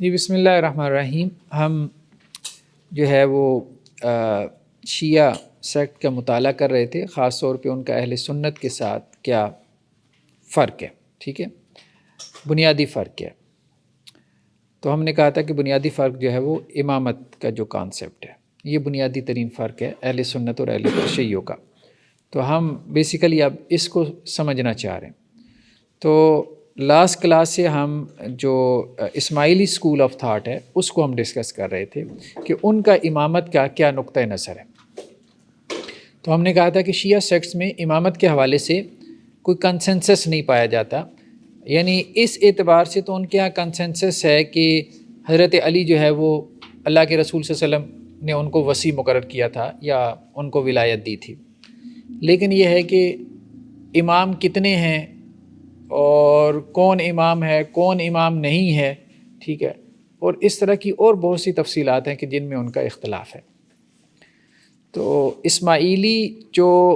جی بسم اللہ الرحمن الرحیم. ہم جو ہے وہ شیعہ سیکٹ کا مطالعہ کر رہے تھے، خاص طور پہ ان کا اہل سنت کے ساتھ کیا فرق ہے. ٹھیک ہے، بنیادی فرق ہے. تو ہم نے کہا تھا کہ بنیادی فرق جو ہے وہ امامت کا جو کانسیپٹ ہے، یہ بنیادی ترین فرق ہے اہل سنت اور اہل شیعوں کا. تو ہم بیسیکلی اب اس کو سمجھنا چاہ رہے ہیں. تو لاسٹ کلاس سے ہم جو اسماعیلی اسکول آف تھاٹ ہے اس کو ہم ڈسکس کر رہے تھے کہ ان کا امامت کا کیا نقطہ نظر ہے. تو ہم نے کہا تھا کہ شیعہ سیکٹس میں امامت کے حوالے سے کوئی کنسنسس نہیں پایا جاتا. یعنی اس اعتبار سے تو ان کے یہاں کنسنسس ہے کہ حضرت علی جو ہے وہ اللہ کے رسول صلی اللہ علیہ وسلم نے ان کو وصی مقرر کیا تھا یا ان کو ولایت دی تھی. لیکن یہ ہے کہ امام کتنے ہیں اور کون امام ہے کون امام نہیں ہے، ٹھیک ہے، اور اس طرح کی اور بہت سی تفصیلات ہیں کہ جن میں ان کا اختلاف ہے. تو اسماعیلی جو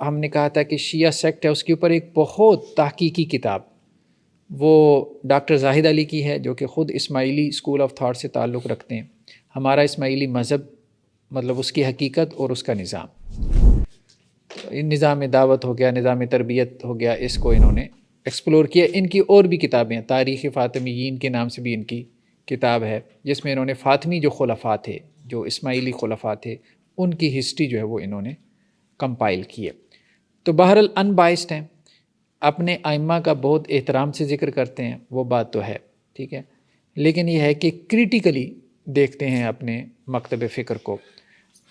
ہم نے کہا تھا کہ شیعہ سیکٹ ہے، اس کے اوپر ایک بہت تحقیقی کتاب وہ ڈاکٹر زاہد علی کی ہے، جو کہ خود اسماعیلی اسکول آف تھاٹ سے تعلق رکھتے ہیں. ہمارا اسماعیلی مذہب، مطلب اس کی حقیقت اور اس کا نظام دعوت ہو گیا، نظام تربیت ہو گیا، اس کو انہوں نے ایکسپلور کیا. ان کی اور بھی کتابیں ہیں، تاریخ فاطمیین کے نام سے بھی ان کی کتاب ہے، جس میں انہوں نے فاطمی جو خلفاء تھے، جو اسماعیلی خلفاء تھے، ان کی ہسٹری جو ہے وہ انہوں نے کمپائل کی ہے. تو بہرحال ان بائسڈ ہیں، اپنے ائمہ کا بہت احترام سے ذکر کرتے ہیں، وہ بات تو ہے، ٹھیک ہے. لیکن یہ ہے کہ کریٹیکلی دیکھتے ہیں اپنے مکتب فکر کو.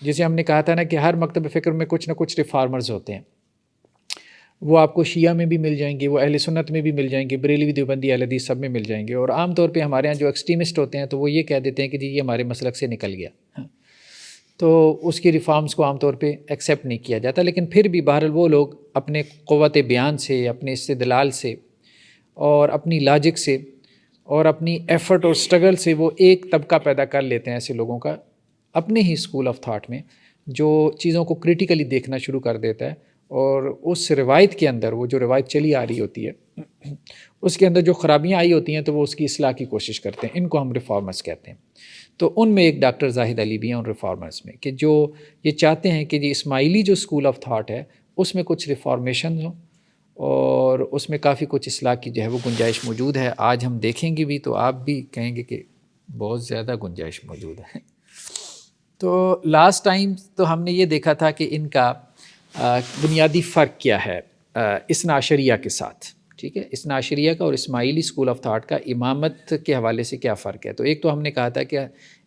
جسے ہم نے کہا تھا نا کہ ہر مکتب فکر میں کچھ نہ کچھ ریفارمرز ہوتے ہیں. وہ آپ کو شیعہ میں بھی مل جائیں گے، وہ اہل سنت میں بھی مل جائیں گے، بریلوی دیوبندی اہل حدیث سب میں مل جائیں گے. اور عام طور پہ ہمارے ہاں جو ایکسٹریمسٹ ہوتے ہیں تو وہ یہ کہہ دیتے ہیں کہ جی یہ ہمارے مسلک سے نکل گیا، تو اس کی ریفارمز کو عام طور پہ ایکسیپٹ نہیں کیا جاتا. لیکن پھر بھی بہرحال وہ لوگ اپنے قوت بیان سے، اپنے استدلال سے اور اپنی لاجک سے اور اپنی ایفرٹ اور سٹرگل سے وہ ایک طبقہ پیدا کر لیتے ہیں ایسے لوگوں کا اپنے ہی اسکول آف تھاٹ میں، جو چیزوں کو کریٹیکلی دیکھنا شروع کر دیتا ہے اور اس روایت کے اندر، وہ جو روایت چلی آ رہی ہوتی ہے اس کے اندر جو خرابیاں آئی ہوتی ہیں تو وہ اس کی اصلاح کی کوشش کرتے ہیں. ان کو ہم ریفارمرز کہتے ہیں. تو ان میں ایک ڈاکٹر زاہد علی بھی ہیں ان ریفارمرز میں، کہ جو یہ چاہتے ہیں کہ جی اسماعیلی جو اسکول آف تھاٹ ہے اس میں کچھ ریفارمیشن ہوں اور اس میں کافی کچھ اصلاح کی جو ہے وہ گنجائش موجود ہے. آج ہم دیکھیں گے بھی تو آپ بھی کہیں گے کہ بہت زیادہ گنجائش موجود ہے. تو لاسٹ ٹائم تو ہم نے یہ دیکھا تھا کہ ان کا بنیادی فرق کیا ہے اثنا عشریہ کے ساتھ. ٹھیک ہے، اثنا عشریہ کا اور اسماعیلی اسکول آف تھاٹ کا امامت کے حوالے سے کیا فرق ہے. تو ایک تو ہم نے کہا تھا کہ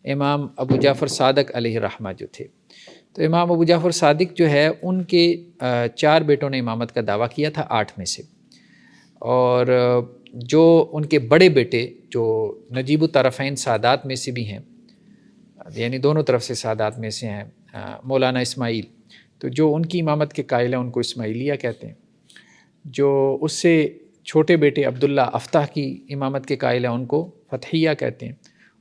امام ابو جعفر صادق علیہ الرحمہ جو تھے، تو امام ابو جعفر صادق جو ہے ان کے 4 بیٹوں نے امامت کا دعویٰ کیا تھا 8 میں سے. اور جو ان کے بڑے بیٹے جو نجیب الطرفین سادات میں سے بھی ہیں، یعنی دونوں طرف سے سادات میں سے ہیں، مولانا اسماعیل، تو جو ان کی امامت کے قائل ہیں ان کو اسماعیلیہ کہتے ہیں. جو اس سے چھوٹے بیٹے عبداللہ افتح کی امامت کے قائل ہیں ان کو فتحیہ کہتے ہیں.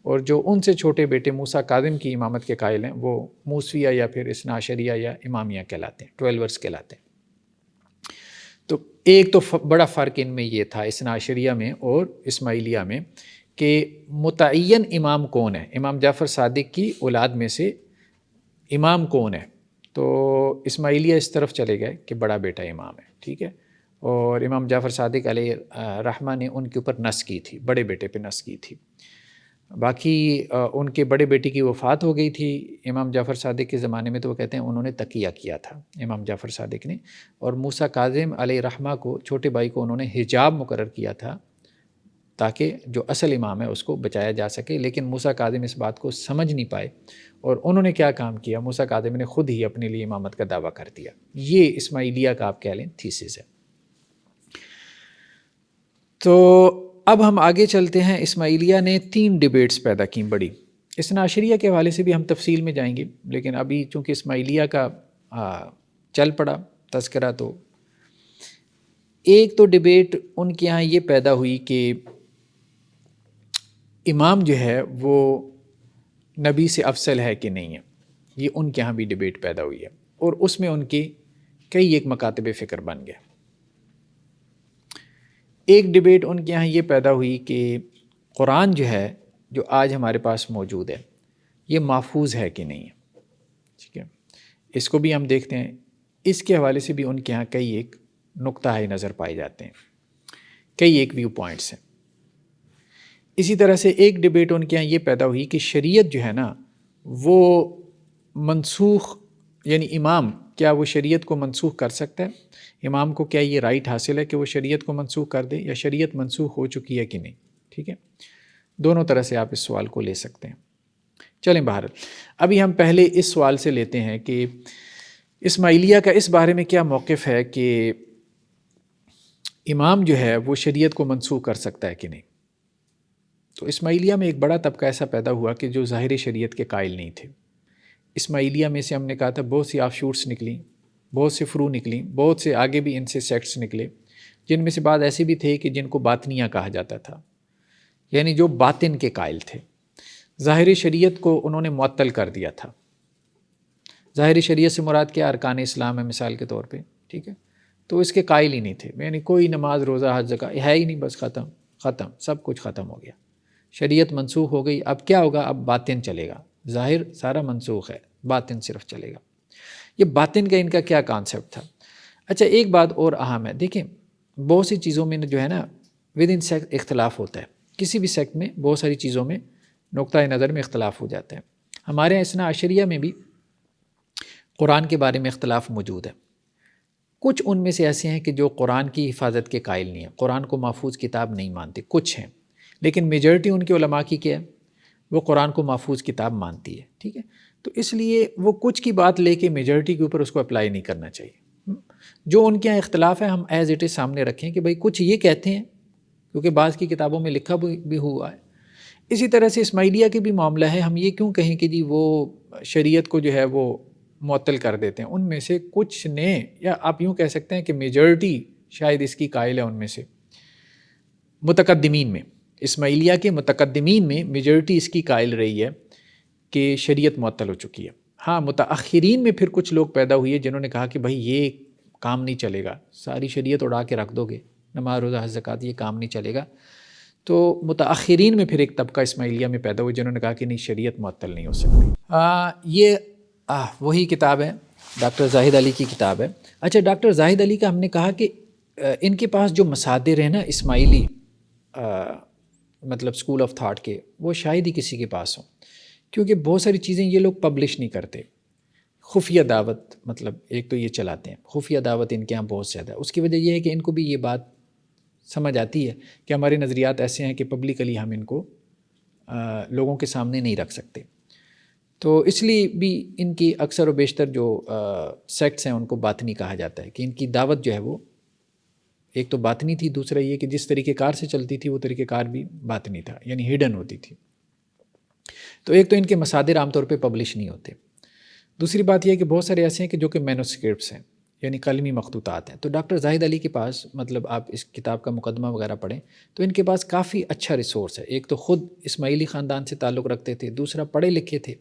اور جو ان سے چھوٹے بیٹے موسیٰ کاظم کی امامت کے قائل ہیں وہ موسویہ یا پھر اثنا عشریہ یا امامیہ کہلاتے ہیں، 12 کہلاتے ہیں. تو ایک تو بڑا فرق ان میں یہ تھا اثنا عشریہ میں اور اسماعیلیہ میں کہ متعین امام کون ہے، امام جعفر صادق کی اولاد میں سے امام کون ہے. تو اسماعیلیہ اس طرف چلے گئے کہ بڑا بیٹا امام ہے، ٹھیک ہے، اور امام جعفر صادق علیہ رحمہ نے ان کے اوپر نص کی تھی، بڑے بیٹے پہ نص کی تھی. باقی ان کے بڑے بیٹے کی وفات ہو گئی تھی امام جعفر صادق کے زمانے میں، تو وہ کہتے ہیں انہوں نے تقیہ کیا تھا امام جعفر صادق نے. اور موسیٰ کاظم علیہ رحمہ کو، چھوٹے بھائی کو، انہوں نے حجاب مقرر کیا تھا تاکہ جو اصل امام ہے اس کو بچایا جا سکے. لیکن موسیٰ کاظم اس بات کو سمجھ نہیں پائے اور انہوں نے کیا کام کیا، موسیٰ کاظم نے خود ہی اپنے لیے امامت کا دعویٰ کر دیا. یہ اسماعیلیہ کا آپ کہہ لیں تھیسس ہے. تو اب ہم آگے چلتے ہیں. اسماعیلیہ نے 3 ڈیبیٹس پیدا کی بڑی. اثنا عشریہ کے حوالے سے بھی ہم تفصیل میں جائیں گے، لیکن ابھی چونکہ اسماعیلیہ کا چل پڑا تذکرہ، تو ایک تو ڈیبیٹ ان کے یہاں یہ پیدا ہوئی کہ امام جو ہے وہ نبی سے افضل ہے کہ نہیں ہے. یہ ان کے یہاں بھی ڈیبیٹ پیدا ہوئی ہے اور اس میں ان کے کئی ایک مکاتب فکر بن گئے. ایک ڈیبیٹ ان کے یہاں یہ پیدا ہوئی کہ قرآن جو ہے جو آج ہمارے پاس موجود ہے یہ محفوظ ہے کہ نہیں ہے، ٹھیک ہے، اس کو بھی ہم دیکھتے ہیں۔ اس کے حوالے سے بھی ان کے ہاں کئی ایک نقطہ نظر پائے جاتے ہیں، کئی ایک ویو پوائنٹس ہیں۔ اسی طرح سے ایک ڈبیٹ ان کے یہاں یہ پیدا ہوئی کہ شریعت جو ہے نا وہ منسوخ، یعنی امام کیا وہ شریعت کو منسوخ کر سکتا ہے؟ امام کو کیا یہ رائٹ حاصل ہے کہ وہ شریعت کو منسوخ کر دے، یا شریعت منسوخ ہو چکی ہے کہ نہیں؟ ٹھیک ہے، دونوں طرح سے آپ اس سوال کو لے سکتے ہیں۔ چلیں بہرحال ابھی ہم پہلے اس سوال سے لیتے ہیں کہ اسماعیلیہ کا اس بارے میں کیا موقف ہے کہ امام جو ہے وہ شریعت کو منسوخ کر سکتا ہے کہ نہیں۔ تو اسماعیلیہ میں ایک بڑا طبقہ ایسا پیدا ہوا کہ جو ظاہر شریعت کے قائل نہیں تھے۔ اسماعیلیہ میں سے ہم نے کہا تھا بہت سی آف شوٹس نکلیں، بہت سے فرو نکلیں، بہت سے آگے بھی ان سے سیکٹس نکلے، جن میں سے بعض ایسے بھی تھے کہ جن کو باطنیہ کہا جاتا تھا، یعنی جو باطن کے قائل تھے، ظاہر شریعت کو انہوں نے معطل کر دیا تھا۔ ظاہر شریعت سے مراد کیا؟ ارکان اسلام ہے مثال کے طور پہ، ٹھیک ہے، تو اس کے قائل ہی نہیں تھے، یعنی کوئی نماز روزہ حج زکوٰۃ ہے ہی نہیں، بس ختم سب کچھ ختم ہو گیا، شریعت منسوخ ہو گئی۔ اب کیا ہوگا؟ اب باطن چلے گا، ظاہر سارا منسوخ ہے، باطن صرف چلے گا۔ یہ باطن کا ان کا کیا کانسیپٹ تھا؟ اچھا ایک بات اور اہم ہے، دیکھیں بہت سی چیزوں میں جو ہے نا ود ان سیکٹ اختلاف ہوتا ہے، کسی بھی سیکٹ میں بہت ساری چیزوں میں نقطۂ نظر میں اختلاف ہو جاتا ہے۔ ہمارے اثنا عشریہ میں بھی قرآن کے بارے میں اختلاف موجود ہے۔ کچھ ان میں سے ایسے ہیں کہ جو قرآن کی حفاظت کے قائل نہیں ہیں، قرآن کو محفوظ کتاب نہیں مانتے، کچھ ہیں، لیکن میجورٹی ان کے علماء کی کیا ہے؟ وہ قرآن کو محفوظ کتاب مانتی ہے، ٹھیک ہے، تو اس لیے وہ کچھ کی بات لے کے میجورٹی کے اوپر اس کو اپلائی نہیں کرنا چاہیے۔ جو ان کے یہاں اختلاف ہے ہم ایز اٹ از سامنے رکھیں کہ بھئی کچھ یہ کہتے ہیں، کیونکہ بعض کی کتابوں میں لکھا بھی ہوا ہے۔ اسی طرح سے اسماعیلیہ کے بھی معاملہ ہے، ہم یہ کیوں کہیں کہ جی وہ شریعت کو جو ہے وہ معطل کر دیتے ہیں، ان میں سے کچھ نے، یا آپ یوں کہہ سکتے ہیں کہ میجورٹی شاید اس کی قائل ہے، ان میں سے متقدمین میں، اسماعیلیہ کے متقدمین میں میجورٹی اس کی قائل رہی ہے کہ شریعت معطل ہو چکی ہے۔ ہاں متاخرین میں پھر کچھ لوگ پیدا ہوئے جنہوں نے کہا کہ بھائی یہ کام نہیں چلے گا، ساری شریعت اڑا کے رکھ دو گے، نماز روزہ حج زکوٰۃ یہ کام نہیں چلے گا۔ تو متاخرین میں پھر ایک طبقہ اسماعیلیہ میں پیدا ہوئے جنہوں نے کہا کہ نہیں شریعت معطل نہیں ہو سکتی۔ یہ وہی کتاب ہے، ڈاکٹر زاہد علی کی کتاب ہے۔ اچھا ڈاکٹر زاہد علی کا ہم نے کہا کہ ان کے پاس جو مصادر ہیں نا اسماعیلی مطلب اسکول آف تھاٹ کے، وہ شاید ہی کسی کے پاس ہوں، کیونکہ بہت ساری چیزیں یہ لوگ پبلش نہیں کرتے۔ خفیہ دعوت مطلب ایک تو یہ چلاتے ہیں، خفیہ دعوت ان کے یہاں بہت زیادہ ہے۔ اس کی وجہ یہ ہے کہ ان کو بھی یہ بات سمجھ آتی ہے کہ ہمارے نظریات ایسے ہیں کہ پبلکلی ہم ان کو لوگوں کے سامنے نہیں رکھ سکتے، تو اس لیے بھی ان کی اکثر و بیشتر جو سیکٹس ہیں ان کو باطنی کہا جاتا ہے، کہ ان کی دعوت جو ہے وہ ایک تو باطنی تھی، دوسرا یہ کہ جس طریقہ کار سے چلتی تھی وہ طریقہ کار بھی باطنی تھا، یعنی ہڈن ہوتی تھی۔ تو ایک تو ان کے مصادر عام طور پہ پبلش نہیں ہوتے، دوسری بات یہ ہے کہ بہت سارے ایسے ہیں کہ جو کہ مینوسکرپٹس ہیں، یعنی قلمی مخطوطات ہیں۔ تو ڈاکٹر زاہد علی کے پاس مطلب آپ اس کتاب کا مقدمہ وغیرہ پڑھیں تو ان کے پاس کافی اچھا ریسورس ہے۔ ایک تو خود اسماعیلی خاندان سے تعلق رکھتے تھے، دوسرا پڑھے لکھے تھے،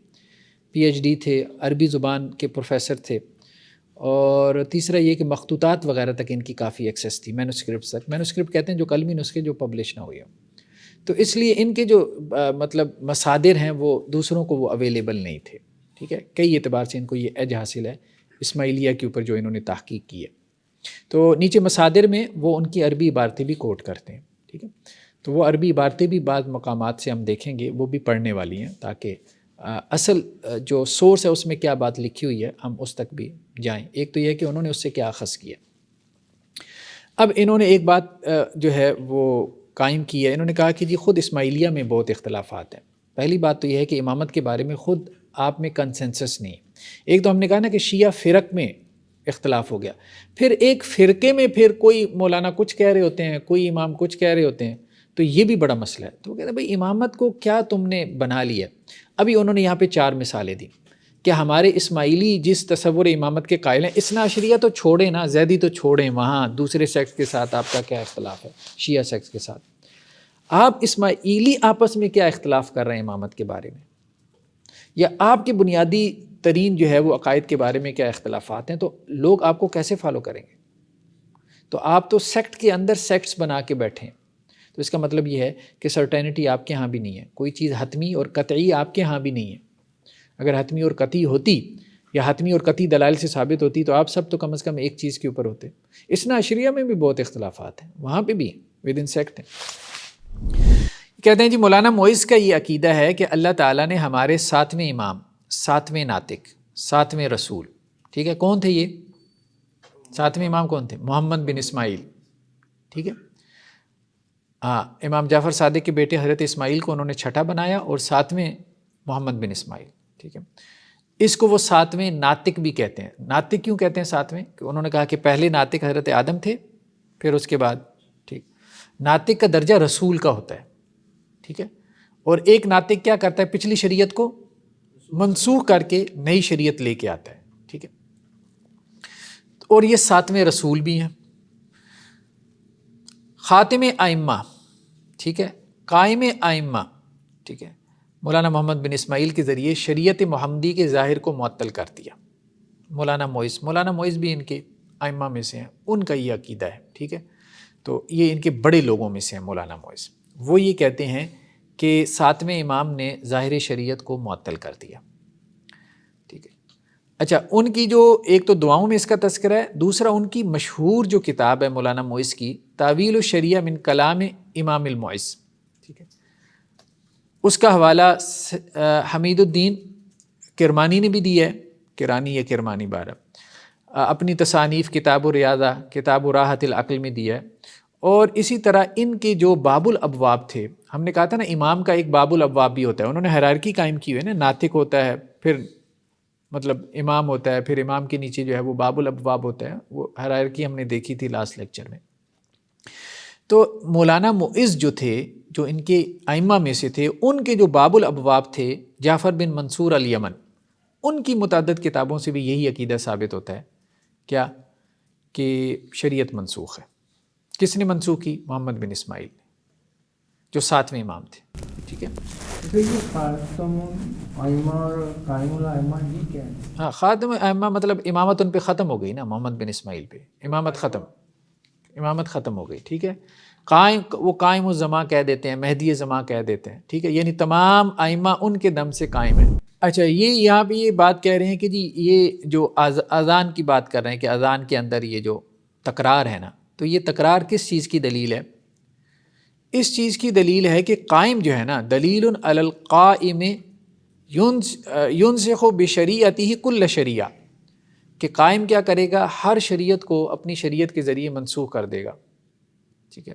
پی ایچ ڈی تھے، عربی زبان کے پروفیسر تھے، اور تیسرا یہ کہ مخطوطات وغیرہ تک ان کی کافی ایکسیس تھی، مینوسکرپٹس تک۔ مینوسکرپٹ کہتے ہیں جو قلمی نسخے جو پبلش نہ ہوئے ہوں، تو اس لیے ان کے جو مطلب مصادر ہیں وہ دوسروں کو وہ اویلیبل نہیں تھے، ٹھیک ہے، کئی اعتبار سے ان کو یہ ایج حاصل ہے اسماعیلیہ کے اوپر جو انہوں نے تحقیق کی ہے۔ تو نیچے مصادر میں وہ ان کی عربی عبارتیں بھی کوٹ کرتے ہیں، ٹھیک ہے، تو وہ عربی عبارتیں بھی بعض مقامات سے ہم دیکھیں گے، وہ بھی پڑھنے والی ہیں تاکہ اصل جو سورس ہے اس میں کیا بات لکھی ہوئی ہے ہم اس تک بھی جائیں۔ ایک تو یہ کہ انہوں نے اس سے کیا اخذ کیا۔ اب انہوں نے ایک بات جو ہے وہ قائم کی ہے، انہوں نے کہا کہ جی خود اسماعیلیہ میں بہت اختلافات ہیں۔ پہلی بات تو یہ ہے کہ امامت کے بارے میں خود آپ میں کنسنسس نہیں۔ ایک تو ہم نے کہا نا کہ شیعہ فرق میں اختلاف ہو گیا، پھر ایک فرقے میں پھر کوئی مولانا کچھ کہہ رہے ہوتے ہیں، کوئی امام کچھ کہہ رہے ہوتے ہیں، تو یہ بھی بڑا مسئلہ ہے۔ تو وہ کہتے ہیں بھائی امامت کو کیا تم نے بنا لیا۔ ابھی انہوں نے یہاں پہ 4 مثالیں دی کہ ہمارے اسماعیلی جس تصور امامت کے قائل ہیں، اثنا عشریہ تو چھوڑیں نا، زیدی تو چھوڑیں، وہاں دوسرے سیکٹس کے ساتھ آپ کا کیا اختلاف ہے، شیعہ سیکٹس کے ساتھ، آپ اسماعیلی آپس میں کیا اختلاف کر رہے ہیں امامت کے بارے میں، یا آپ کے بنیادی ترین جو ہے وہ عقائد کے بارے میں کیا اختلافات ہیں، تو لوگ آپ کو کیسے فالو کریں گے؟ تو آپ تو سیکٹ کے اندر سیکٹس بنا کے بیٹھے ہیں۔ تو اس کا مطلب یہ ہے کہ سرٹینٹی آپ کے ہاں بھی نہیں ہے، کوئی چیز حتمی اور قطعی آپ کے ہاں بھی نہیں ہے۔ اگر حتمی اور قطعی ہوتی یا حتمی اور قطعی دلائل سے ثابت ہوتی تو آپ سب تو کم از کم ایک چیز کے اوپر ہوتے۔ اثنا عشریہ میں بھی بہت اختلافات ہیں، وہاں پہ بھی ود ان سیکٹ ہیں۔ کہتے ہیں جی مولانا معز کا یہ عقیدہ ہے کہ اللہ تعالیٰ نے ہمارے 7ویں امام، 7ویں ناطق، 7ویں رسول، ٹھیک ہے، کون تھے یہ 7ویں امام؟ کون تھے؟ محمد بن اسماعیل، ٹھیک ہے، ہاں، امام جعفر صادق کے بیٹے حضرت اسماعیل کو انہوں نے چھٹا بنایا، اور 7ویں محمد بن اسماعیل، ٹھیک ہے۔ اس کو وہ 7ویں ناطق بھی کہتے ہیں۔ ناطق کیوں کہتے ہیں 7ویں؟ کہ انہوں نے کہا کہ پہلے ناطق حضرت آدم تھے، پھر اس کے بعد، ٹھیک، ناطق کا درجہ رسول کا ہوتا ہے، ٹھیک ہے، اور ایک ناطق کیا کرتا ہے؟ پچھلی شریعت کو منسوخ کر کے نئی شریعت لے کے آتا ہے، ٹھیک ہے، اور یہ 7ویں رسول بھی ہیں۔ خاتم ائمہ، ٹھیک ہے، قائم ائمہ، ٹھیک ہے، مولانا محمد بن اسماعیل کے ذریعے شریعت محمدی کے ظاہر کو معطل کر دیا۔ مولانا معز بھی ان کے ائمہ میں سے ہیں، ان کا یہ عقیدہ ہے، ٹھیک ہے، تو یہ ان کے بڑے لوگوں میں سے ہیں مولانا معز۔ وہ یہ کہتے ہیں کہ 7ویں امام نے ظاہر شریعت کو معطل کر دیا، ٹھیک ہے۔ اچھا، ان کی جو ایک تو دعاؤں میں اس کا تذکرہ ہے، دوسرا ان کی مشہور جو کتاب ہے مولانا معز کی، تعویل الشریعہ من کلام امام المعز، ٹھیک ہے، اس کا حوالہ حمید الدین کرمانی نے بھی دیا ہے، کرانی یا کرمانی بارہ، اپنی تصانیف کتاب الریاضہ، کتاب راحت العقل میں دیا ہے، اور اسی طرح ان کے جو باب الابواب تھے، ہم نے کہا تھا نا امام کا ایک باب الابواب بھی ہوتا ہے، انہوں نے ہیرارکی قائم کی ہوئی ہے نا، ناطق ہوتا ہے، پھر مطلب امام ہوتا ہے، پھر امام کے نیچے جو ہے وہ باب الابواب ہوتا ہے، وہ ہیرارکی ہم نے دیکھی تھی لاسٹ لیکچر میں۔ تو مولانا معز جو تھے، جو ان کے ائمہ میں سے تھے، ان کے جو باب الابواب تھے، جعفر بن منصور الیمن، ان کی متعدد کتابوں سے بھی یہی عقیدہ ثابت ہوتا ہے، کیا کہ شریعت منسوخ ہے۔ کس نے منسوخ کی؟ محمد بن اسماعیل نے، جو 7ویں امام تھے، ٹھیک ہے۔ ہاں، خاتم ائمہ مطلب امامت ان پہ ختم ہو گئی نا، محمد بن اسماعیل پہ امامت ختم ہو گئی، ٹھیک ہے۔ قائم، وہ قائم الزماں کہہ دیتے ہیں، مہدی زماں کہہ دیتے ہیں، ٹھیک ہے، یعنی تمام ائمہ ان کے دم سے قائم ہیں۔ اچھا، یہ یہاں پہ یہ بات کہہ رہے ہیں کہ جی یہ جو اذان کی بات کر رہے ہیں کہ اذان کے اندر یہ جو تکرار ہے نا، تو یہ تکرار کس چیز کی دلیل ہے؟ اس چیز کی دلیل ہے کہ قائم جو ہے نا، دلیل علی القائم ينسخ بشریعتہ کل شریعہ، کہ قائم کیا کرے گا؟ ہر شریعت کو اپنی شریعت کے ذریعے منسوخ کر دے گا، ٹھیک ہے،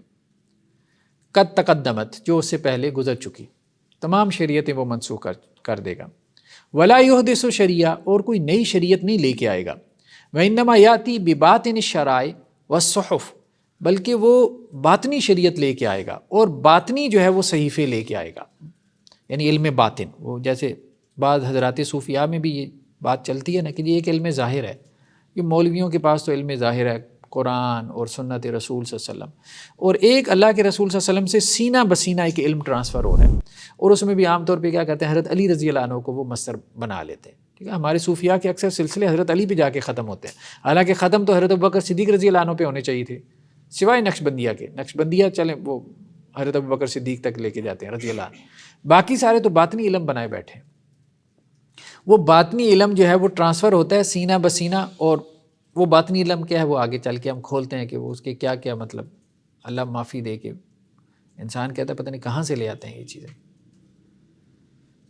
قد تقدمت، جو اس سے پہلے گزر چکی تمام شریعتیں وہ منسوخ کر دے گا۔ ولا یحدث شریعہ، اور کوئی نئی شریعت نہیں لے کے آئے گا۔ وانما یاتی بباطن الشرائع والصحف، بلکہ وہ باطنی شریعت لے کے آئے گا، اور باطنی جو ہے وہ صحیفے لے کے آئے گا، یعنی علم باطن۔ وہ جیسے بعض حضرات صوفیاء میں بھی یہ بات چلتی ہے نا کہ یہ ایک علم ظاہر ہے، یہ مولویوں کے پاس تو علم ظاہر ہے، قرآن اور سنت رسول صلی اللہ علیہ وسلم، اور ایک اللہ کے رسول صلی اللہ علیہ وسلم سے سینہ بسینہ ایک علم ٹرانسفر ہو رہا ہے، اور اس میں بھی عام طور پہ کیا کہتے ہیں، حضرت علی رضی اللہ عنہ کو وہ مصدر بنا لیتے ہیں، ٹھیک ہے۔ ہمارے صوفیاء کے اکثر سلسلے حضرت علی پہ جا کے ختم ہوتے ہیں، حالانکہ ختم تو حضرت ابوبکر صدیق رضی اللہ عنہ پہ ہونے چاہیے تھے، سوائے نقشبندیہ کے۔ نقشبندیہ چلیں وہ حضرت ابوبکر صدیق تک لے کے جاتے ہیں رضی اللہ عنہ، باقی سارے تو باطنی علم بنائے بیٹھے ہیں۔ وہ باطنی علم جو ہے وہ ٹرانسفر ہوتا ہے سینہ بسینہ، اور وہ باطنی علم کیا ہے وہ آگے چل کے ہم کھولتے ہیں کہ وہ اس کے کیا کیا مطلب، اللہ معافی دے کے انسان کہتا ہے پتہ نہیں کہاں سے لے آتے ہیں یہ چیزیں،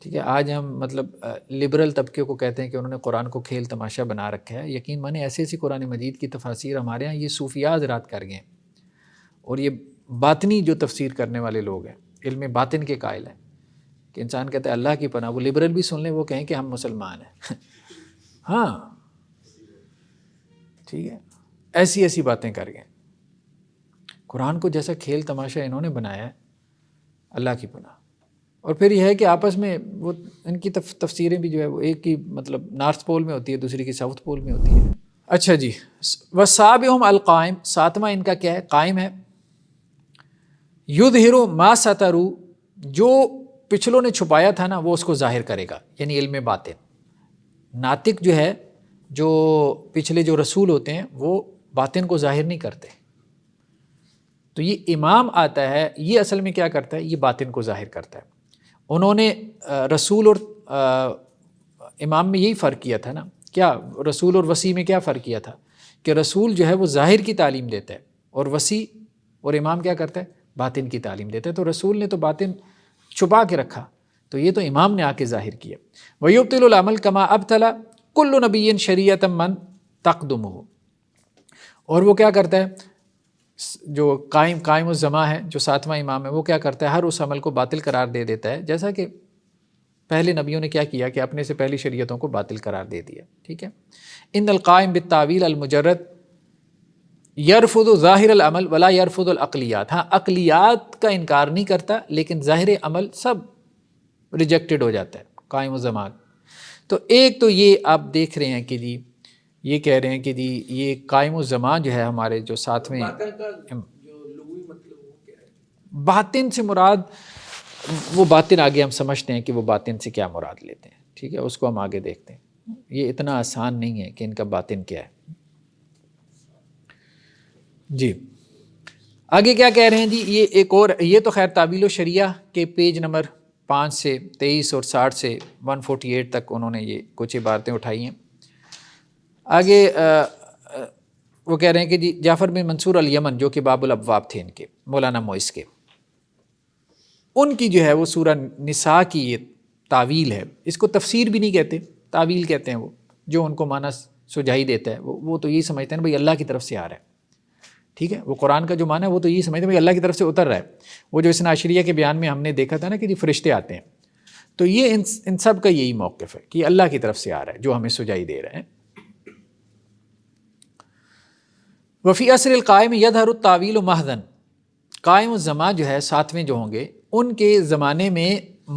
ٹھیک ہے۔ آج ہم مطلب لبرل طبقے کو کہتے ہیں کہ انہوں نے قرآن کو کھیل تماشا بنا رکھا ہے، یقین مانے ایسی ایسی قرآن مجید کی تفاسیر ہمارے ہاں یہ صوفیاء حضرات کر گئے ہیں، اور یہ باطنی جو تفسیر کرنے والے لوگ ہیں، علم باطن کے قائل ہیں، کہ انسان کہتا ہے اللہ کی پناہ، وہ لبرل بھی سن لیں، وہ کہیں کہ ہم مسلمان ہیں ہاں ٹھیک ہے، ایسی ایسی باتیں کر گئے۔ قرآن کو جیسا کھیل تماشا انہوں نے بنایا ہے، اللہ کی پناہ۔ اور پھر یہ ہے کہ آپس میں وہ ان کی تفسیریں بھی جو ہے وہ ایک کی مطلب نارتھ پول میں ہوتی ہے، دوسری کی ساؤتھ پول میں ہوتی ہے۔ اچھا جی، وَالسَّابِعُهُمْ القائم، 7واں ان کا کیا ہے؟ قائم ہے۔ یُظْہِرُ مَا سَتَرُوا، جو پچھلوں نے چھپایا تھا نا وہ اس کو ظاہر کرے گا، یعنی علم باطن۔ ناطق جو ہے، جو پچھلے جو رسول ہوتے ہیں وہ باطن کو ظاہر نہیں کرتے، تو یہ امام آتا ہے، یہ اصل میں کیا کرتا ہے؟ یہ باطن کو ظاہر کرتا ہے۔ انہوں نے رسول اور امام میں یہی فرق کیا تھا نا، کیا رسول اور وسیع میں کیا فرق کیا تھا؟ کہ رسول جو ہے وہ ظاہر کی تعلیم دیتا ہے، اور وسیع اور امام کیا کرتا ہے؟ باطن کی تعلیم دیتا ہے۔ تو رسول نے تو باطن چھپا کے رکھا، تو یہ تو امام نے آ کے ظاہر کیا۔ وَيُبْطِلُ الْعَمَلَ كَمَا أَبْطَلَ كُلُّ نَبِيٍّ شَرِيعَةً مَّن تَقْدُمُهُ، اور وہ کیا کرتا ہے؟ جو قائم الزماں ہے، جو ساتواں امام ہے، وہ کیا کرتا ہے؟ ہر اس عمل کو باطل قرار دے دیتا ہے، جیسا کہ پہلے نبیوں نے کیا کیا کہ اپنے سے پہلی شریعتوں کو باطل قرار دے دیا۔ ٹھیک ہے، ان القائم بالتاویل المجرد یرفض ظاہر العمل ولا یرفض العقلیات، ہاں عقلیات کا انکار نہیں کرتا لیکن ظاہر عمل سب ریجیکٹڈ ہو جاتا ہے قائم الزمان۔ تو ایک تو یہ آپ دیکھ رہے ہیں کہ جی یہ کہہ رہے ہیں کہ جی یہ قائم الزمان جو ہے ہمارے جو ساتویں باطن سے مراد، وہ باطن آگے ہم سمجھتے ہیں کہ وہ باطن سے کیا مراد لیتے ہیں۔ ٹھیک ہے، اس کو ہم آگے دیکھتے ہیں، یہ اتنا آسان نہیں ہے کہ ان کا باطن کیا ہے۔ جی آگے کیا کہہ رہے ہیں جی، یہ ایک اور، یہ تو خیر تعبیل و شریعہ کے پیج نمبر 5 سے 23 اور 60 سے 148 تک انہوں نے یہ کچھ عبارتیں اٹھائی ہیں۔ آگے وہ کہہ رہے ہیں کہ جی جعفر بن منصور الیمن جو کہ باب الابواب تھے ان کے، مولانا موئس کے، ان کی جو ہے وہ سورہ نساء کی یہ تعویل ہے، اس کو تفسیر بھی نہیں کہتے، تعویل کہتے ہیں، وہ جو ان کو معنی سجائی دیتا ہے وہ تو یہی سمجھتے ہیں بھئی اللہ کی طرف سے آ رہا ہے۔ ٹھیک ہے، وہ قرآن کا جو معنی ہے وہ تو یہی سمجھتے ہیں بھئی اللہ کی طرف سے اتر رہا ہے۔ وہ جو اثنا عشریہ کے بیان میں ہم نے دیکھا تھا نا کہ جی فرشتے آتے ہیں، تو یہ ان سب کا یہی موقف ہے کہ اللہ کی طرف سے آ رہا ہے جو ہمیں سجائی دے رہے ہیں۔ وفی عصر القائم یظہر التاویل محضاً، قائم الزماں جو ہے ساتویں جو ہوں گے ان کے زمانے میں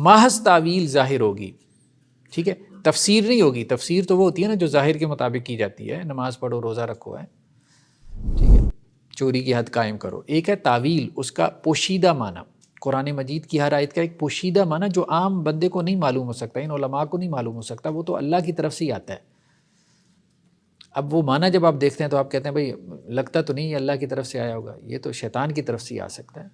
محض تعویل ظاہر ہوگی۔ ٹھیک ہے، تفسیر نہیں ہوگی، تفسیر تو وہ ہوتی ہے نا جو ظاہر کے مطابق کی جاتی ہے، نماز پڑھو، روزہ رکھو ہے، ٹھیک ہے، چوری کی حد قائم کرو۔ ایک ہے تعویل، اس کا پوشیدہ معنی، قرآن مجید کی ہر آیت کا ایک پوشیدہ معنی جو عام بندے کو نہیں معلوم ہو سکتا، ان علماء کو نہیں معلوم ہو سکتا، وہ تو اللہ کی طرف سے ہی آتا ہے۔ اب وہ معنی جب آپ دیکھتے ہیں تو آپ کہتے ہیں بھئی لگتا تو نہیں یہ اللہ کی طرف سے آیا ہوگا، یہ تو شیطان کی طرف سے ہی آ سکتا ہے۔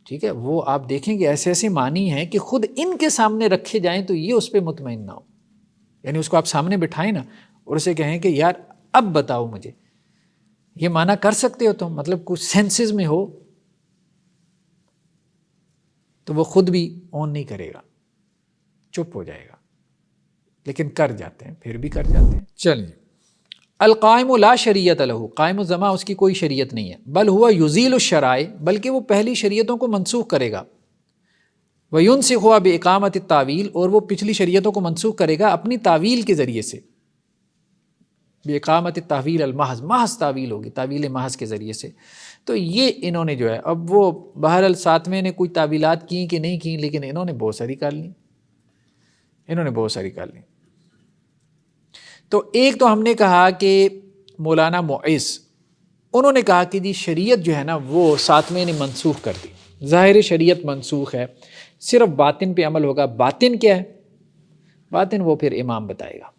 ٹھیک ہے، وہ آپ دیکھیں کہ ایسے ایسے معنی ہیں کہ خود ان کے سامنے رکھے جائیں تو یہ اس پہ مطمئن نہ ہو، یعنی اس کو آپ سامنے بٹھائیں نا اور اسے کہیں کہ یار اب بتاؤ مجھے یہ معنی کر سکتے ہو تم، مطلب کچھ سینسز میں ہو، تو وہ خود بھی اون نہیں کرے گا، چپ ہو جائے گا، لیکن کر جاتے ہیں، پھر بھی کر جاتے ہیں۔ چلیے، القائم لا شریعت لہ، قائم الزماں اس کی کوئی شریعت نہیں ہے، بل ہوا یزیل الشرائع، بلکہ وہ پہلی شریعتوں کو منسوخ کرے گا، وینسخ باقامت التاویل، اور وہ پچھلی شریعتوں کو منسوخ کرے گا اپنی تعویل کے ذریعے سے، باقامت التاویل المحض، محض تعویل ہوگی، تعویل محض کے ذریعے سے۔ تو یہ انہوں نے جو ہے، اب وہ بہرحال ساتویں نے کوئی تعویلات کی کہ نہیں کی، لیکن انہوں نے بہت ساری کر لی، انہوں نے بہت ساری کر لی۔ تو ایک تو ہم نے کہا کہ مولانا معز، انہوں نے کہا کہ جی شریعت جو ہے نا وہ ساتویں نے منسوخ کر دی، ظاہر شریعت منسوخ ہے، صرف باطن پہ عمل ہوگا۔ باطن کیا ہے؟ باطن وہ پھر امام بتائے گا،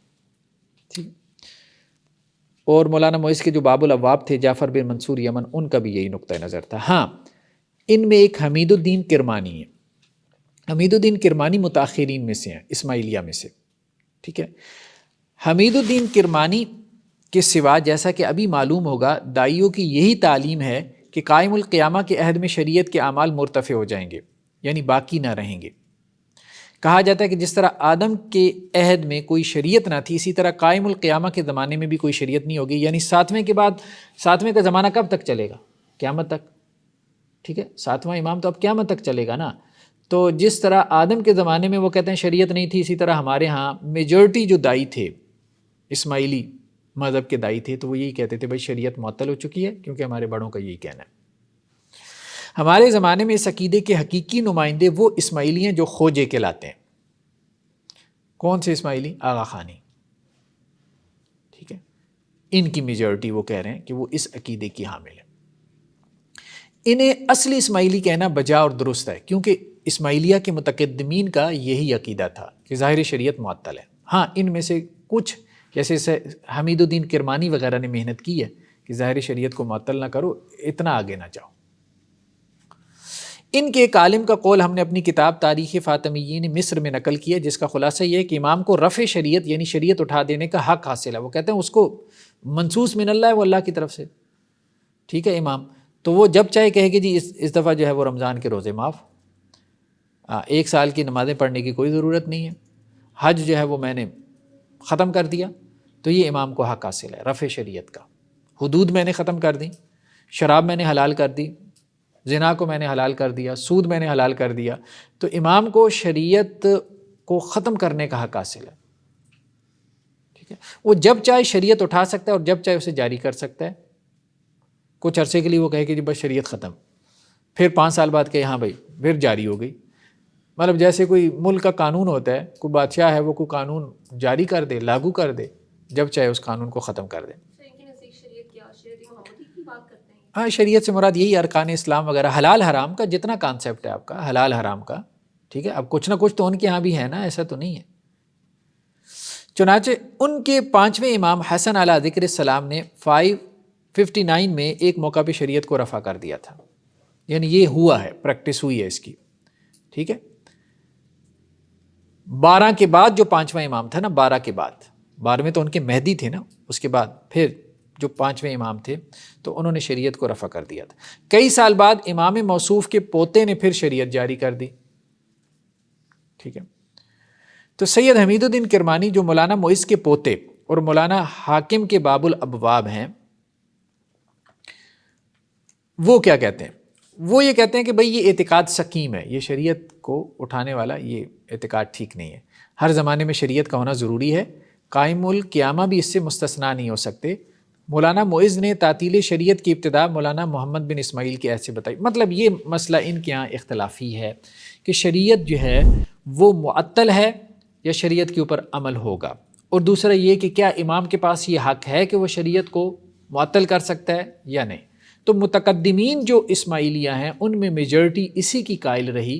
ٹھیک۔ اور مولانا معز کے جو باب الابواب تھے جعفر بن منصور یمن، ان کا بھی یہی نقطہ نظر تھا۔ ہاں، ان میں ایک حمید الدین کرمانی ہے، حمید الدین کرمانی متاخرین میں سے ہیں، اسماعیلیہ میں سے، ٹھیک ہے۔ حمید الدین کرمانی کے سوا جیسا کہ ابھی معلوم ہوگا دائیوں کی یہی تعلیم ہے کہ قائم القیامہ کے عہد میں شریعت کے اعمال مرتفع ہو جائیں گے، یعنی باقی نہ رہیں گے۔ کہا جاتا ہے کہ جس طرح آدم کے عہد میں کوئی شریعت نہ تھی، اسی طرح قائم القیامہ کے زمانے میں بھی کوئی شریعت نہیں ہوگی، یعنی ساتویں کے بعد، ساتویں کا زمانہ کب تک چلے گا؟ قیامت تک، ٹھیک ہے، ساتواں امام تو اب قیامت تک چلے گا نا۔ تو جس طرح آدم کے زمانے میں وہ کہتے ہیں شریعت نہیں تھی، اسی طرح ہمارے ہاں میجورٹی جو دائی تھے، اسماعیلی مذہب کے دائی تھے، تو وہ یہی کہتے تھے بھائی شریعت معطل ہو چکی ہے، کیونکہ ہمارے بڑوں کا یہی کہنا ہے۔ ہمارے زمانے میں اس عقیدے کے حقیقی نمائندے وہ اسماعیلی ہیں جو خوجے کہلاتے ہیں۔ کون سے اسماعیلی؟ آغا خانی، ٹھیک ہے، ان کی میجورٹی وہ کہہ رہے ہیں کہ وہ اس عقیدے کی حامل ہے۔ انہیں اصلی اسماعیلی کہنا بجا اور درست ہے، کیونکہ اسماعیلیہ کے متقدمین کا یہی عقیدہ تھا کہ ظاہر شریعت معطل ہے۔ ہاں، ان میں سے کچھ جیسے حمید الدین کرمانی وغیرہ نے محنت کی ہے کہ ظاہری شریعت کو معطل نہ کرو، اتنا آگے نہ جاؤ۔ ان کے ایک عالم کا قول ہم نے اپنی کتاب تاریخ فاطمیین مصر میں نقل کیا، جس کا خلاصہ یہ ہے کہ امام کو رفع شریعت یعنی شریعت اٹھا دینے کا حق حاصل ہے۔ وہ کہتے ہیں اس کو منصوص من اللہ ہے، وہ اللہ کی طرف سے، ٹھیک ہے امام، تو وہ جب چاہے کہے کہ جی اس دفعہ جو ہے وہ رمضان کے روزے معاف، 1 سال کی نمازیں پڑھنے کی کوئی ضرورت نہیں ہے، حج جو ہے وہ میں نے ختم کر دیا، تو یہ امام کو حق حاصل ہے رفع شریعت کا۔ حدود میں نے ختم کر دی، شراب میں نے حلال کر دی، زنا کو میں نے حلال کر دیا، سود میں نے حلال کر دیا، تو امام کو شریعت کو ختم کرنے کا حق حاصل ہے، ٹھیک ہے۔ وہ جب چاہے شریعت اٹھا سکتا ہے اور جب چاہے اسے جاری کر سکتا ہے۔ کچھ عرصے کے لیے وہ کہے کہ جی بس شریعت ختم، پھر 5 سال بعد کہ ہاں بھائی پھر جاری ہو گئی، مطلب جیسے کوئی ملک کا قانون ہوتا ہے، کوئی بادشاہ ہے وہ کوئی قانون جاری کر دے، لاگو کر دے، جب چاہے اس قانون کو ختم کر دے۔ ہاں، شریعت سے مراد یہی ارکان اسلام وغیرہ، حلال حرام کا جتنا کانسیپٹ ہے آپ کا حلال حرام کا، ٹھیک ہے۔ اب کچھ نہ کچھ تو ان کے ہاں بھی ہے نا، ایسا تو نہیں ہے۔ چنانچہ ان کے 5ویں امام حسن علیہ ذکر السلام نے 559 میں ایک موقع پہ شریعت کو رفع کر دیا تھا، یعنی یہ ہوا ہے، پریکٹس ہوئی ہے اس کی، ٹھیک ہے۔ 12 کے بعد جو 5واں امام تھا نا، 12 کے بعد، 12ویں تو ان کے مہدی تھے نا، اس کے بعد پھر جو 5ویں امام تھے تو انہوں نے شریعت کو رفع کر دیا تھا۔ کئی سال بعد امام موصوف کے پوتے نے پھر شریعت جاری کر دی، ٹھیک ہے۔ تو سید حمید الدین کرمانی جو مولانا معز کے پوتے اور مولانا حاکم کے باب الابواب ہیں، وہ کیا کہتے ہیں؟ وہ یہ کہتے ہیں کہ بھئی یہ اعتقاد سقیم ہے، یہ شریعت کو اٹھانے والا یہ اعتقاد ٹھیک نہیں ہے، ہر زمانے میں شریعت کا ہونا ضروری ہے، قائم القیامہ بھی اس سے مستثنیٰ نہیں ہو سکتے۔ مولانا معز نے تعطیل شریعت کی ابتدا مولانا محمد بن اسماعیل کے عہد سے بتائی۔ مطلب یہ مسئلہ ان کے یہاں اختلافی ہے کہ شریعت جو ہے وہ معطل ہے یا شریعت کے اوپر عمل ہوگا، اور دوسرا یہ کہ کیا امام کے پاس یہ حق ہے کہ وہ شریعت کو معطل کر سکتا ہے یا نہیں۔ تو متقدمین جو اسماعیلیہ ہیں ان میں میجورٹی اسی کی قائل رہی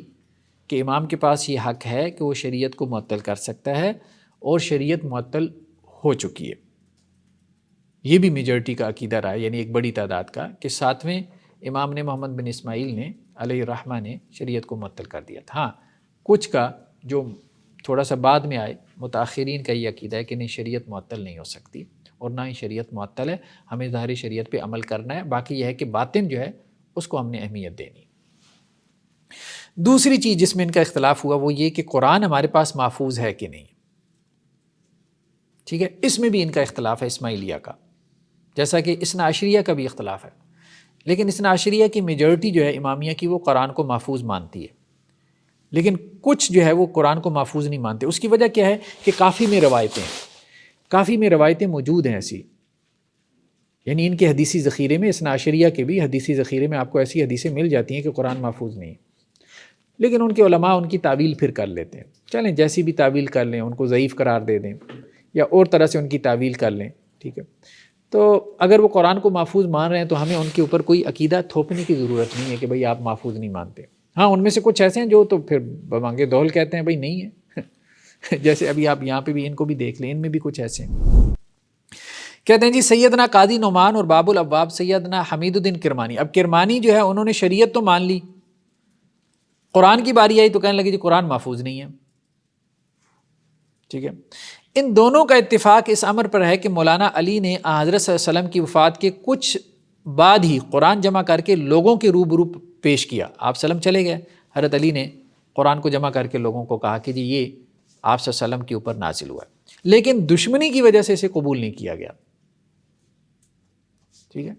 کہ امام کے پاس یہ حق ہے کہ وہ شریعت کو معطل کر سکتا ہے، اور شریعت معطل ہو چکی ہے۔ یہ بھی میجورٹی کا عقیدہ رہا ہے، یعنی ایک بڑی تعداد کا، کہ 7ویں امام نے محمد بن اسماعیل نے علیہ الرحمہ نے شریعت کو معطل کر دیا تھا۔ ہاں، کچھ کا جو تھوڑا سا بعد میں آئے متاخرین کا یہ عقیدہ ہے کہ نہیں، شریعت معطل نہیں ہو سکتی، اور نہ ہی شریعت معطل ہے، ہمیں ظاہری شریعت پہ عمل کرنا ہے، باقی یہ ہے کہ باطن جو ہے اس کو ہم نے اہمیت دینی۔ دوسری چیز جس میں ان کا اختلاف ہوا وہ یہ کہ قرآن ہمارے پاس محفوظ ہے کہ نہیں، ٹھیک ہے۔ اس میں بھی ان کا اختلاف ہے اسماعیلیہ کا، جیسا کہ اثنا عشریہ کا بھی اختلاف ہے، لیکن اثنا عشریہ کی میجورٹی جو ہے امامیہ کی وہ قرآن کو محفوظ مانتی ہے، لیکن کچھ جو ہے وہ قرآن کو محفوظ نہیں مانتے۔ اس کی وجہ کیا ہے کہ کافی میں روایتیں موجود ہیں ایسی، یعنی ان کے حدیثی ذخیرے میں، اثنا عشریہ کے بھی حدیثی ذخیرے میں آپ کو ایسی حدیثیں مل جاتی ہیں کہ قرآن محفوظ نہیں ہے، لیکن ان کے علماء ان کی تعویل پھر کر لیتے ہیں، چلیں جیسی بھی تعویل کر لیں، ان کو ضعیف قرار دے دیں یا اور طرح سے ان کی تعویل کر لیں، ٹھیک ہے۔ تو اگر وہ قرآن کو محفوظ مان رہے ہیں تو ہمیں ان کے اوپر کوئی عقیدہ تھوپنے کی ضرورت نہیں ہے کہ بھئی آپ محفوظ نہیں مانتے۔ ہاں، ان میں سے کچھ ایسے ہیں جو تو پھر بمانگے دول کہتے ہیں بھئی نہیں ہے جیسے ابھی آپ یہاں پہ بھی ان کو بھی دیکھ لیں، ان میں بھی کچھ ایسے ہیں۔ کہتے ہیں جی سیدنا قاضی نعمان اور باب الابواب سیدنا حمید الدین کرمانی، اب کرمانی جو ہے انہوں نے شریعت تو مان لی، قرآن کی باری آئی تو کہنے لگے جی قرآن محفوظ نہیں ہے، ٹھیک ہے۔ ان دونوں کا اتفاق اس امر پر ہے کہ مولانا علی نے حضرت صلی اللہ علیہ وسلم کی وفات کے کچھ بعد ہی قرآن جمع کر کے لوگوں کے روبرو پیش کیا۔ آپ سلم چلے گئے، حضرت علی نے قرآن کو جمع کر کے لوگوں کو کہا کہ جی یہ آپ صلی اللہ علیہ وسلم کے اوپر نازل ہوا ہے، لیکن دشمنی کی وجہ سے اسے قبول نہیں کیا گیا، ٹھیک ہے،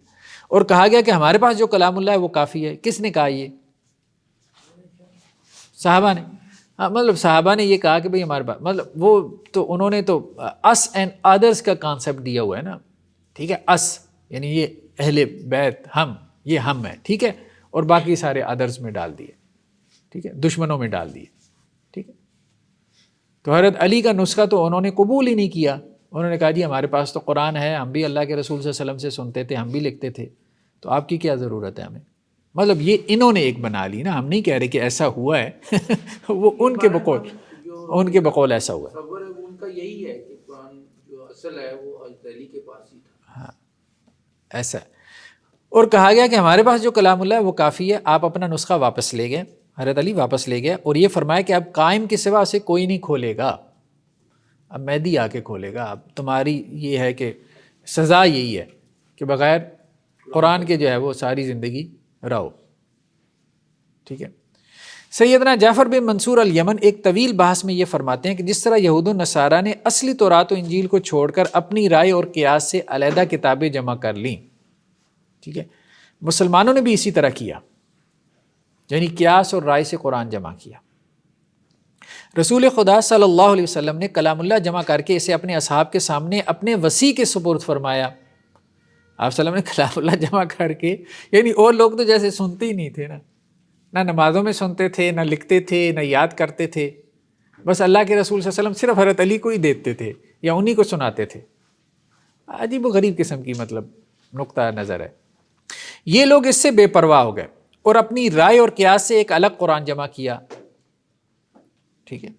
اور کہا گیا کہ ہمارے پاس جو کلام اللہ ہے وہ کافی ہے۔ کس نے کہا؟ یہ صحابہ نے، مطلب صحابہ نے یہ کہا کہ بھئی ہمارے پاس، مطلب وہ تو انہوں نے تو اس اینڈ ادرس کا کانسیپٹ دیا ہوا ہے نا، ٹھیک ہے، اس یعنی یہ اہل بیت، ہم، یہ ہم ہے، ٹھیک ہے، اور باقی سارے ادرس میں ڈال دیے، ٹھیک ہے، دشمنوں میں ڈال دیے، ٹھیک ہے۔ تو حضرت علی کا نسخہ تو انہوں نے قبول ہی نہیں کیا، انہوں نے کہا جی ہمارے پاس تو قرآن ہے، ہم بھی اللہ کے رسول صلی اللہ علیہ وسلم سے سنتے تھے، ہم بھی لکھتے تھے، تو آپ کی کیا ضرورت ہے ہمیں؟ مطلب یہ انہوں نے ایک بنا لی نا، ہم نہیں کہہ رہے کہ ایسا ہوا ہے وہ ان کے بقول ایسا ہوا ہے، ان کا یہی ہے کہ قرآن جو اصل ہے وہ حضرت علی کے پاس ہی تھا۔ ہاں، ایسا ہے۔ اور کہا گیا کہ ہمارے پاس جو کلام اللہ ہے وہ کافی ہے، آپ اپنا نسخہ واپس لے گئے، حضرت علی واپس لے گئے، اور یہ فرمایا کہ اب قائم کے سوا اسے کوئی نہیں کھولے گا، اب مہدی آ کے کھولے گا، اب تمہاری یہ ہے کہ سزا یہی ہے کہ بغیر قرآن کے جو ہے وہ ساری زندگی رہو۔ ٹھیک ہے۔ سیدنا جعفر بن منصور الیمن ایک طویل بحث میں یہ فرماتے ہیں کہ جس طرح یہود و نصارہ نے اصلی تورات و انجیل کو چھوڑ کر اپنی رائے اور قیاس سے علیحدہ کتابیں جمع کر لیں، ٹھیک ہے، مسلمانوں نے بھی اسی طرح کیا، یعنی قیاس اور رائے سے قرآن جمع کیا۔ رسول خدا صلی اللہ علیہ وسلم نے کلام اللہ جمع کر کے اسے اپنے اصحاب کے سامنے اپنے وسیع کے سپرد فرمایا۔ آپ صلی اللہ علیہ وسلم نے کلام اللہ جمع کر کے، یعنی اور لوگ تو جیسے سنتے ہی نہیں تھے نا، نہ نمازوں میں سنتے تھے، نہ لکھتے تھے، نہ یاد کرتے تھے، بس اللہ کے رسول صلی اللہ علیہ وسلم صرف حضرت علی کو ہی دیتے تھے یا انہی کو سناتے تھے۔ عجیب و غریب قسم کی مطلب نقطہ نظر ہے۔ یہ لوگ اس سے بے پرواہ ہو گئے اور اپنی رائے اور قیاس سے ایک الگ قرآن جمع کیا، ٹھیک ہے۔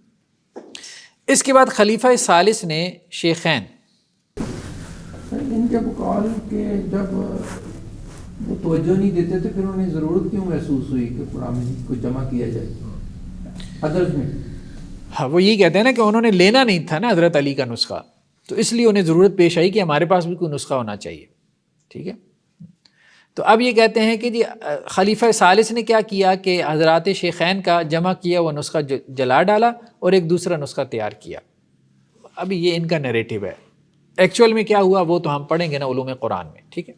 اس کے بعد خلیفہ ثالث نے شیخین، ان کے بقول کہ جب وہ توجہ نہیں دیتے تھے پھر انہیں ضرورت کیوں محسوس ہوئی کہ قرآن مجید کو جمع کیا جائے ادرس میں؟ ہاں، وہ یہی کہتے ہیں نا کہ انہوں نے لینا نہیں تھا نا حضرت علی کا نسخہ، تو اس لیے انہیں ضرورت پیش آئی کہ ہمارے پاس بھی کوئی نسخہ ہونا چاہیے، ٹھیک ہے۔ تو اب یہ کہتے ہیں کہ جی خلیفہ ثالث نے کیا کیا کہ حضرات شیخین کا جمع کیا ہوا نسخہ جلا ڈالا اور ایک دوسرا نسخہ تیار کیا۔ ابھی یہ ان کا نیریٹو ہے، ایکچوئل میں کیا ہوا وہ تو ہم پڑھیں گے نا علوم قرآن میں، ٹھیک ہے۔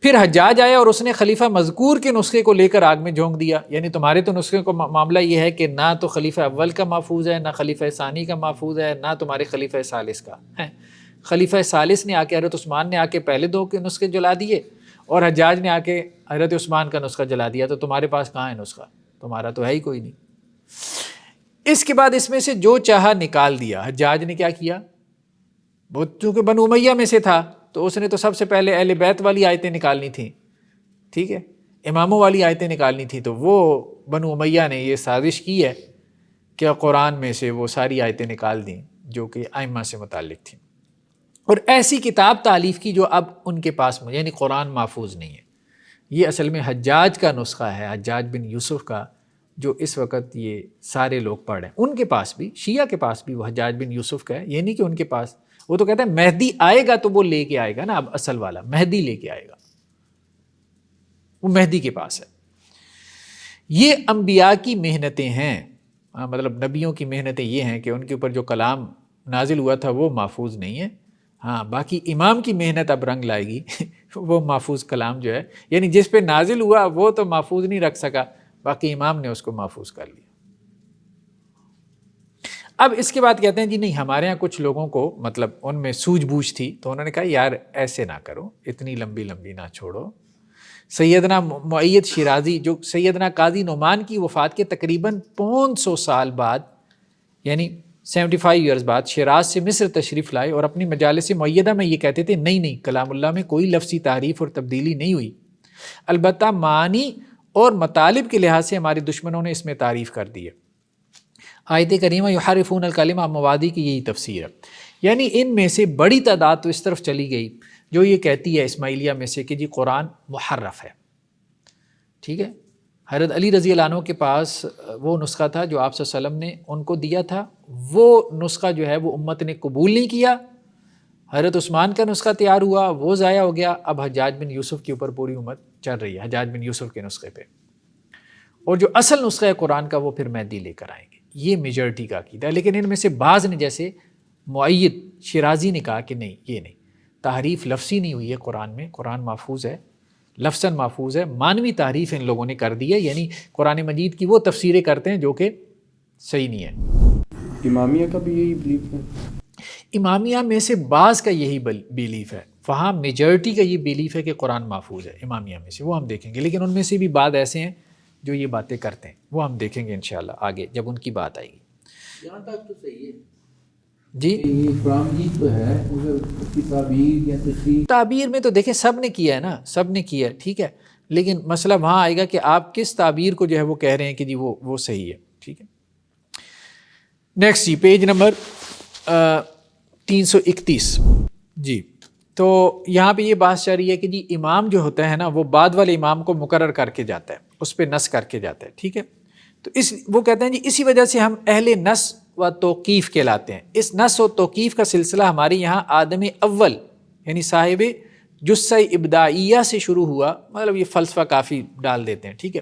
پھر حجاج آیا اور اس نے خلیفہ مذکور کے نسخے کو لے کر آگ میں جھونک دیا، یعنی تمہارے تو نسخے کو معاملہ یہ ہے کہ نہ تو خلیفہ اول کا محفوظ ہے، نہ خلیفہ ثانی کا محفوظ ہے، نہ تمہارے خلیفہ ثالث کا ہے۔ خلیفہ ثالث نے آ کے، حضرت عثمان نے آ کے پہلے دو کے نسخے جلا دیے اور حجاج نے آ کے حضرت عثمان کا نسخہ جلا دیا، تو تمہارے پاس کہاں ہے نسخہ؟ تمہارا تو ہے ہی کوئی نہیں۔ اس کے بعد اس میں سے جو چاہا نکال دیا۔ حجاج نے کیا کیا؟ وہ چونکہ بنو امیہ میں سے تھا تو اس نے تو سب سے پہلے اہل بیت والی آیتیں نکالنی تھیں، ٹھیک ہے، اماموں والی آیتیں نکالنی تھیں، تو وہ بنو امیہ نے یہ سازش کی ہے کہ قرآن میں سے وہ ساری آیتیں نکال دیں جو کہ ائمہ سے متعلق تھیں، اور ایسی کتاب تالیف کی جو اب ان کے پاس یعنی قرآن محفوظ نہیں ہے۔ یہ اصل میں حجاج کا نسخہ ہے، حجاج بن یوسف کا، جو اس وقت یہ سارے لوگ پڑھ رہے ہیں، ان کے پاس بھی، شیعہ کے پاس بھی وہ حجاج بن یوسف کا ہے، یہ نہیں کہ ان کے پاس، وہ تو کہتے ہیں مہدی آئے گا تو وہ لے کے آئے گا نا، اب اصل والا مہدی لے کے آئے گا، وہ مہدی کے پاس ہے۔ یہ انبیاء کی محنتیں ہیں، مطلب نبیوں کی محنتیں یہ ہیں کہ ان کے اوپر جو کلام نازل ہوا تھا وہ محفوظ نہیں ہے، ہاں باقی امام کی محنت اب رنگ لائے گی وہ محفوظ کلام جو ہے، یعنی جس پہ نازل ہوا وہ تو محفوظ نہیں رکھ سکا، باقی امام نے اس کو محفوظ کر لیا۔ اب اس کے بعد کہتے ہیں جی نہیں، ہمارے ہاں کچھ لوگوں کو مطلب ان میں سوجھ بوجھ تھی، تو انہوں نے کہا یار ایسے نہ کرو، اتنی لمبی لمبی نہ چھوڑو۔ سیدنا مؤید شیرازی جو سیدنا قاضی نعمان کی وفات کے تقریباً 500 سال بعد، یعنی 75 ایئرز بعد شیراز سے مصر تشریف لائے اور اپنی مجالس معیدہ میں یہ کہتے تھے نہیں کلام اللہ میں کوئی لفظی تعریف اور تبدیلی نہیں ہوئی، البتہ معنی اور مطالب کے لحاظ سے ہمارے دشمنوں نے اس میں تعریف کر دی ہے۔ آیت کریمہ یحرفون الکلم عن مواضعہ کی یہی تفسیر ہے، یعنی ان میں سے بڑی تعداد تو اس طرف چلی گئی جو یہ کہتی ہے اسماعیلیہ میں سے کہ جی قرآن محرف ہے، ٹھیک ہے۔ حضرت علی رضی اللہ عنہ کے پاس وہ نسخہ تھا جو آپ صلی اللہ علیہ وسلم نے ان کو دیا تھا، وہ نسخہ جو ہے وہ امت نے قبول نہیں کیا۔ حضرت عثمان کا نسخہ تیار ہوا، وہ ضائع ہو گیا، اب حجاج بن یوسف کے اوپر پوری امت چل رہی ہے، حجاج بن یوسف کے نسخے پہ، اور جو اصل نسخہ ہے قرآن کا وہ پھر مہدی لے کر آئیں گے۔ یہ میجورٹی کا عقیدہ ہے، لیکن ان میں سے بعض نے جیسے مؤید شیرازی نے کہا کہ نہیں، یہ نہیں، تحریف لفظی نہیں ہوئی ہے قرآن میں، قرآن محفوظ ہے، لفظاً محفوظ ہے، معنوی تحریف ان لوگوں نے کر دی ہے، یعنی قرآن مجید کی وہ تفسیریں کرتے ہیں جو کہ صحیح نہیں ہے۔ امامیہ کا بھی یہی بلیف ہے؟ امامیہ میں سے بعض کا یہی بیلیف ہے، وہاں میجورٹی کا یہ بیلیف ہے کہ قرآن محفوظ ہے امامیہ میں سے، وہ ہم دیکھیں گے، لیکن ان میں سے بھی بعض ایسے ہیں جو یہ باتیں کرتے ہیں، وہ ہم دیکھیں گے انشاءاللہ آگے جب ان کی بات آئے گی۔ یہاں تک تو صحیح ہے جی، یہ قرآن مجید تو ہے، مگر اس کی تعبیر یا تشریح، تعبیر میں تو دیکھیں سب نے کیا ہے نا، سب نے کیا ہے، ٹھیک ہے، لیکن مسئلہ وہاں آئے گا کہ آپ کس تعبیر کو جو ہے وہ کہہ رہے ہیں کہ جی وہ صحیح ہے، ٹھیک ہے۔ نیکسٹ جی، پیج نمبر 331 جی، تو یہاں پہ یہ بحث چل رہی ہے کہ جی امام جو ہوتا ہے نا وہ بعد والے امام کو مقرر کر کے جاتا ہے، اس پہ نص کر کے جاتا ہے، ٹھیک ہے. تو وہ کہتے ہیں جی اسی وجہ سے ہم اہل نص و توقیف کہلاتے ہیں. اس نص و توقیف کا سلسلہ ہمارے یہاں آدم اول یعنی صاحب جثہ ابداعیہ سے شروع ہوا. مطلب یہ فلسفہ کافی ڈال دیتے ہیں، ٹھیک ہے.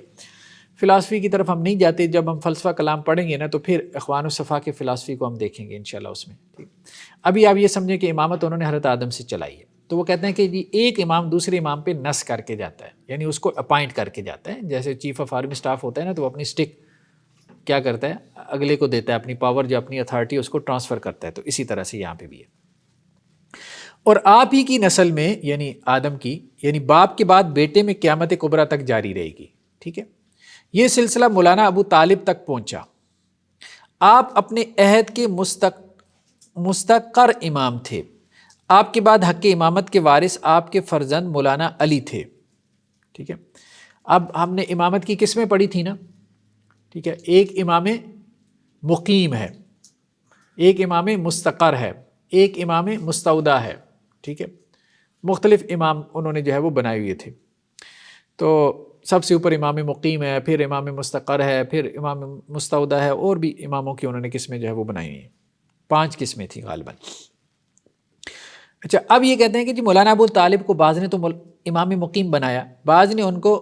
فلاسفی کی طرف ہم نہیں جاتے، جب ہم فلسفہ کلام پڑھیں گے نا تو پھر اخوان الصفا کے فلاسفی کو ہم دیکھیں گے انشاءاللہ اس میں، ٹھیک. ابھی آپ یہ سمجھیں کہ امامت انہوں نے حضرت آدم سے چلائی ہے. تو وہ کہتے ہیں کہ جی ایک امام دوسرے امام پہ نص کر کے جاتا ہے، یعنی اس کو اپائنٹ کر کے جاتا ہے. جیسے چیف آف آرمی اسٹاف ہوتا ہے نا، تو وہ اپنی اسٹک کیا کرتا ہے، اگلے کو دیتا ہے، اپنی پاور جو اپنی اتھارٹی اس کو ٹرانسفر کرتا ہے. تو اسی طرح سے یہاں پہ بھی ہے. اور آپ ہی کی نسل میں یعنی آدم کی، یعنی باپ کے بعد بیٹے میں قیامت کبریٰ تک جاری رہے گی، ٹھیک ہے. یہ سلسلہ مولانا ابو طالب تک پہنچا. آپ اپنے عہد کے مستقر امام تھے. آپ کے بعد حق امامت کے وارث آپ کے فرزند مولانا علی تھے، ٹھیک ہے. اب ہم نے امامت کی قسمیں پڑھی تھی نا، ٹھیک ہے. ایک امام مقیم ہے، ایک امام مستقر ہے، ایک امام مستودع ہے، ٹھیک ہے. مختلف امام انہوں نے جو ہے وہ بنائے ہوئے تھے. تو سب سے اوپر امام مقیم ہے، پھر امام مستقر ہے، پھر امام مستودع ہے، اور بھی اماموں کی انہوں نے قسمیں جو ہے وہ بنائی ہوئی ہیں. 5 قسمیں تھیں غالباً. اچھا، اب یہ کہتے ہیں کہ جی مولانا ابو طالب کو بعض نے تو امام مقیم بنایا، بعض نے ان کو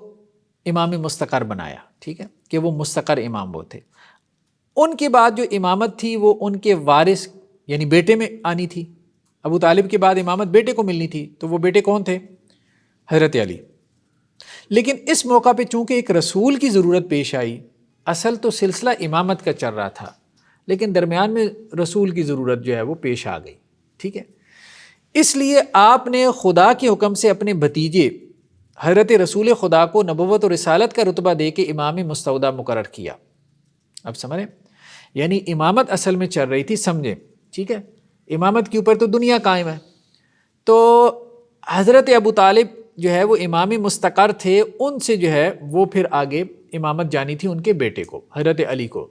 امام مستقر بنایا، ٹھیک ہے، کہ وہ مستقر امام وہ تھے. ان کے بعد جو امامت تھی وہ ان کے وارث یعنی بیٹے میں آنی تھی. ابو طالب کے بعد امامت بیٹے کو ملنی تھی. تو وہ بیٹے کون تھے؟ حضرت علی. لیکن اس موقع پہ چونکہ ایک رسول کی ضرورت پیش آئی، اصل تو سلسلہ امامت کا چل رہا تھا، لیکن درمیان میں رسول کی ضرورت جو ہے وہ پیش آ گئی، ٹھیک ہے. اس لیے آپ نے خدا کے حکم سے اپنے بھتیجے حضرت رسول خدا کو نبوت و رسالت کا رتبہ دے کے امام مستودع مقرر کیا. اب سمجھیں، یعنی امامت اصل میں چل رہی تھی، سمجھیں، ٹھیک ہے. امامت کے اوپر تو دنیا قائم ہے. تو حضرت ابو طالب جو ہے وہ امام مستقر تھے، ان سے جو ہے وہ پھر آگے امامت جانی تھی ان کے بیٹے کو، حضرت علی کو.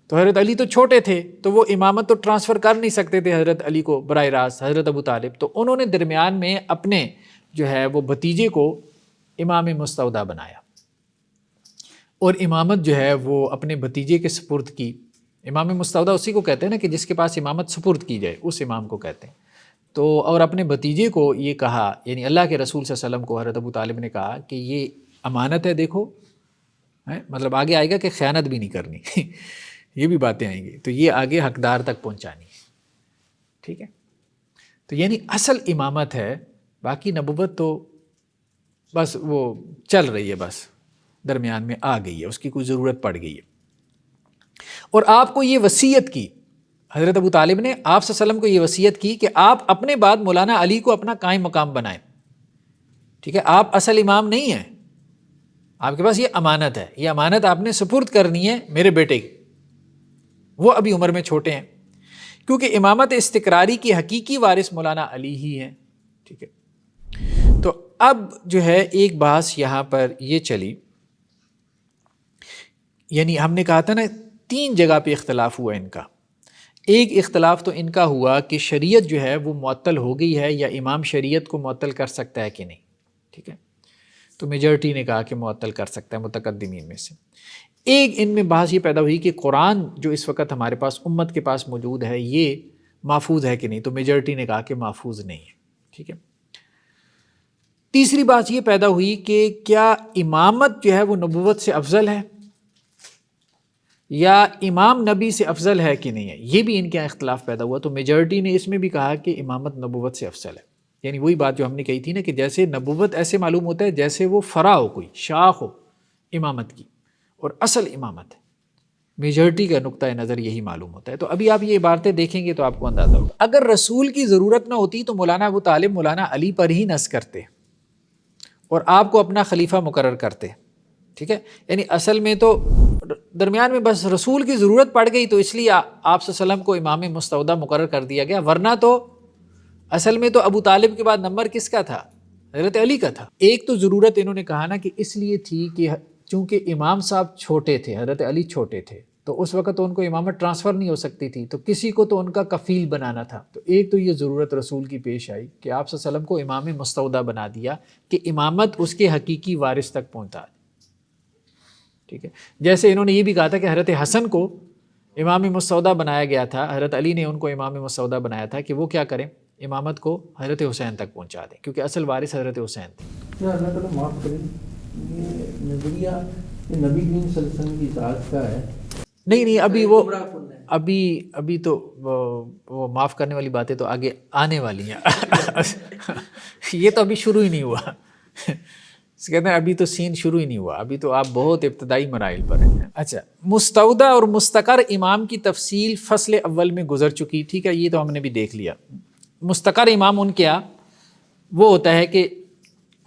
تو حضرت علی تو چھوٹے تھے، تو وہ امامت تو ٹرانسفر کر نہیں سکتے تھے حضرت علی کو براہ راست حضرت ابو طالب. تو انہوں نے درمیان میں اپنے جو ہے وہ بھتیجے کو امام مستودع بنایا، اور امامت جو ہے وہ اپنے بھتیجے کے سپرد کی. امام مستودع اسی کو کہتے ہیں نا کہ جس کے پاس امامت سپرد کی جائے، اس امام کو کہتے ہیں. تو اور اپنے بھتیجے کو یہ کہا، یعنی اللہ کے رسول صلی اللہ علیہ وسلم کو حضرت ابو طالب نے کہا کہ یہ امانت ہے، دیکھو، مطلب آگے آئے گا کہ خیانت بھی نہیں کرنی یہ بھی باتیں آئیں گی. تو یہ آگے حقدار تک پہنچانی ہے، ٹھیک ہے. تو یعنی اصل امامت ہے، باقی نبوت تو بس وہ چل رہی ہے، بس درمیان میں آ گئی ہے، اس کی کوئی ضرورت پڑ گئی ہے. اور آپ کو یہ وصیت کی، حضرت ابو طالب نے آپ صلی اللہ علیہ وسلم کو یہ وصیت کی کہ آپ اپنے بعد مولانا علی کو اپنا قائم مقام بنائیں، ٹھیک ہے. آپ اصل امام نہیں ہیں، آپ کے پاس یہ امانت ہے، یہ امانت آپ نے سپرد کرنی ہے میرے بیٹے کی. وہ ابھی عمر میں چھوٹے ہیں، کیونکہ امامت استقراری کی حقیقی وارث مولانا علی ہی ہیں، ٹھیک ہے. تو اب جو ہے ایک بحث یہاں پر یہ چلی، یعنی ہم نے کہا تھا نا 3 جگہ پہ اختلاف ہوا ان کا. ایک اختلاف تو ان کا ہوا کہ شریعت جو ہے وہ معطل ہو گئی ہے یا امام شریعت کو معطل کر سکتا ہے کہ نہیں، ٹھیک ہے. تو میجورٹی نے کہا کہ معطل کر سکتا ہے متقدمین میں سے. ایک ان میں بحث یہ پیدا ہوئی کہ قرآن جو اس وقت ہمارے پاس امت کے پاس موجود ہے یہ محفوظ ہے کہ نہیں. تو میجورٹی نے کہا کہ محفوظ نہیں ہے، ٹھیک ہے. تیسری بات یہ پیدا ہوئی کہ کیا امامت جو ہے وہ نبوت سے افضل ہے یا امام نبی سے افضل ہے کہ نہیں ہے، یہ بھی ان کے اختلاف پیدا ہوا. تو میجورٹی نے اس میں بھی کہا کہ امامت نبوت سے افضل ہے. یعنی وہی بات جو ہم نے کہی تھی نا کہ جیسے نبوت ایسے معلوم ہوتا ہے جیسے وہ فرع ہو، کوئی شاخ ہو امامت کی، اور اصل امامت ہے. میجورٹی کا نقطہ نظر یہی معلوم ہوتا ہے. تو ابھی آپ یہ عبارتیں دیکھیں گے تو آپ کو اندازہ ہوگا. اگر رسول کی ضرورت نہ ہوتی تو مولانا ابو طالب مولانا علی پر ہی نص کرتے اور آپ کو اپنا خلیفہ مقرر کرتے، ٹھیک ہے. یعنی اصل میں تو درمیان میں بس رسول کی ضرورت پڑ گئی تو اس لیے آپ صلی اللہ علیہ وسلم کو امام مستودع مقرر کر دیا گیا، ورنہ تو اصل میں تو ابو طالب کے بعد نمبر کس کا تھا؟ حضرت علی کا تھا. ایک تو ضرورت انہوں نے کہا نا کہ اس لیے تھی کہ چونکہ امام صاحب چھوٹے تھے، حضرت علی چھوٹے تھے، تو اس وقت تو ان کو امامت ٹرانسفر نہیں ہو سکتی تھی، تو کسی کو تو ان کا کفیل بنانا تھا. تو ایک تو یہ ضرورت رسول کی پیش آئی کہ آپ صلی اللہ علیہ وسلم کو امام مستودع بنا دیا کہ امامت اس کے حقیقی وارث تک پہنچا دے. ٹھیک ہے، جیسے انہوں نے یہ بھی کہا تھا کہ حضرت حسن کو امام مستودع بنایا گیا تھا، حضرت علی نے ان کو امام مستودع بنایا تھا کہ وہ کیا کریں، امامت کو حضرت حسین تک پہنچا دیں، کیونکہ اصل وارث حضرت حسین تھے. کیا اللہ تعالیٰ معاف کرے، یہ نظریہ یہ نبی کریم صلی اللہ علیہ وسلم کی ذات کا ہے. نہیں ابھی تو وہ معاف کرنے والی باتیں تو آگے آنے والی ہیں. یہ تو ابھی شروع ہی نہیں ہوا. کہتے ہیں ابھی تو سین شروع ہی نہیں ہوا، ابھی تو آپ بہت ابتدائی مراحل پر ہیں. اچھا، مستودع اور مستقر امام کی تفصیل فصل اول میں گزر چکی. ٹھیک ہے، یہ تو ہم نے بھی دیکھ لیا. مستقر امام ان کیا وہ ہوتا ہے کہ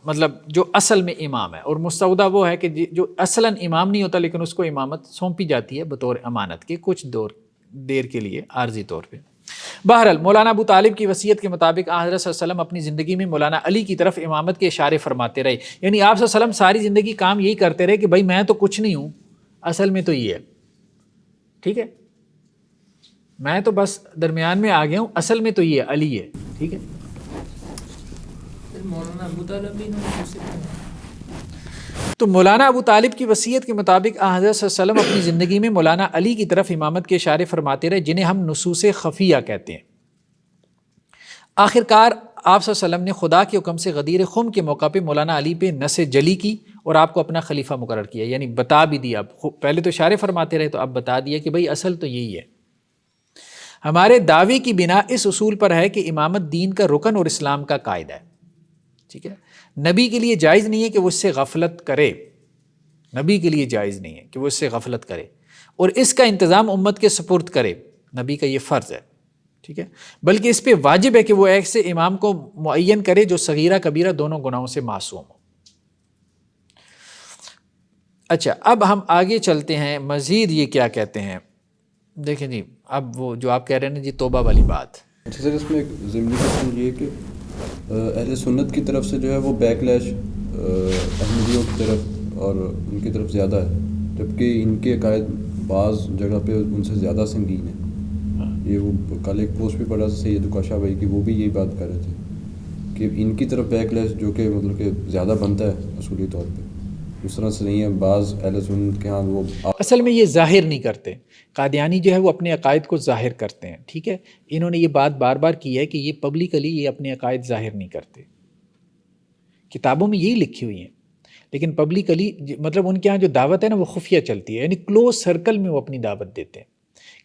مطلب جو اصل میں امام ہے، اور مستودع وہ ہے کہ جو اصلاً امام نہیں ہوتا لیکن اس کو امامت سونپی جاتی ہے بطور امانت کے کچھ دیر کے لیے عارضی طور پہ. بہرحال مولانا ابو طالب کی وصیت کے مطابق حضرت صلی اللہ علیہ وسلم اپنی زندگی میں مولانا علی کی طرف امامت کے اشارے فرماتے رہے. یعنی آپ صلی اللہ علیہ وسلم ساری زندگی کام یہی کرتے رہے کہ بھائی میں تو کچھ نہیں ہوں، اصل میں تو یہ ہے. ٹھیک ہے، میں تو بس درمیان میں آ گیا ہوں، اصل میں تو یہ علی ہے. ٹھیک ہے، مولانا ابو طالب بھی تو مولانا ابو طالب کی وصیت کے مطابق حضرت صلی اللہ علیہ وسلم اپنی زندگی میں مولانا علی کی طرف امامت کے اشارے فرماتے رہے، جنہیں ہم نصوص خفیہ کہتے ہیں. آخر کار آپ صلی اللہ علیہ وسلم نے خدا کے حکم سے غدیر خم کے موقع پہ مولانا علی پہ نص جلی کی اور آپ کو اپنا خلیفہ مقرر کیا. یعنی بتا بھی دیا، پہلے تو اشارے فرماتے رہے تو اب بتا دیا کہ بھئی اصل تو یہی ہے. ہمارے دعوے کی بنا اس اصول پر ہے کہ امامت دین کا رکن اور اسلام کا قاعدہ ہے. ٹھیک ہے، نبی کے لیے جائز نہیں ہے کہ وہ اس سے غفلت کرے. نبی کے لیے جائز نہیں ہے کہ وہ اس سے غفلت کرے اور اس کا انتظام امت کے سپرد کرے. نبی کا یہ فرض ہے. ٹھیک ہے، بلکہ اس پہ واجب ہے کہ وہ ایسے امام کو معین کرے جو صغیرہ کبیرہ دونوں گناہوں سے معصوم ہو. اچھا، اب ہم آگے چلتے ہیں. مزید یہ کیا کہتے ہیں، دیکھیں جی، اب وہ جو آپ کہہ رہے ہیں نا جی توبہ والی بات. اچھا سر، اس میں ایک ضمنی کوشچن یہ کہ اہل سنت کی طرف سے جو ہے وہ بیک لیش احمدیوں کی طرف اور ان کی طرف زیادہ ہے، جبکہ ان کے عقائد بعض جگہ پہ ان سے زیادہ سنگین ہیں. یہ وہ کل ایک پوسٹ بھی پڑھا سید کاشا بھائی کی، وہ بھی یہی بات کر رہے تھے کہ ان کی طرف بیک لیش جو کہ مطلب کہ زیادہ بنتا ہے اصولی طور پہ، اس طرح سے نہیں ہے. بعض اہل سنت کے ہاں وہ اصل میں یہ ظاہر نہیں کرتے. قادیانی جو ہے وہ اپنے عقائد کو ظاہر کرتے ہیں. ٹھیک ہے، انہوں نے یہ بات بار بار کی ہے کہ یہ پبلکلی یہ اپنے عقائد ظاہر نہیں کرتے. کتابوں میں یہی لکھی ہوئی ہیں لیکن پبلکلی مطلب ان کے ہاں جو دعوت ہے نا وہ خفیہ چلتی ہے، یعنی کلوز سرکل میں وہ اپنی دعوت دیتے ہیں.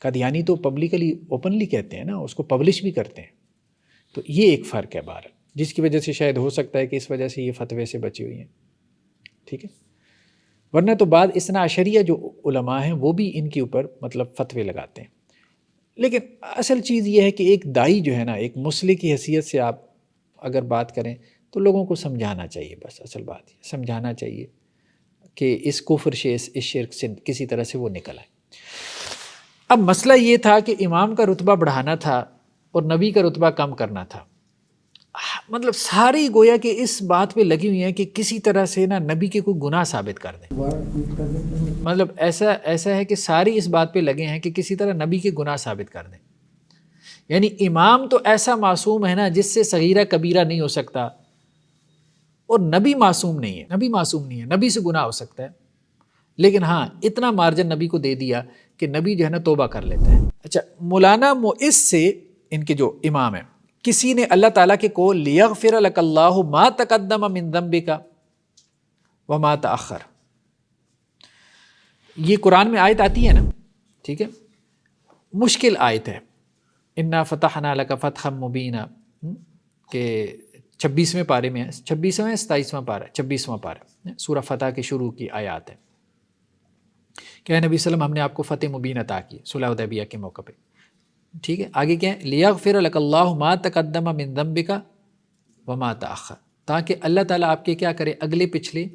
قادیانی تو پبلکلی اوپنلی کہتے ہیں نا، اس کو پبلش بھی کرتے ہیں. تو یہ ایک فرق ہے بہرحال، جس کی وجہ سے شاید ہو سکتا ہے کہ اس وجہ سے یہ فتوے سے بچی ہوئی ہیں. ٹھیک ہے، ورنہ تو بعد اثنا عشریہ جو علماء ہیں وہ بھی ان کے اوپر مطلب فتوے لگاتے ہیں. لیکن اصل چیز یہ ہے کہ ایک دائی جو ہے نا، ایک مسلح کی حیثیت سے آپ اگر بات کریں تو لوگوں کو سمجھانا چاہیے. بس اصل بات یہ سمجھانا چاہیے کہ اس کفر سے اس شرک سے کسی طرح سے وہ نکل آئے. اب مسئلہ یہ تھا کہ امام کا رتبہ بڑھانا تھا اور نبی کا رتبہ کم کرنا تھا. مطلب ساری گویا کہ اس بات پہ لگی ہوئی ہیں کہ کسی طرح سے نا نبی کے کوئی گناہ ثابت کر دیں. مطلب ایسا ہے کہ ساری اس بات پہ لگے ہیں کہ کسی طرح نبی کے گناہ ثابت کر دیں. یعنی امام تو ایسا معصوم ہے نا جس سے صغیرہ کبیرہ نہیں ہو سکتا، اور نبی معصوم نہیں ہے. نبی معصوم نہیں ہے، نبی سے گناہ ہو سکتا ہے لیکن ہاں اتنا مارجن نبی کو دے دیا کہ نبی جو ہے نا توبہ کر لیتا ہے. اچھا، مولانا معز سے ان کے جو امام ہیں، کسی نے اللہ تعالیٰ کے کو لیغفر لک اللہ ما تقدم من ذنبک وما تأخر، یہ قرآن میں آیت آتی ہے نا. ٹھیک ہے، مشکل آیت ہے، انا فتحنا لک فتحا مبینا، کہ 26ویں پارے میں ہے، 26واں 27واں پارہ، 26واں پارہ سورہ فتح کے شروع کی آیات ہے کہ اے نبی صلی اللہ علیہ وسلم ہم نے آپ کو فتح مبین عطا کی صلح حدیبیہ کے موقع پہ. ٹھیک ہے، آگے کیا ہے، لیغفر لک اللہ ما تقدم من ذنبک وما تأخر، تاکہ اللہ تعالیٰ آپ کے کیا کرے، اگلے پچھلے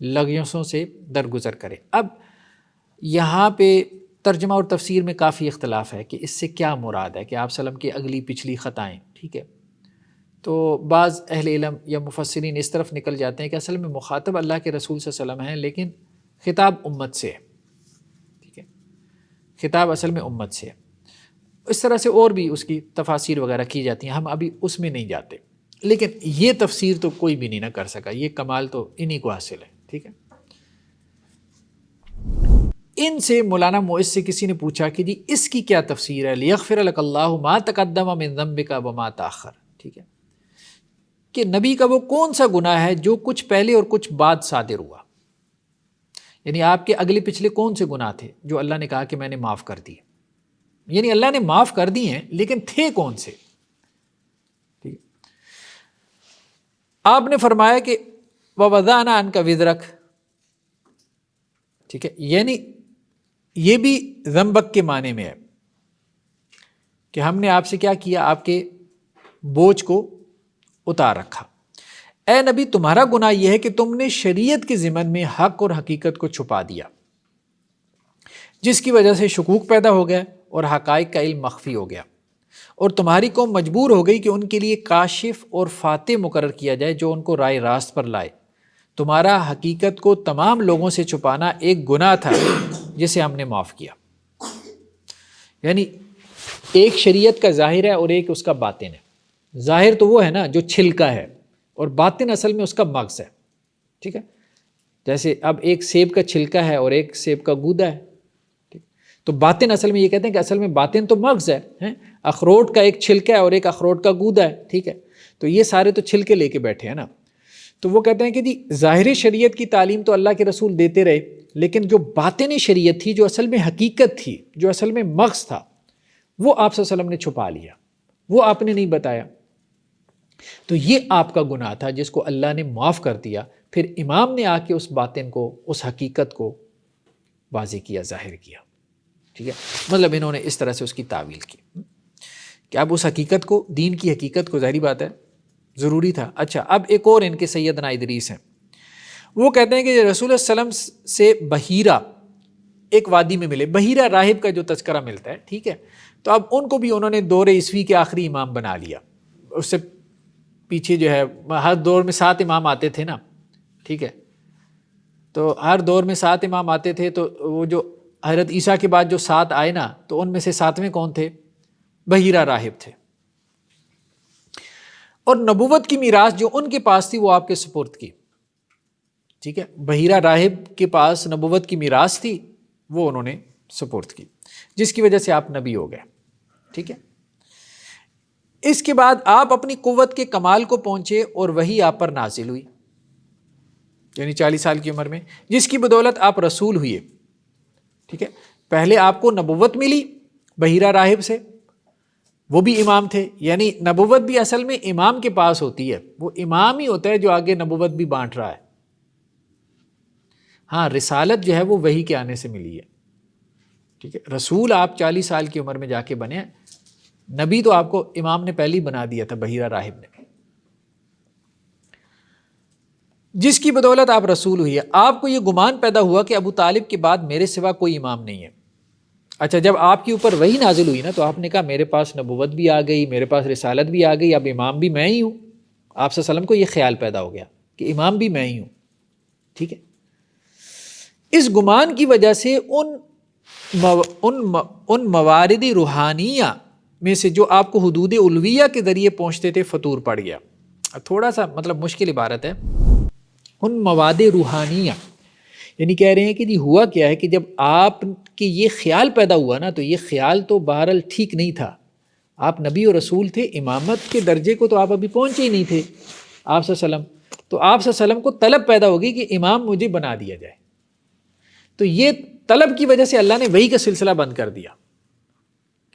لغزشوں سے درگزر کرے. اب یہاں پہ ترجمہ اور تفسیر میں کافی اختلاف ہے کہ اس سے کیا مراد ہے کہ آپ صلی اللہ علیہ وسلم کی اگلی پچھلی خطائیں. ٹھیک ہے، تو بعض اہل علم یا مفسرین اس طرف نکل جاتے ہیں کہ اصل میں مخاطب اللہ کے رسول صلی اللہ علیہ وسلم ہیں لیکن خطاب امت سے ہے. ٹھیک ہے، خطاب اصل میں امت سے ہے. اس طرح سے اور بھی اس کی تفاسیر وغیرہ کی جاتی ہیں، ہم ابھی اس میں نہیں جاتے، لیکن یہ تفسیر تو کوئی بھی نہیں نہ کر سکا، یہ کمال تو انہی کو حاصل ہے. ٹھیک ہے. ان سے مولانا معز سے کسی نے پوچھا کہ جی اس کی کیا تفسیر ہے، لیغفر لک اللہ ما تقدم من ذنبک وما تاخر. ٹھیک ہے، کہ نبی کا وہ کون سا گناہ ہے جو کچھ پہلے اور کچھ بعد صادر ہوا، یعنی آپ کے اگلے پچھلے کون سے گناہ تھے جو اللہ نے کہا کہ میں نے معاف کر دیے. یعنی اللہ نے معاف کر دی ہیں لیکن تھے کون سے. ٹھیک ہے. آپ نے فرمایا کہ وَوَضَعْنَا عَنْكَ وِزْرَكَ. ٹھیک ہے، یعنی یہ بھی ذنبک کے معنی میں ہے کہ ہم نے آپ سے کیا کیا، آپ کے بوجھ کو اتار رکھا. اے نبی تمہارا گناہ یہ ہے کہ تم نے شریعت کے ضمن میں حق اور حقیقت کو چھپا دیا، جس کی وجہ سے شکوک پیدا ہو گیا اور حقائق کا علم مخفی ہو گیا، اور تمہاری قوم مجبور ہو گئی کہ ان کے لیے کاشف اور فاتح مقرر کیا جائے جو ان کو رائے راست پر لائے. تمہارا حقیقت کو تمام لوگوں سے چھپانا ایک گناہ تھا جسے ہم نے معاف کیا. یعنی ایک شریعت کا ظاہر ہے اور ایک اس کا باطن ہے. ظاہر تو وہ ہے نا جو چھلکا ہے، اور باطن اصل میں اس کا مغز ہے. ٹھیک ہے، جیسے اب ایک سیب کا چھلکا ہے اور ایک سیب کا گودا ہے. تو باطن اصل میں یہ کہتے ہیں کہ اصل میں باطن تو مغز ہے. اخروٹ کا ایک چھلکا ہے اور ایک اخروٹ کا گودا ہے. ٹھیک ہے، تو یہ سارے تو چھلکے لے کے بیٹھے ہیں نا. تو وہ کہتے ہیں کہ جی ظاہری شریعت کی تعلیم تو اللہ کے رسول دیتے رہے، لیکن جو باطنی شریعت تھی، جو اصل میں حقیقت تھی، جو اصل میں مغز تھا، وہ آپ صلی اللہ علیہ وسلم نے چھپا لیا، وہ آپ نے نہیں بتایا. تو یہ آپ کا گناہ تھا جس کو اللہ نے معاف کر دیا. پھر امام نے آ کے اس باطن کو، اس حقیقت کو واضح کیا، ظاہر کیا. ٹھیک ہے، مطلب انہوں نے اس طرح سے اس کی تعویل کی کہ اب اس حقیقت کو، دین کی حقیقت کو، ظاہری بات ہے ضروری تھا. اچھا، اب ایک اور ان کے سیدنا ادریس ہیں، وہ کہتے ہیں کہ رسول اللہ صلی اللہ علیہ وسلم سے بحیرہ ایک وادی میں ملے. بحیرہ راہب کا جو تذکرہ ملتا ہے. ٹھیک ہے، تو اب ان کو بھی انہوں نے دور عیسوی کے آخری امام بنا لیا. اس سے پیچھے جو ہے ہر دور میں 7 امام آتے تھے نا. ٹھیک ہے، تو ہر دور میں 7 امام آتے تھے، تو وہ جو حضرت عیسیٰ کے بعد جو 7 آئے نا، تو ان میں سے 7ویں کون تھے؟ بحیرہ راہب تھے. اور نبوت کی میراث جو ان کے پاس تھی وہ آپ کے سپرد کی. ٹھیک ہے، بحیرہ راہب کے پاس نبوت کی میراث تھی، وہ انہوں نے سپرد کی، جس کی وجہ سے آپ نبی ہو گئے. ٹھیک ہے، اس کے بعد آپ اپنی قوت کے کمال کو پہنچے اور وہی آپ پر نازل ہوئی، یعنی 40 سال کی عمر میں، جس کی بدولت آپ رسول ہوئے. ٹھیک ہے، پہلے آپ کو نبوت ملی بحیرہ راہب سے، وہ بھی امام تھے. یعنی نبوت بھی اصل میں امام کے پاس ہوتی ہے، وہ امام ہی ہوتا ہے جو آگے نبوت بھی بانٹ رہا ہے. ہاں، رسالت جو ہے وہ وحی کے آنے سے ملی ہے. ٹھیک ہے، رسول آپ 40 سال کی عمر میں جا کے بنے ہیں، نبی تو آپ کو امام نے پہلے ہی بنا دیا تھا، بحیرہ راہب نے، جس کی بدولت آپ رسول ہوئی ہے. آپ کو یہ گمان پیدا ہوا کہ ابو طالب کے بعد میرے سوا کوئی امام نہیں ہے. اچھا، جب آپ کے اوپر وحی نازل ہوئی نا، تو آپ نے کہا میرے پاس نبوت بھی آ گئی، میرے پاس رسالت بھی آ گئی، اب امام بھی میں ہی ہوں. آپ صلی اللہ علیہ وسلم کو یہ خیال پیدا ہو گیا کہ امام بھی میں ہی ہوں. ٹھیک ہے، اس گمان کی وجہ سے ان موارد روحانیہ میں سے جو آپ کو حدود علویہ کے ذریعے پہنچتے تھے فطور پڑ گیا. تھوڑا سا مطلب مشکل عبارت ہے. ان مواد روحانیہ یعنی کہہ رہے ہیں کہ جی ہوا کیا ہے کہ جب آپ کے یہ خیال پیدا ہوا نا، تو یہ خیال تو بہرحال ٹھیک نہیں تھا. آپ نبی اور رسول تھے، امامت کے درجے کو تو آپ ابھی پہنچے ہی نہیں تھے آپ صلی اللہ علیہ وسلم. تو آپ صلی اللہ علیہ وسلم کو طلب پیدا ہوگی کہ امام مجھے بنا دیا جائے. تو یہ طلب کی وجہ سے اللہ نے وحی کا سلسلہ بند کر دیا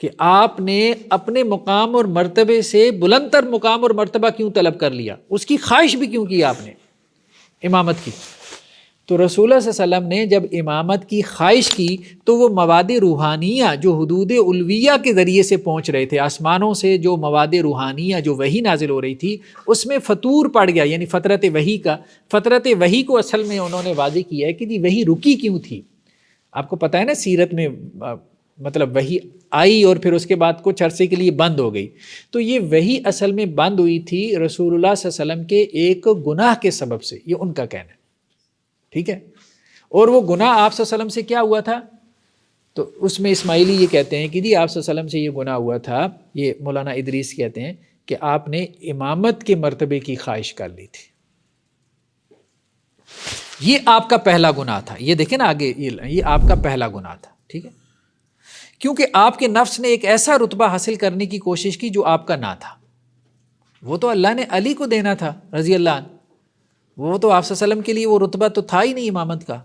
کہ آپ نے اپنے مقام اور مرتبے سے بلند تر مقام اور مرتبہ کیوں طلب کر لیا، اس کی خواہش بھی کیوں کی آپ نے امامت کی. تو رسول اللہ صلی اللہ علیہ وسلم نے جب امامت کی خواہش کی تو وہ مواد روحانیہ جو حدود علویہ کے ذریعے سے پہنچ رہے تھے، آسمانوں سے جو مواد روحانیہ جو وحی نازل ہو رہی تھی، اس میں فطور پڑ گیا. یعنی فطرت وحی کو اصل میں انہوں نے واضح کیا ہے کہ جی وحی رکی کیوں تھی. آپ کو پتہ ہے نا سیرت میں مطلب وحی آئی اور پھر اس کے بعد کچھ عرصے کے لیے بند ہو گئی. تو یہ وحی اصل میں بند ہوئی تھی رسول اللہ صلی اللہ علیہ وسلم کے ایک گناہ کے سبب سے، یہ ان کا کہنا ہے. ٹھیک ہے، اور وہ گناہ آپ صلی اللہ علیہ وسلم سے کیا ہوا تھا؟ تو اس میں اسماعیلی یہ کہتے ہیں کہ جی آپ صلی اللہ علیہ وسلم سے یہ گناہ ہوا تھا، یہ مولانا ادریس کہتے ہیں کہ آپ نے امامت کے مرتبے کی خواہش کر لی تھی، یہ آپ کا پہلا گناہ تھا. یہ دیکھیں نا آگے، یہ آپ کا پہلا گناہ تھا، ٹھیک ہے، کیونکہ آپ کے نفس نے ایک ایسا رتبہ حاصل کرنے کی کوشش کی جو آپ کا نہ تھا. وہ تو اللہ نے علی کو دینا تھا رضی اللہ عنہ، وہ تو آپ صلی اللہ علیہ وسلم کے لیے وہ رتبہ تو تھا ہی نہیں امامت کا.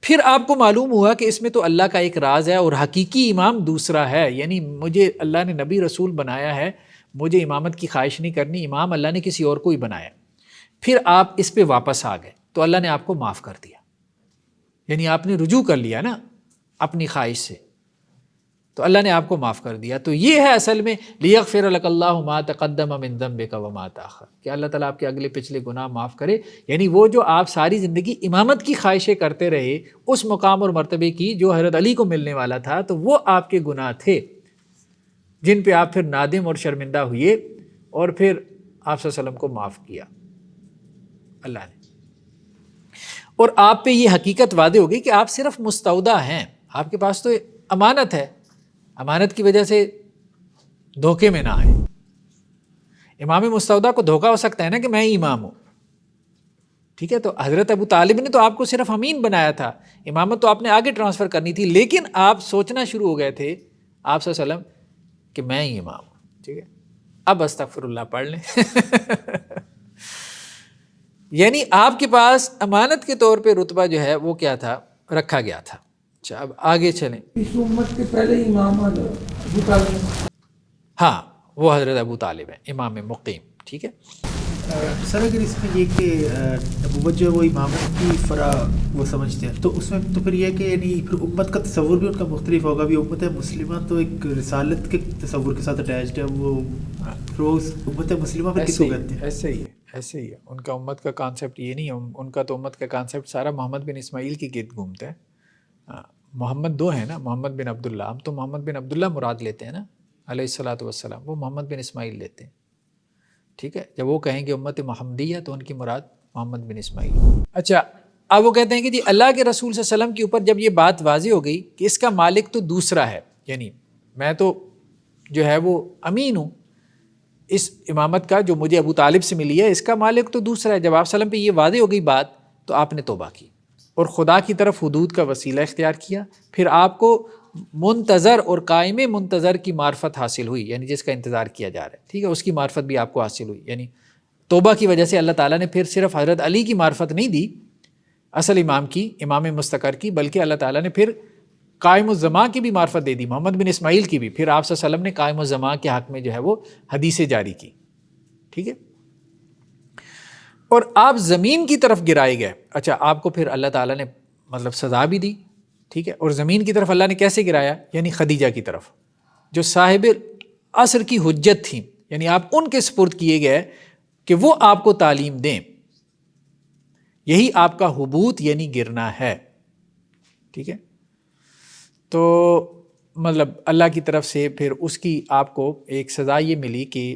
پھر آپ کو معلوم ہوا کہ اس میں تو اللہ کا ایک راز ہے اور حقیقی امام دوسرا ہے، یعنی مجھے اللہ نے نبی رسول بنایا ہے، مجھے امامت کی خواہش نہیں کرنی، امام اللہ نے کسی اور کو ہی بنایا. پھر آپ اس پہ واپس آ گئے تو اللہ نے آپ کو معاف کر دیا، یعنی آپ نے رجوع کر لیا نا اپنی خواہش سے، تو اللہ نے آپ کو معاف کر دیا. تو یہ ہے اصل میں لیغفر لک اللہ ما تقدم من ذنبک وما تاخر، کہ اللہ تعالیٰ آپ کے اگلے پچھلے گناہ معاف کرے. یعنی وہ جو آپ ساری زندگی امامت کی خواہشیں کرتے رہے، اس مقام اور مرتبے کی جو حضرت علی کو ملنے والا تھا، تو وہ آپ کے گناہ تھے جن پہ آپ پھر نادم اور شرمندہ ہوئے، اور پھر آپ صلی اللہ علیہ وسلم کو معاف کیا اللہ نے. اور آپ پہ یہ حقیقت واضح ہو گئی کہ آپ صرف مستودع ہیں، آپ کے پاس تو امانت ہے، امانت کی وجہ سے دھوکے میں نہ آئے. امام مستودع کو دھوکا ہو سکتا ہے نا کہ میں ہی امام ہوں، ٹھیک ہے. تو حضرت ابو طالب نے تو آپ کو صرف امین بنایا تھا، امامت تو آپ نے آگے ٹرانسفر کرنی تھی، لیکن آپ سوچنا شروع ہو گئے تھے آپ صلی اللہ علیہ وسلم کہ میں ہی امام ہوں، ٹھیک ہے. اب استغفر اللہ پڑھ لیں. یعنی آپ کے پاس امانت کے طور پہ رتبہ جو ہے وہ کیا تھا، رکھا گیا تھا. اچھا اب آگے چلیں. اس امت کے پہلے امام ابو طالب، ہاں وہ حضرت ابو طالب ہیں، امام مقیم، ٹھیک ہے. سر اگر اس میں یہ کہ نبوت جو ہے وہ امامت کی فرا وہ سمجھتے ہیں، تو اس میں تو پھر یہ کہ یعنی پھر امت کا تصور بھی ان کا مختلف ہوگا. بھی امت مسلمہ تو ایک رسالت کے تصور کے ساتھ اٹیچڈ ہے، وہ روز امت مسلمہ پھر کس کو کہتے ہیں؟ ایسے ہی ہے، ایسے ہی ہے. ان کا امت کا کانسیپٹ یہ نہیں ہے، ان کا تو امت کا کانسیپٹ سارا محمد بن اسماعیل کی گرد گھومتا ہے. محمد دو ہیں نا، محمد بن عبداللہ، ہم تو محمد بن عبداللہ مراد لیتے ہیں نا علیہ الصلاۃ والسلام، وہ محمد بن اسماعیل لیتے ہیں، ٹھیک ہے. جب وہ کہیں گے امت محمدیہ تو ان کی مراد محمد بن اسماعیل. اچھا اب وہ کہتے ہیں کہ جی اللہ کے رسول صلی اللہ علیہ وسلم کے اوپر جب یہ بات واضح ہو گئی کہ اس کا مالک تو دوسرا ہے، یعنی میں تو جو ہے وہ امین ہوں اس امامت کا جو مجھے ابو طالب سے ملی ہے، اس کا مالک تو دوسرا ہے. جب آپ صلی اللہ علیہ وسلم پہ یہ واضح ہو گئی بات تو آپ نے توبہ کی اور خدا کی طرف حدود کا وسیلہ اختیار کیا. پھر آپ کو منتظر اور قائم منتظر کی معرفت حاصل ہوئی، یعنی جس کا انتظار کیا جا رہا ہے، ٹھیک ہے، اس کی معرفت بھی آپ کو حاصل ہوئی. یعنی توبہ کی وجہ سے اللہ تعالیٰ نے پھر صرف حضرت علی کی معرفت نہیں دی اصل امام کی، امام مستقر کی، بلکہ اللہ تعالیٰ نے پھر قائم الزماں کی بھی معرفت دے دی، محمد بن اسماعیل کی بھی. پھر آپ صلی اللہ علیہ وسلم نے قائم الزماں کے حق میں جو ہے وہ حدیثیں جاری کی، ٹھیک ہے. اور آپ زمین کی طرف گرائے گئے. اچھا آپ کو پھر اللہ تعالیٰ نے مطلب سزا بھی دی، ٹھیک ہے. اور زمین کی طرف اللہ نے کیسے گرایا؟ یعنی خدیجہ کی طرف، جو صاحب عصر کی حجت تھیں، یعنی آپ ان کے سپرد کیے گئے کہ وہ آپ کو تعلیم دیں. یہی آپ کا حبوط یعنی گرنا ہے، ٹھیک ہے. تو مطلب اللہ کی طرف سے پھر اس کی آپ کو ایک سزا یہ ملی کہ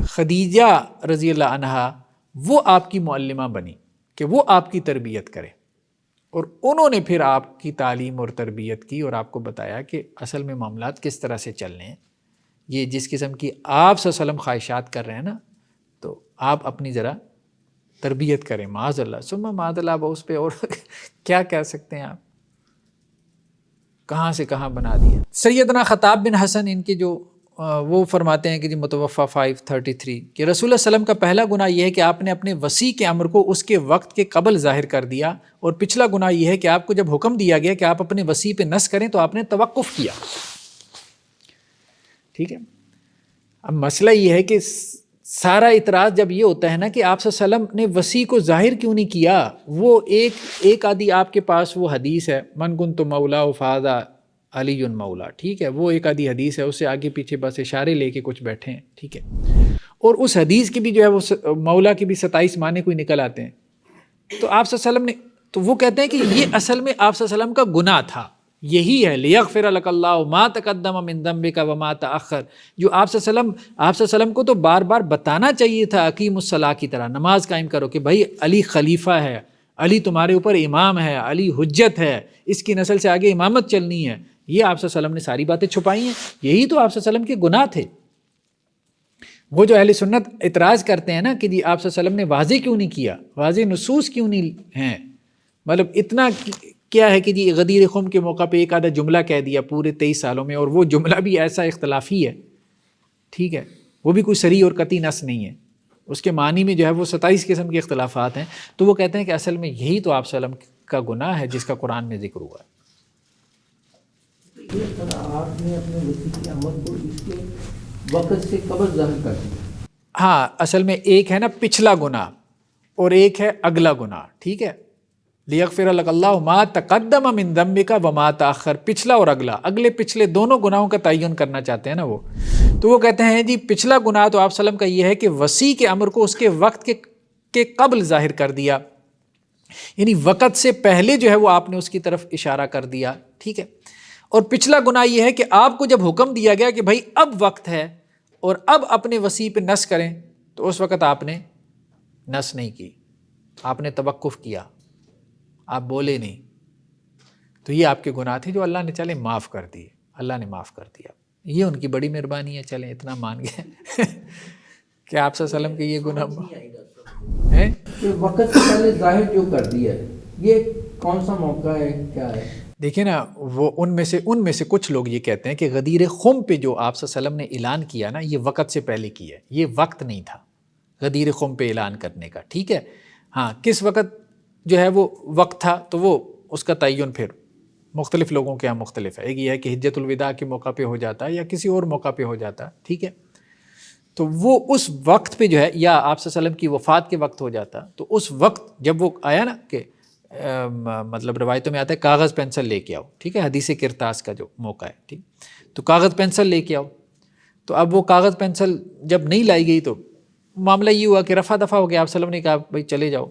خدیجہ رضی اللہ عنہا وہ آپ کی معلمہ بنی کہ وہ آپ کی تربیت کرے، اور انہوں نے پھر آپ کی تعلیم اور تربیت کی اور آپ کو بتایا کہ اصل میں معاملات کس طرح سے چلنے ہیں. یہ جس قسم کی آپ صلی اللہ علیہ وسلم خواہشات کر رہے ہیں نا، تو آپ اپنی ذرا تربیت کریں. معاذ اللہ ثم معاذ اللہ، اس پہ اور کیا کہہ سکتے ہیں آپ، کہاں سے کہاں بنا دیا. سیدنا خطاب بن حسن ان کے جو وہ فرماتے ہیں کہ جی متوفہ 533 کہ رسول اللہ صلی اللہ علیہ وسلم کا پہلا گناہ یہ ہے کہ آپ نے اپنے وصی کے امر کو اس کے وقت کے قبل ظاہر کر دیا، اور پچھلا گناہ یہ ہے کہ آپ کو جب حکم دیا گیا کہ آپ اپنے وصی پہ نص کریں تو آپ نے توقف کیا، ٹھیک ہے. اب مسئلہ یہ ہے کہ سارا اعتراض جب یہ ہوتا ہے نا کہ آپ صلی اللہ علیہ وسلم نے وصی کو ظاہر کیوں نہیں کیا. وہ ایک آدھی آپ کے پاس وہ حدیث ہے من کنت مولا فہذا علی مولا، ٹھیک ہے، وہ ایک آدھی حدیث ہے، اس سے آگے پیچھے بس اشارے لے کے کچھ بیٹھے ہیں، ٹھیک ہے. اور اس حدیث کی بھی جو ہے وہ مولا کی بھی 27 معنی کوئی نکل آتے ہیں. تو آپ صلی اللہ علیہ وسلم نے تو وہ کہتے ہیں کہ یہ اصل میں آپ صلی اللہ علیہ وسلم کا گناہ تھا، یہی ہے لیغفر لک اللہ ما تقدم من ذنبک وما تأخر، جو آپ صلی اللہ علیہ وسلم کو تو بار بار بتانا چاہیے تھا اقیم الصلاۃ کی طرح، نماز قائم کرو کہ بھائی علی خلیفہ ہے، علی تمہارے اوپر امام ہے، علی حجت ہے، اس کی نسل سے آگے امامت چلنی ہے. یہ آپ صلی اللہ علیہ وسلم نے ساری باتیں چھپائی ہیں. یہی تو آپ صلی اللہ علیہ وسلم کے گناہ تھے. وہ جو اہل سنت اعتراض کرتے ہیں نا کہ جی آپ صلی اللہ علیہ وسلم نے واضح کیوں نہیں کیا، واضح نصوص کیوں نہیں ہیں، مطلب اتنا کیا ہے کہ جی غدیر خم کے موقع پہ ایک آدھا جملہ کہہ دیا پورے 23 سالوں میں، اور وہ جملہ بھی ایسا اختلافی ہے، ٹھیک ہے، وہ بھی کوئی صریح اور قطعی نص نہیں ہے، اس کے معنی میں جو ہے وہ 27 قسم کے اختلافات ہیں. تو وہ کہتے ہیں کہ اصل میں یہی تو آپ صلی اللہ علیہ وسلم کا گناہ ہے جس کا قرآن میں ذکر ہوا ہے. یہ طرح آپ نے اپنے وسیع عمل کو اس کے وقت سے قبل ظاہر کر دیا. ہاں اصل میں ایک ہے نا پچھلا گناہ اور ایک ہے اگلا گناہ، ٹھیک ہے. لیغفر لک اللہ ما تقدم من ذنبک وما تاخر، پچھلا اور اگلا، اگلے پچھلے دونوں گناہوں کا تعین کرنا چاہتے ہیں نا وہ. تو وہ کہتے ہیں جی پچھلا گناہ تو آپ صلی اللہ علیہ وسلم کا یہ ہے کہ وسیع کے امر کو اس کے وقت کے قبل ظاہر کر دیا، یعنی وقت سے پہلے جو ہے وہ آپ نے اس کی طرف اشارہ کر دیا، ٹھیک ہے. اور پچھلا گناہ یہ ہے کہ آپ کو جب حکم دیا گیا کہ بھائی اب وقت ہے اور اب اپنے وسیع پہ نص کریں، تو اس وقت آپ نے نص نہیں کی، آپ نے توقف کیا، آپ بولے نہیں. تو یہ آپ کے گناہ تھے جو اللہ نے چلے معاف کر دیے، اللہ نے معاف کر دیا. یہ ان کی بڑی مہربانی ہے، چلیں اتنا مان گئے کہ آپ صلی اللہ علیہ وسلم کے یہ گناہ ہیں کہ وقت سے پہلے ظاہر جو کر دیا ہے، یہ کون سا موقع ہے، کیا ہے؟ دیکھیں نا، وہ ان میں سے کچھ لوگ یہ کہتے ہیں کہ غدیر خم پہ جو آپ صلی اللہ علیہ وسلم نے اعلان کیا نا، یہ وقت سے پہلے کیا ہے، یہ وقت نہیں تھا غدیر خم پہ اعلان کرنے کا، ٹھیک ہے. ہاں کس وقت جو ہے وہ وقت تھا تو وہ اس کا تعین پھر مختلف لوگوں کے یہاں مختلف ہے. ایک یہ ہے کہ حجت الوداع کے موقع پہ ہو جاتا ہے یا کسی اور موقع پہ ہو جاتا ہے، ٹھیک ہے. تو وہ اس وقت پہ جو ہے، یا آپ صلی اللہ علیہ وسلم کی وفات کے وقت ہو جاتا، تو اس وقت جب وہ آیا نا کہ مطلب روایتوں میں آتا ہے کاغذ پینسل لے کے آؤ، ٹھیک ہے، حدیث کرتاس کا جو موقع ہے، ٹھیک. تو کاغذ پینسل لے کے آؤ. تو اب وہ کاغذ پینسل جب نہیں لائی گئی تو معاملہ یہ ہوا کہ رفع دفع ہو گیا. آپ صلی اللہ علیہ وسلم نے کہا بھائی چلے جاؤ.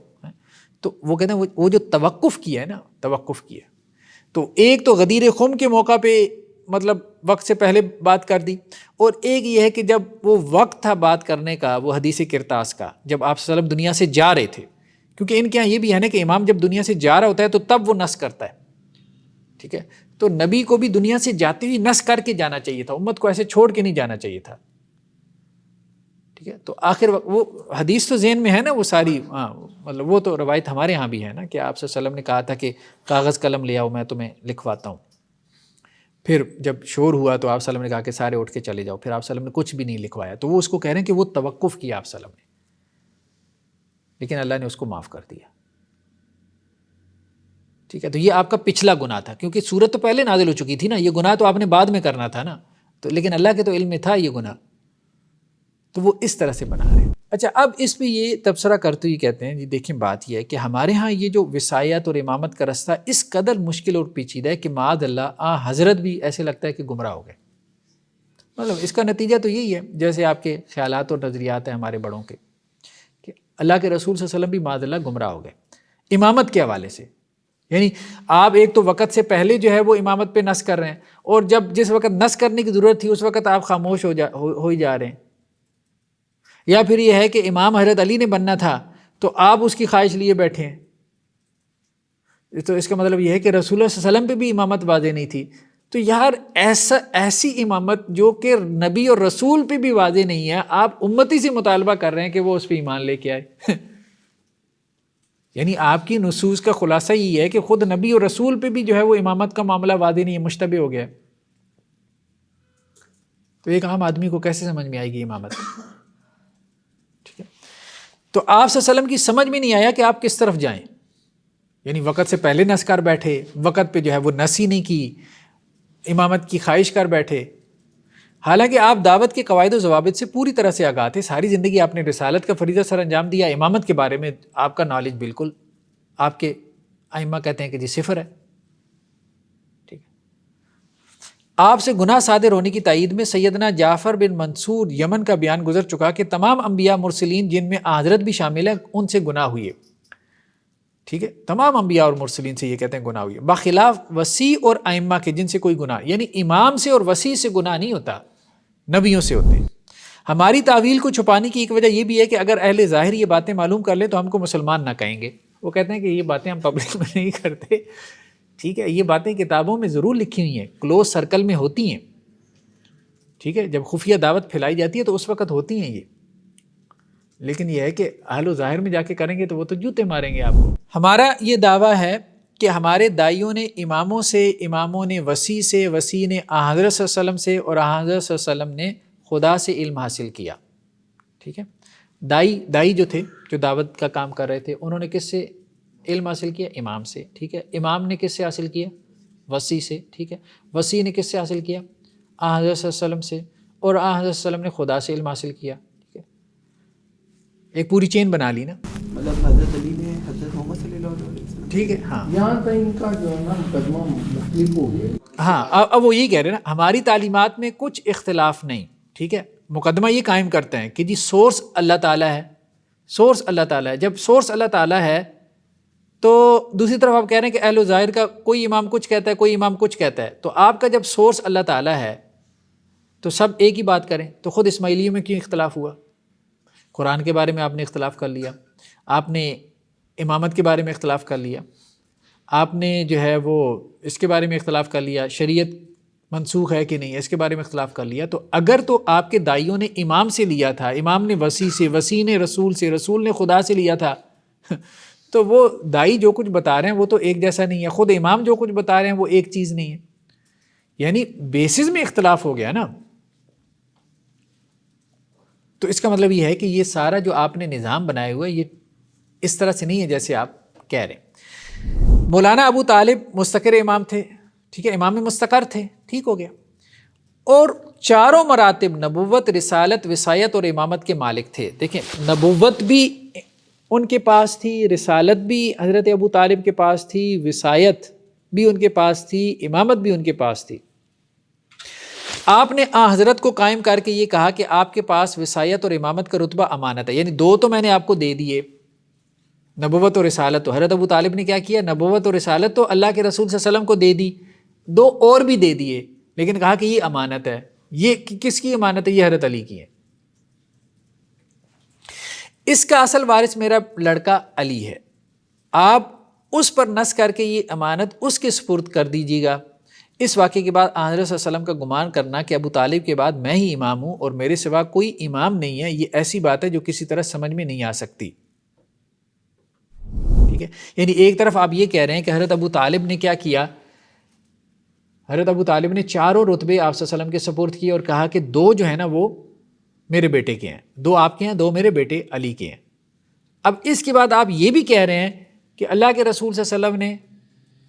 تو وہ کہتے ہیں وہ جو توقف کیا ہے نا، توقف کیا، تو ایک تو غدیر خم کے موقع پہ مطلب وقت سے پہلے بات کر دی، اور ایک یہ ہے کہ جب وہ وقت تھا بات کرنے کا، وہ حدیث کرتاس کا، جب آپ صلی اللہ علیہ وسلم دنیا سے جا رہے تھے. کیونکہ ان کے یہاں یہ بھی ہے نا کہ امام جب دنیا سے جا رہا ہوتا ہے تو تب وہ نص کرتا ہے، ٹھیک ہے. تو نبی کو بھی دنیا سے جاتے ہوئے نص کر کے جانا چاہیے تھا، امت کو ایسے چھوڑ کے نہیں جانا چاہیے تھا، ٹھیک ہے. تو آخر وہ حدیث تو ذہن میں ہے نا وہ ساری، ہاں مطلب وہ تو روایت ہمارے ہاں بھی ہے نا کہ آپ صلی اللہ علیہ وسلم نے کہا تھا کہ کاغذ قلم لے آؤ میں تمہیں لکھواتا ہوں. پھر جب شور ہوا تو آپ صلی اللہ علیہ وسلم نے کہا کہ سارے اٹھ کے چلے جاؤ، پھر آپ صلی اللہ علیہ وسلم نے کچھ بھی نہیں لکھوایا. تو وہ اس کو کہہ رہے ہیں کہ وہ توقف کیا آپ صلی اللہ علیہ وسلم نے، لیکن اللہ نے اس کو معاف کر دیا، ٹھیک ہے. تو یہ آپ کا پچھلا گناہ تھا، کیونکہ سورت تو پہلے نازل ہو چکی تھی نا، یہ گناہ تو آپ نے بعد میں کرنا تھا نا. تو لیکن اللہ کے تو علم میں تھا یہ گناہ، تو وہ اس طرح سے بنا رہے ہیں. اچھا اب اس پہ یہ تبصرہ کرتے ہوئے کہتے ہیں جی دیکھیں بات یہ ہے کہ ہمارے ہاں یہ جو وصایت اور امامت کا رستہ اس قدر مشکل اور پیچیدہ ہے کہ معاذ اللہ حضرت بھی ایسے لگتا ہے کہ گمراہ ہو گئے. مطلب اس کا نتیجہ تو یہی ہے جیسے آپ کے خیالات اور نظریات ہیں ہمارے بڑوں کے، کہ اللہ کے رسول صلی اللہ علیہ وسلم بھی معاذ اللہ گمراہ ہو گئے امامت کے حوالے سے. یعنی آپ ایک تو وقت سے پہلے جو ہے وہ امامت پہ نص کر رہے ہیں، اور جب جس وقت نص کرنے کی ضرورت تھی اس وقت آپ خاموش ہو ہی جا رہے ہیں. یا پھر یہ ہے کہ امام حضرت علی نے بننا تھا تو آپ اس کی خواہش لیے بیٹھے ہیں. تو اس کا مطلب یہ ہے کہ رسول اللہ صلی اللہ علیہ وسلم پہ بھی امامت واضح نہیں تھی. تو یار ایسی امامت جو کہ نبی اور رسول پہ بھی واضح نہیں ہے، آپ امتی سے مطالبہ کر رہے ہیں کہ وہ اس پہ ایمان لے کے آئے. یعنی آپ کی نصوص کا خلاصہ یہ ہے کہ خود نبی اور رسول پہ بھی جو ہے وہ امامت کا معاملہ واضح نہیں ہے، مشتبہ ہو گیا ہے. تو ایک عام آدمی کو کیسے سمجھ میں آئے گی امامت؟ ٹھیک ہے. تو آپ صلی اللہ علیہ وسلم کی سمجھ میں نہیں آیا کہ آپ کس طرف جائیں. یعنی وقت سے پہلے نص کر بیٹھے، وقت پہ جو ہے وہ نص ہی نہیں کی، امامت کی خواہش کر بیٹھے. حالانکہ آپ دعوت کے قواعد و ضوابط سے پوری طرح سے آگاہ تھے، ساری زندگی آپ نے رسالت کا فریضہ سر انجام دیا، امامت کے بارے میں آپ کا نالج بالکل، آپ کے ائمہ کہتے ہیں کہ جی صفر ہے. ٹھیک ہے. آپ سے گناہ صادر ہونے کی تائید میں سیدنا جعفر بن منصور یمن کا بیان گزر چکا کہ تمام انبیاء مرسلین جن میں حضرت بھی شامل ہیں ان سے گناہ ہوئے. ٹھیک ہے. تمام انبیاء اور مرسلین سے یہ کہتے ہیں گناہ ہوئی، بخلاف وسیع اور ائمہ کے جن سے کوئی گناہ، یعنی امام سے اور وسیع سے گناہ نہیں ہوتا، نبیوں سے ہوتے ہیں. ہماری تعویل کو چھپانے کی ایک وجہ یہ بھی ہے کہ اگر اہل ظاہر یہ باتیں معلوم کر لیں تو ہم کو مسلمان نہ کہیں گے، وہ کہتے ہیں کہ یہ باتیں ہم پبلک میں نہیں کرتے، ٹھیک ہے، یہ باتیں کتابوں میں ضرور لکھی ہوئی ہیں، کلوز سرکل میں ہوتی ہیں، ٹھیک ہے، جب خفیہ دعوت پھیلائی جاتی ہے تو اس وقت ہوتی ہیں یہ، لیکن یہ ہے کہ اہل و ظاہر میں جا کے کریں گے تو وہ تو جوتے ماریں گے آپ کو۔ ہمارا یہ دعویٰ ہے کہ ہمارے دائیوں نے اماموں سے، اماموں نے وسیع سے، وسیع نے حضرت صلی اللہ علیہ وسلم سے، اور حضرت صلی اللہ علیہ وسلم نے خدا سے علم حاصل کیا، ٹھیک ہے۔ دائی جو تھے، جو دعوت کا کام کر رہے تھے، انہوں نے کس سے علم حاصل کیا؟ امام سے، ٹھیک ہے۔ امام نے کس سے حاصل کیا؟ وسیع سے، ٹھیک ہے۔ وسیع نے کس سے حاصل کیا؟ حضرت صلی اللہ علیہ وسلم سے، اور حضرت صلی اللہ علیہ وسلم نے خدا سے علم حاصل کیا، ٹھیک ہے۔ ایک پوری چین بنا لی نا، مطلب حضرت علی نے حضرت محمد صلی اللہ علیہ وسلم، ٹھیک ہے، ہاں یہاں تک ان کا جو ہے نا مقدمہ مختلف ہو گیا۔ ہاں، اب وہ یہی کہہ رہے ہیں نا، ہماری تعلیمات میں کچھ اختلاف نہیں، ٹھیک ہے۔ مقدمہ یہ قائم کرتے ہیں کہ جی سورس اللہ تعالیٰ ہے، سورس اللہ تعالیٰ ہے۔ جب سورس اللہ تعالیٰ ہے تو دوسری طرف آپ کہہ رہے ہیں کہ اہل و ظاہر کا کوئی امام کچھ کہتا ہے، کوئی امام کچھ کہتا ہے، تو آپ کا جب سورس اللہ تعالیٰ ہے تو سب ایک ہی بات کریں، تو خود اسماعیلیوں میں کیوں اختلاف ہوا؟ قرآن کے بارے میں آپ نے اختلاف کر لیا، آپ نے امامت کے بارے میں اختلاف کر لیا، آپ نے جو ہے وہ اس کے بارے میں اختلاف کر لیا، شریعت منسوخ ہے کہ نہیں اس کے بارے میں اختلاف کر لیا۔ تو اگر تو آپ کے دائیوں نے امام سے لیا تھا، امام نے وسیع سے، وسیع نے رسول سے، رسول نے خدا سے لیا تھا، تو وہ دائی جو کچھ بتا رہے ہیں وہ تو ایک جیسا نہیں ہے، خود امام جو کچھ بتا رہے ہیں وہ ایک چیز نہیں ہے، یعنی بیسز میں اختلاف ہو گیا نا۔ تو اس کا مطلب یہ ہے کہ یہ سارا جو آپ نے نظام بنائے ہوئے یہ اس طرح سے نہیں ہے جیسے آپ کہہ رہے ہیں۔ مولانا ابو طالب مستقر امام تھے، ٹھیک ہے، امام مستقر تھے، ٹھیک ہو گیا، اور چاروں مراتب نبوت، رسالت، وصایت اور امامت کے مالک تھے۔ دیکھیں، نبوت بھی ان کے پاس تھی، رسالت بھی حضرت ابو طالب کے پاس تھی، وصایت بھی ان کے پاس تھی، امامت بھی ان کے پاس تھی۔ آپ نے حضرت کو قائم کر کے یہ کہا کہ آپ کے پاس وصایت اور امامت کا رتبہ امانت ہے، یعنی دو تو میں نے آپ کو دے دیے، نبوت اور رسالت۔ تو حضرت ابو طالب نے کیا کیا؟ نبوت اور رسالت تو اللہ کے رسول صلی اللہ علیہ وسلم کو دے دی، دو اور بھی دے دیے، لیکن کہا کہ یہ امانت ہے۔ یہ کس کی امانت ہے؟ یہ حضرت علی کی ہے۔ اس کا اصل وارث میرا لڑکا علی ہے، آپ اس پر نص کر کے یہ امانت اس کے سپرد کر دیجیے گا۔ اس واقعے کے بعد حضرت صلی اللہ علیہ وسلم کا گمان کرنا کہ ابو طالب کے بعد میں ہی امام ہوں اور میرے سوا کوئی امام نہیں ہے، یہ ایسی بات ہے جو کسی طرح سمجھ میں نہیں آ سکتی، ٹھیک ہے۔ یعنی ایک طرف آپ یہ کہہ رہے ہیں کہ حضرت ابو طالب نے کیا کیا؟ حضرت ابو طالب نے چاروں رتبے آپ صلی اللہ علیہ وسلم کے سپرد کیے اور کہا کہ دو جو ہے نا وہ میرے بیٹے کے ہیں، دو آپ کے ہیں، دو میرے بیٹے علی کے ہیں۔ اب اس کے بعد آپ یہ بھی کہہ رہے ہیں کہ اللہ کے رسول صلی اللہ علیہ وسلم نے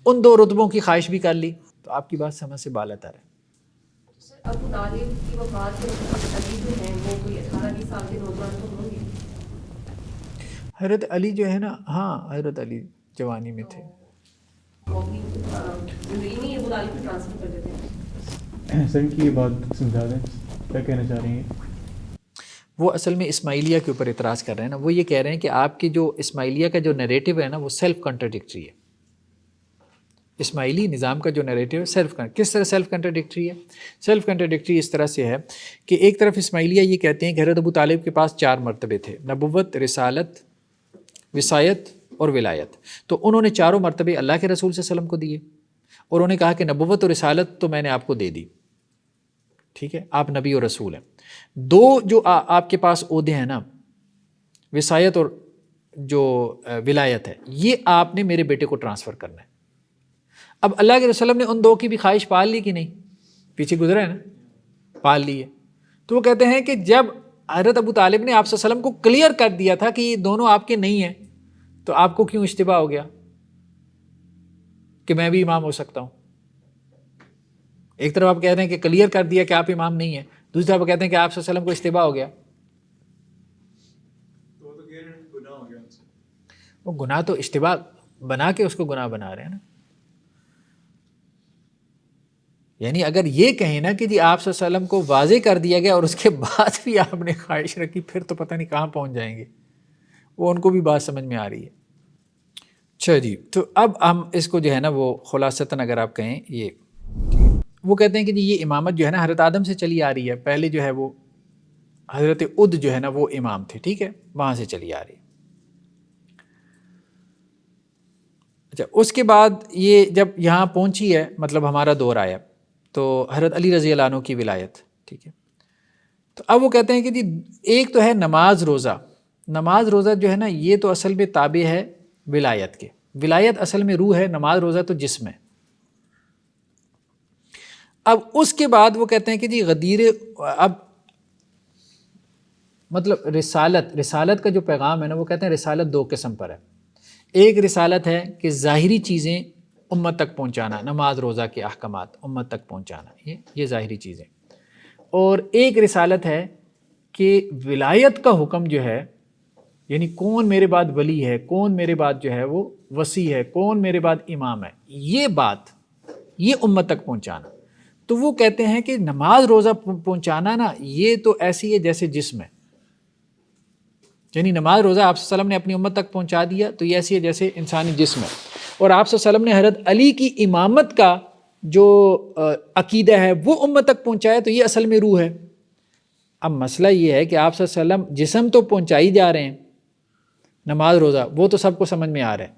ان دو رتبوں کی خواہش بھی کر لی، تو آپ کی بات سمجھ سے بالاتر ہے۔ ابو طالب کی وفات میں علی جو ہیں وہ کوئی 18-20 سال کے نوجوان تو ہوں گے؟ حضرت علی جو ہے نا، ہاں حضرت علی جوانی میں تھے۔ وہ بھی زندگی میں ابو طالب کو ٹرانسفر کر دیتے ہیں۔ سر ان کی یہ بات سمجھا دیں، کیا کہنا چاہ رہی ہیں؟ وہ اصل میں اسماعیلیہ کے اوپر اعتراض کر رہے ہیں نا، وہ یہ کہہ رہے ہیں کہ آپ کی جو اسماعیلیہ کا جو نیریٹو ہے نا وہ سیلف کنٹراڈکٹری ہے۔ اسماعیلی نظام کا جو نیریٹو ہے کس طرح سیلف کنٹراڈکٹری ہے؟ سیلف کنٹراڈکٹری اس طرح سے ہے کہ ایک طرف اسماعیلیہ یہ کہتے ہیں کہ حضرت ابو طالب کے پاس 4 مرتبے تھے، نبوت، رسالت، وصایت اور ولایت، تو انہوں نے چاروں مرتبے اللہ کے رسول صلی اللہ علیہ وسلم کو دیے، اور انہوں نے کہا کہ نبوت اور رسالت تو میں نے آپ کو دے دی، ٹھیک ہے، آپ نبی اور رسول ہیں۔ دو جو آپ کے پاس عہدے ہیں نا، وصایت اور جو ولایت ہے، یہ آپ نے میرے بیٹے کو ٹرانسفر کرنا ہے۔ اب اللہ کے رسول نے ان دو کی بھی خواہش پال لی کہ نہیں؟ پیچھے گزرا ہے نا، پال لی ہے۔ تو وہ کہتے ہیں کہ جب حضرت ابو طالب نے آپ صلی اللہ علیہ وسلم کو کلیئر کر دیا تھا کہ یہ دونوں آپ کے نہیں ہیں، تو آپ کو کیوں اشتباہ ہو گیا کہ میں بھی امام ہو سکتا ہوں؟ ایک طرف آپ کہہ رہے ہیں کہ کلیئر کر دیا کہ آپ امام نہیں ہیں، دوسری طرف کہتے ہیں کہ آپ صلی اللہ علیہ وسلم کو اشتباہ ہو گیا۔ وہ گناہ تو اشتباہ بنا کے اس کو گناہ بنا رہے ہیں نا۔ یعنی اگر یہ کہیں نا کہ جی آپ صلی اللہ علیہ وسلم کو واضح کر دیا گیا اور اس کے بعد بھی آپ نے خواہش رکھی، پھر تو پتہ نہیں کہاں پہنچ جائیں گے۔ وہ ان کو بھی بات سمجھ میں آ رہی ہے۔ اچھا جی، تو اب ہم اس کو جو ہے نا وہ خلاصتاً اگر آپ کہیں، یہ وہ کہتے ہیں کہ جی یہ امامت جو ہے نا حضرت آدم سے چلی آ رہی ہے، پہلے جو ہے وہ حضرت عد جو ہے نا وہ امام تھے، ٹھیک ہے، وہاں سے چلی آ رہی ہے۔ اچھا اس کے بعد یہ جب یہاں پہنچی ہے مطلب ہمارا دور آیا تو حضرت علی رضی اللہ عنہ کی ولایت، ٹھیک ہے، تو اب وہ کہتے ہیں کہ جی ایک تو ہے نماز روزہ، نماز روزہ جو ہے نا یہ تو اصل میں تابع ہے ولایت کے، ولایت اصل میں روح ہے، نماز روزہ تو جسم ہے۔ اب اس کے بعد وہ کہتے ہیں کہ جی غدیر، اب مطلب رسالت کا جو پیغام ہے نا وہ کہتے ہیں رسالت دو قسم پر ہے، ایک رسالت ہے کہ ظاہری چیزیں امت تک پہنچانا، نماز روزہ کے احکامات امت تک پہنچانا، یہ ظاہری چیزیں، اور ایک رسالت ہے کہ ولایت کا حکم جو ہے، یعنی کون میرے بعد ولی ہے، کون میرے بعد جو ہے وہ وصی ہے، کون میرے بعد امام ہے، یہ بات یہ امت تک پہنچانا۔ تو وہ کہتے ہیں کہ نماز روزہ پہنچانا نا یہ تو ایسی ہے جیسے جسم ہے، یعنی نماز روزہ آپ صلی اللہ علیہ وسلم نے اپنی امت تک پہنچا دیا تو یہ ایسی ہے جیسے انسانی جسم ہے، اور آپ صلی اللہ علیہ وسلم نے حضرت علی کی امامت کا جو عقیدہ ہے وہ امت تک پہنچایا تو یہ اصل میں روح ہے۔ اب مسئلہ یہ ہے کہ آپ صلی اللہ علیہ وسلم جسم تو پہنچائی جا رہے ہیں، نماز روزہ وہ تو سب کو سمجھ میں آ رہا ہے،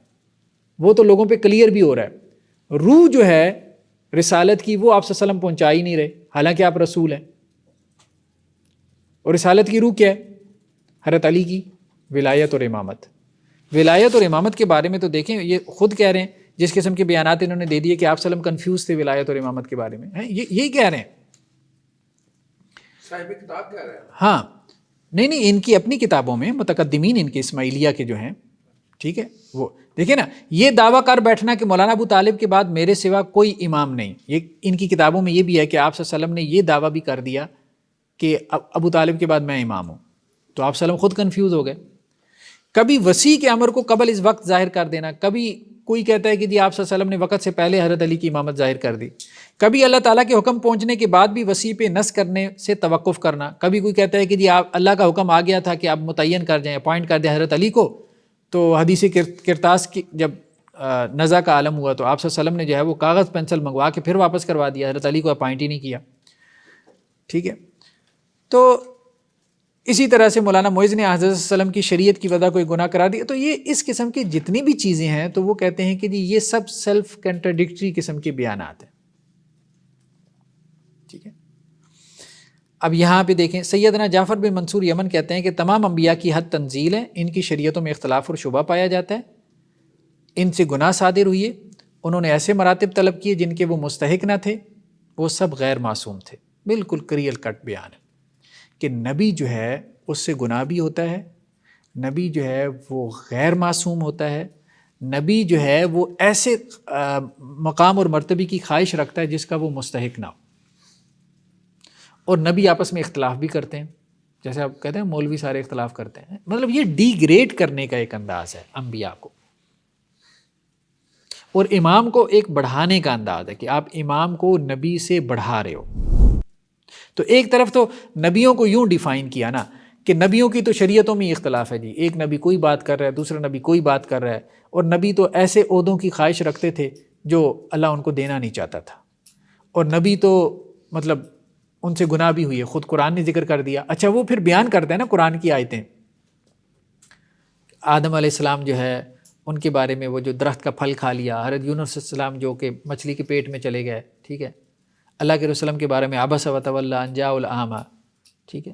وہ تو لوگوں پہ کلیئر بھی ہو رہا ہے، روح جو ہے رسالت کی وہ آپ صلی اللہ علیہ وسلم پہنچا ہی نہیں رہے، حالانکہ آپ رسول ہیں۔ اور رسالت کی روح کیا ہے؟ حضرت علی کی ولایت اور امامت۔ ولایت اور امامت کے بارے میں تو دیکھیں یہ خود کہہ رہے ہیں، جس قسم کے بیانات انہوں نے دے دیے کہ آپ صلی اللہ علیہ وسلم کنفیوز تھے ولایت اور امامت کے بارے میں، یہی کہہ رہے ہیں صاحب کتاب کہہ رہے ہیں۔ ہاں نہیں ان کی اپنی کتابوں میں متقدمین ان کے اسماعیلیہ کے جو ہیں، ٹھیک ہے، وہ دیکھیں نا یہ دعویٰ کر بیٹھنا کہ مولانا ابو طالب کے بعد میرے سوا کوئی امام نہیں، یہ ان کی کتابوں میں یہ بھی ہے کہ آپ صلی اللہ علیہ وسلم نے یہ دعویٰ بھی کر دیا کہ ابو طالب کے بعد میں امام ہوں، تو آپ صلی اللہ علیہ وسلم خود کنفیوز ہو گئے۔ کبھی وسیع کے امر کو قبل اس وقت ظاہر کر دینا، کبھی کوئی کہتا ہے کہ جی آپ صلی اللہ علیہ وسلم نے وقت سے پہلے حضرت علی کی امامت ظاہر کر دی، کبھی اللہ تعالیٰ کے حکم پہنچنے کے بعد بھی وسیع پہ نص کرنے سے توقف کرنا، کبھی کوئی کہتا ہے کہ جی آپ اللہ کا حکم آ گیا تھا کہ آپ متعین کر جائیں، اپوائنٹ کر دیں حضرت علی کو، تو حدیث کرتاس کی جب نزع کا عالم ہوا تو آپ صلی اللہ علیہ وسلم نے جو ہے وہ کاغذ پینسل منگوا کے پھر واپس کروا دیا، حضرت علی کو اپوائنٹ ہی نہیں کیا، ٹھیک ہے۔ تو اسی طرح سے مولانا معز نے حضرت صلی اللہ علیہ وسلم کی شریعت کی وجہ کوئی گناہ کرا دیا، تو یہ اس قسم کی جتنی بھی چیزیں ہیں تو وہ کہتے ہیں کہ جی یہ سب سیلف کنٹراڈکٹری قسم کے بیانات ہیں، ٹھیک ہے۔ اب یہاں پہ دیکھیں سیدنا جعفر بن منصور یمن کہتے ہیں کہ تمام انبیاء کی حد تنزیل ہے، ان کی شریعتوں میں اختلاف اور شبہ پایا جاتا ہے، ان سے گناہ صادر ہوئے، انہوں نے ایسے مراتب طلب کیے جن کے وہ مستحق نہ تھے، وہ سب غیر معصوم تھے۔ بالکل کلیئر کٹ بیان ہے کہ نبی جو ہے اس سے گناہ بھی ہوتا ہے، نبی جو ہے وہ غیر معصوم ہوتا ہے، نبی جو ہے وہ ایسے مقام اور مرتبے کی خواہش رکھتا ہے جس کا وہ مستحق نہ ہو، اور نبی آپس میں اختلاف بھی کرتے ہیں، جیسے آپ کہتے ہیں مولوی سارے اختلاف کرتے ہیں، مطلب یہ ڈی گریڈ کرنے کا ایک انداز ہے انبیاء کو، اور امام کو ایک بڑھانے کا انداز ہے کہ آپ امام کو نبی سے بڑھا رہے ہو۔ تو ایک طرف تو نبیوں کو یوں ڈیفائن کیا نا کہ نبیوں کی تو شریعتوں میں اختلاف ہے جی، ایک نبی کوئی بات کر رہا ہے، دوسرا نبی کوئی بات کر رہا ہے، اور نبی تو ایسے عہدوں کی خواہش رکھتے تھے جو اللہ ان کو دینا نہیں چاہتا تھا، اور نبی تو مطلب ان سے گناہ بھی ہوئی ہے، خود قرآن نے ذکر کر دیا۔ اچھا وہ پھر بیان کرتے ہیں نا قرآن کی آیتیں، آدم علیہ السلام جو ہے ان کے بارے میں وہ جو درخت کا پھل کھا لیا، حضرت یونس علیہ السلام جو کہ مچھلی کے پیٹ میں چلے گئے، ٹھیک ہے، اللہ کے رسول کے بارے میں عبس وتولی ان جاءہ الاعمی، ٹھیک ہے،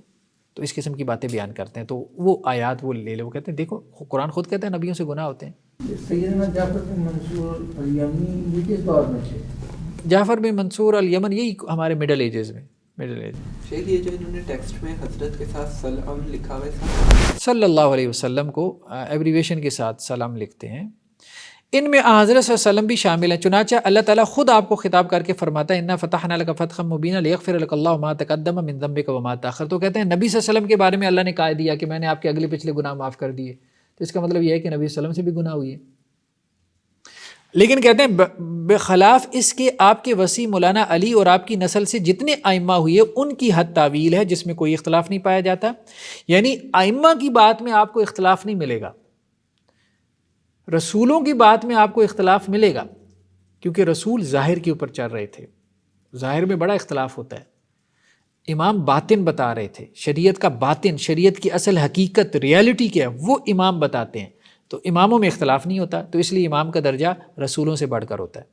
تو اس قسم کی باتیں بیان کرتے ہیں، تو وہ آیات وہ لے لے، وہ کہتے ہیں دیکھو قرآن خود کہتا ہے نبیوں سے گناہ ہوتے ہیں۔ سیدنا جعفر بن منصور الیمنی یہ کس دور میں تھے؟ جعفر بن منصور الیمن یہی ہمارے مڈل ایجز میں، مڈل ایج شیخ یہ جو انہوں نے ٹیکسٹ میں حضرت کے ساتھ سلام لکھا ہوا ہے صلی اللہ علیہ وسلم کو ایبریویشن کے ساتھ سلام لکھتے ہیں، ان میں حضرت صلی اللہ علیہ وسلم بھی شامل ہیں، چنانچہ اللہ تعالیٰ خود آپ کو خطاب کر کے فرماتا ہے انا فتحنا لک فتحا مبینا لیغفر لک اللہ ما تقدم من ذنبک وما تاخر، تو کہتے ہیں نبی صلی اللہ علیہ وسلم کے بارے میں اللہ نے کہہ دیا کہ میں نے آپ کے اگلے پچھلے گناہ معاف کر دیے، تو اس کا مطلب یہ ہے کہ نبی صلی اللہ علیہ وسلم سے بھی گناہ ہوئی ہے، لیکن کہتے ہیں بخلاف اس کے آپ کے وسیع مولانا علی اور آپ کی نسل سے جتنے ائمہ ہوئے ان کی حد تعویل ہے جس میں کوئی اختلاف نہیں پایا جاتا، یعنی ائمہ کی بات میں آپ کو اختلاف نہیں ملے گا، رسولوں کی بات میں آپ کو اختلاف ملے گا، کیونکہ رسول ظاہر کے اوپر چل رہے تھے، ظاہر میں بڑا اختلاف ہوتا ہے، امام باطن بتا رہے تھے، شریعت کا باطن، شریعت کی اصل حقیقت ریالٹی کیا ہے وہ امام بتاتے ہیں، تو اماموں میں اختلاف نہیں ہوتا، تو اس لیے امام کا درجہ رسولوں سے بڑھ کر ہوتا ہے۔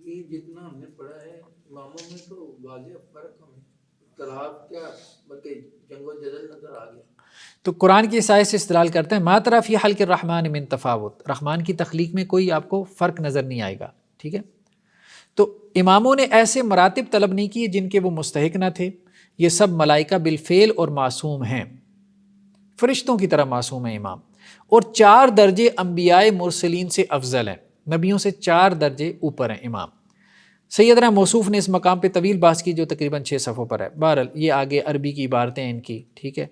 یہ جتنا ہم نے پڑھا ہے اماموں میں تو واضح فرق ہمیں اختلاف کیا بلکہ جنگ و جدل نظر آ گیا۔ تو قرآن کی اس آیت سے استدلال کرتے ہیں ما تری فی خلق الرحمن من تفاوت، رحمان کی تخلیق میں کوئی آپ کو فرق نظر نہیں آئے گا، ٹھیک ہے۔ تو اماموں نے ایسے مراتب طلب نہیں کیے جن کے وہ مستحق نہ تھے، یہ سب ملائکہ بالفعل اور معصوم ہیں، فرشتوں کی طرح معصوم ہیں امام، اور 4 درجے انبیاء مرسلین سے افضل ہیں، نبیوں سے 4 درجے اوپر ہیں امام۔ سیدنا موصوف نے اس مقام پہ طویل بحث کی جو تقریباً 6 صفحوں پر ہے، بہرحال یہ آگے عربی کی عبارتیں ہیں ان کی، ٹھیک ہے۔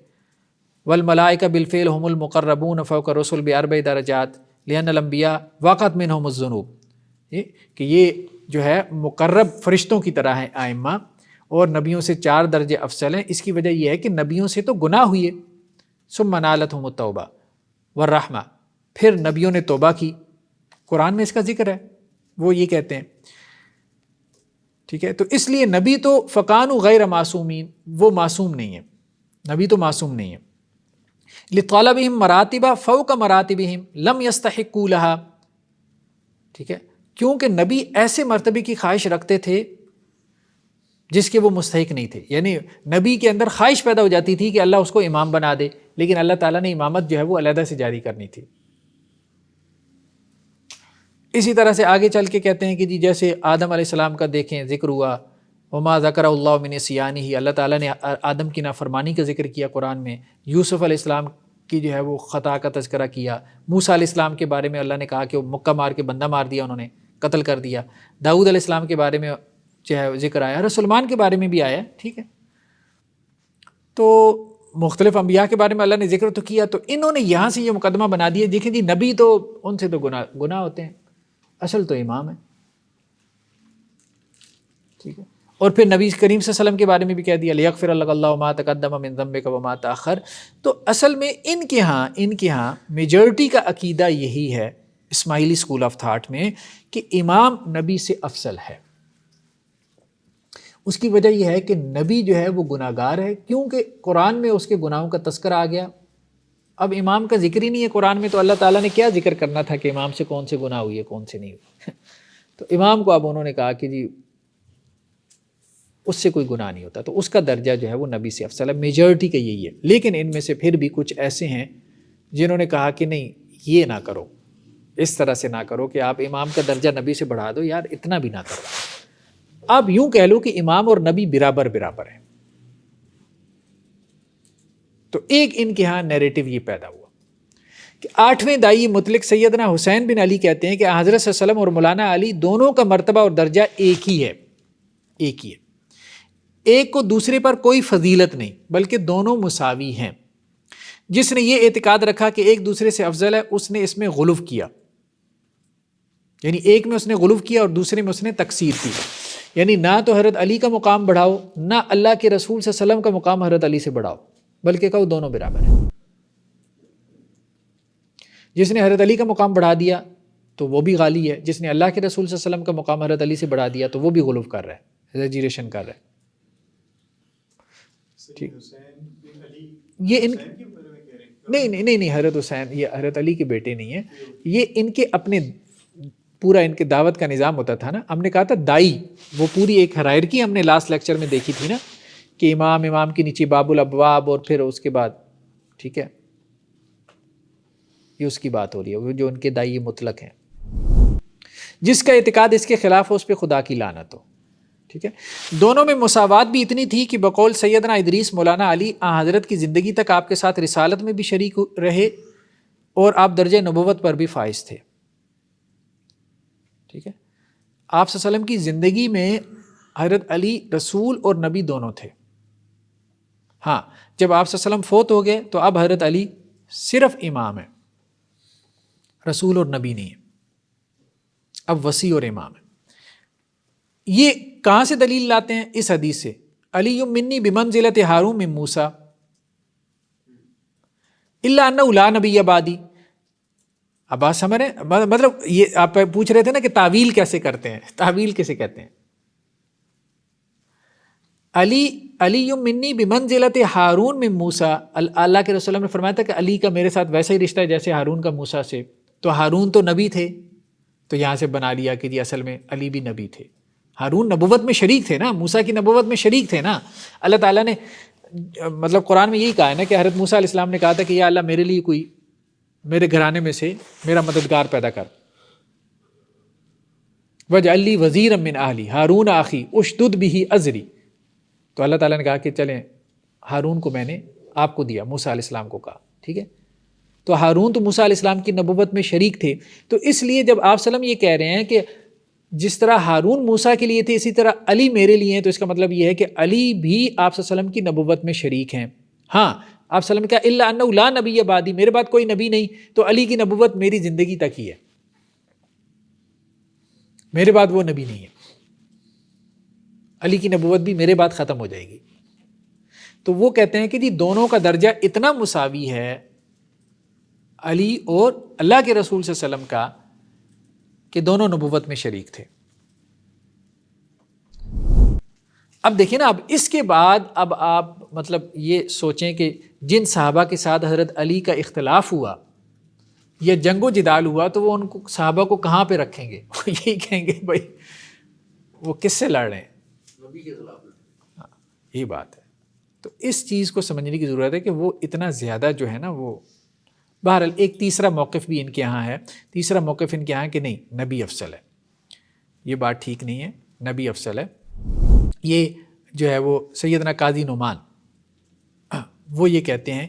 والملائکہ بالفعل هم المقربون فوق الرسل ب4 درجات لأن الانبیاء وقعت منهم الذنوب، کہ یہ جو ہے مقرب فرشتوں کی طرح ہیں ائمہ، اور نبیوں سے 4 درجے افضل ہیں۔ اس کی وجہ یہ ہے کہ نبیوں سے تو گناہ ہوئے، ثم نالتهم التوبہ والرحمہ، پھر نبیوں نے توبہ کی، قرآن میں اس کا ذکر ہے، وہ یہ کہتے ہیں، ٹھیک ہے۔ تو اس لیے نبی تو فکانوا غیر معصومین، وہ معصوم نہیں ہے، نبی تو معصوم نہیں ہے۔ لطالبہم مراتب فوق مراتبہم لم یستحقوا لها، ٹھیک ہے، کیونکہ نبی ایسے مرتبے کی خواہش رکھتے تھے جس کے وہ مستحق نہیں تھے، یعنی نبی کے اندر خواہش پیدا ہو جاتی تھی کہ اللہ اس کو امام بنا دے، لیکن اللہ تعالیٰ نے امامت جو ہے وہ علیحدہ سے جاری کرنی تھی۔ اسی طرح سے آگے چل کے کہتے ہیں کہ جی جیسے آدم علیہ السلام کا دیکھیں ذکر ہوا، وما ذکر اللہ من نسیانہ، اللہ تعالیٰ نے آدم کی نافرمانی کا ذکر کیا قرآن میں، یوسف علیہ السلام کی جو ہے وہ خطا کا تذکرہ کیا، موسیٰ علیہ السلام کے بارے میں اللہ نے کہا کہ وہ مکہ مار کے بندہ مار دیا، انہوں نے قتل کر دیا، داؤد علیہ السلام کے بارے میں جو ہے ذکر آیا، رسولمان کے بارے میں بھی آیا، ٹھیک ہے۔ تو مختلف انبیاء کے بارے میں اللہ نے ذکر تو کیا، تو انہوں نے یہاں سے یہ مقدمہ بنا دیا، دیکھیں جی نبی تو ان سے تو گناہ ہوتے ہیں، اصل تو امام ہے، ٹھیک ہے۔ اور پھر نبی کریم صلی اللہ علیہ وسلم کے بارے میں بھی کہہ دیا لیغفر لک اللہ ما تقدم من ذنبک وما تأخر۔ تو اصل میں ان کے ہاں میجورٹی کا عقیدہ یہی ہے اسماعیلی اسکول آف تھاٹ میں کہ امام نبی سے افضل ہے۔ اس کی وجہ یہ ہے کہ نبی جو ہے وہ گناہ گار ہے، کیونکہ قرآن میں اس کے گناہوں کا تذکرہ آ گیا۔ اب امام کا ذکر ہی نہیں ہے قرآن میں، تو اللہ تعالیٰ نے کیا ذکر کرنا تھا کہ امام سے کون سے گناہ ہوئی ہے کون سے نہیں ہوئی۔ تو امام کو اب انہوں نے کہا کہ جی اس سے کوئی گناہ نہیں ہوتا، تو اس کا درجہ جو ہے وہ نبی سے افضل ہے، میجورٹی کا یہی ہے۔ لیکن ان میں سے پھر بھی کچھ ایسے ہیں جنہوں نے کہا کہ نہیں یہ نہ کرو، اس طرح سے نہ کرو کہ آپ امام کا درجہ نبی سے بڑھا دو، یار اتنا بھی نہ کرو، آپ یوں کہہ لو کہ امام اور نبی برابر ہیں۔ تو ایک ان کے ہاں نیریٹو یہ پیدا ہوا کہ 8ویں دائی مطلق سیدنا حسین بن علی کہتے ہیں کہ حضرت صلی اللہ علیہ وسلم اور مولانا علی دونوں کا مرتبہ اور درجہ ایک ہی ہے، ایک کو دوسرے پر کوئی فضیلت نہیں، بلکہ دونوں مساوی ہیں۔ جس نے یہ اعتقاد رکھا کہ ایک دوسرے سے افضل ہے، اس نے اس میں غلو کیا، یعنی ایک میں اس نے غلو کیا اور دوسرے میں اس نے تقصیر کی، یعنی نہ تو حضرت علی کا مقام بڑھاؤ، نہ اللہ کے رسول صلی اللہ علیہ وسلم کا مقام حضرت علی سے بڑھاؤ، بلکہ کہو دونوں برابر ہیں۔ جس نے حضرت علی کا مقام بڑھا دیا تو وہ بھی غالی ہے، جس نے اللہ کے رسول صلی اللہ علیہ وسلم کا مقام حضرت علی سے بڑھا دیا تو وہ بھی غلو کر رہا ہے، ایگزیجریشن کر رہا ہے۔ یہ ان نہیں حضرت حسین یہ حضرت علی کے بیٹے نہیں ہیں، یہ ان کے اپنے پورا ان کے دعوت کا نظام ہوتا تھا نا، ہم نے کہا تھا دائی، وہ پوری ایک ہرائرکی ہم نے لاسٹ لیکچر میں دیکھی تھی نا کہ امام کے نیچے باب الابواب، اور پھر اس کے بعد، ٹھیک ہے، یہ اس کی بات ہو رہی ہے، وہ جو ان کے دائی مطلق ہیں، جس کا اعتقاد اس کے خلاف ہو اس پہ خدا کی لعنت ہو، ٹھیک ہے۔ دونوں میں مساوات بھی اتنی تھی کہ بقول سیدنا ادریس مولانا علی حضرت کی زندگی تک آپ کے ساتھ رسالت میں بھی شریک رہے اور آپ درجہ نبوت پر بھی فائز تھے، ٹھیک ہے۔ آپ صلی اللہ علیہ وسلم کی زندگی میں حضرت علی رسول اور نبی دونوں تھے، ہاں جب آپ صلی اللہ علیہ وسلم فوت ہو گئے تو اب حضرت علی صرف امام ہے، رسول اور نبی نہیں ہے، اب وصی اور امام ہے۔ یہ کہاں سے دلیل لاتے ہیں؟ اس حدیث سے، علی منی بمنزلۃ ہارون من موسیٰ الا انہ لا نبی بعدی۔ اب بات سمجھ رہے ہیں؟ مطلب یہ آپ پوچھ رہے تھے نا کہ تعویل کیسے کرتے ہیں، تعویل کیسے کہتے ہیں؟ علی منی بمنزلۃ ہارون من موسیٰ، اللہ کے رسول نے فرمایا تھا کہ علی کا میرے ساتھ ویسا ہی رشتہ ہے جیسے ہارون کا موسیٰ سے، تو ہارون تو نبی تھے، تو یہاں سے بنا لیا کہ جی اصل میں علی بھی نبی تھے. ہارون نبوت میں شریک تھے نا، موسیٰ کی نبوت میں شریک تھے نا. اللہ تعالیٰ نے مطلب قرآن میں یہی کہا ہے نا کہ حضرت موسیٰ علیہ السلام نے کہا تھا کہ یا اللہ میرے لیے کوئی میرے گھرانے میں سے میرا مددگار پیدا کر. وَاجْعَلْ لِي وَزِيرًا مِّنْ أَهْلِي هَارُونَ أَخِي أُشْدُدْ بِهِ أَزْرِي. تو اللہ تعالیٰ نے کہا کہ چلیں ہارون کو میں نے آپ کو دیا، موسیٰ علیہ السلام کو کہا. ٹھیک ہے، تو ہارون تو موسیٰ علیہ السلام کی نبوت میں شریک تھے. تو اس لیے جب آپ صلی اللہ علیہ وسلم یہ کہہ رہے ہیں کہ جس طرح ہارون موسیٰ کے لیے تھے اسی طرح علی میرے لیے ہیں، تو اس کا مطلب یہ ہے کہ علی بھی آپ صلی اللہ علیہ وسلم کی نبوت میں شریک ہیں. ہاں آپ صلی اللہ علیہ وسلم نے کہا الا انہ لا نبی بعدی، میرے بعد کوئی نبی نہیں، تو علی کی نبوت میری زندگی تک ہی ہے، میرے بعد وہ نبی نہیں ہے. علی کی نبوت بھی میرے بعد ختم ہو جائے گی. تو وہ کہتے ہیں کہ جی دونوں کا درجہ اتنا مساوی ہے علی اور اللہ کے رسول صلی اللہ علیہ وسلم کا کہ دونوں نبوت میں شریک تھے. اب دیکھیں نا، اب اس کے بعد اب آپ مطلب یہ سوچیں کہ جن صحابہ کے ساتھ حضرت علی کا اختلاف ہوا یا جنگ و جدال ہوا تو وہ ان کو صحابہ کو کہاں پہ رکھیں گے؟ وہ یہی کہیں گے بھائی وہ کس سے لڑ رہے ہیں، نبی کے خلاف. ہاں یہی بات ہے. تو اس چیز کو سمجھنے کی ضرورت ہے کہ وہ اتنا زیادہ جو ہے نا وہ. بہرحال ایک تیسرا موقف بھی ان کے یہاں ہے. تیسرا موقف ان کے یہاں ہے کہ نہیں نبی افضل ہے. یہ بات ٹھیک نہیں ہے، نبی افضل ہے. یہ جو ہے وہ سیدنا قاضی نعمان وہ یہ کہتے ہیں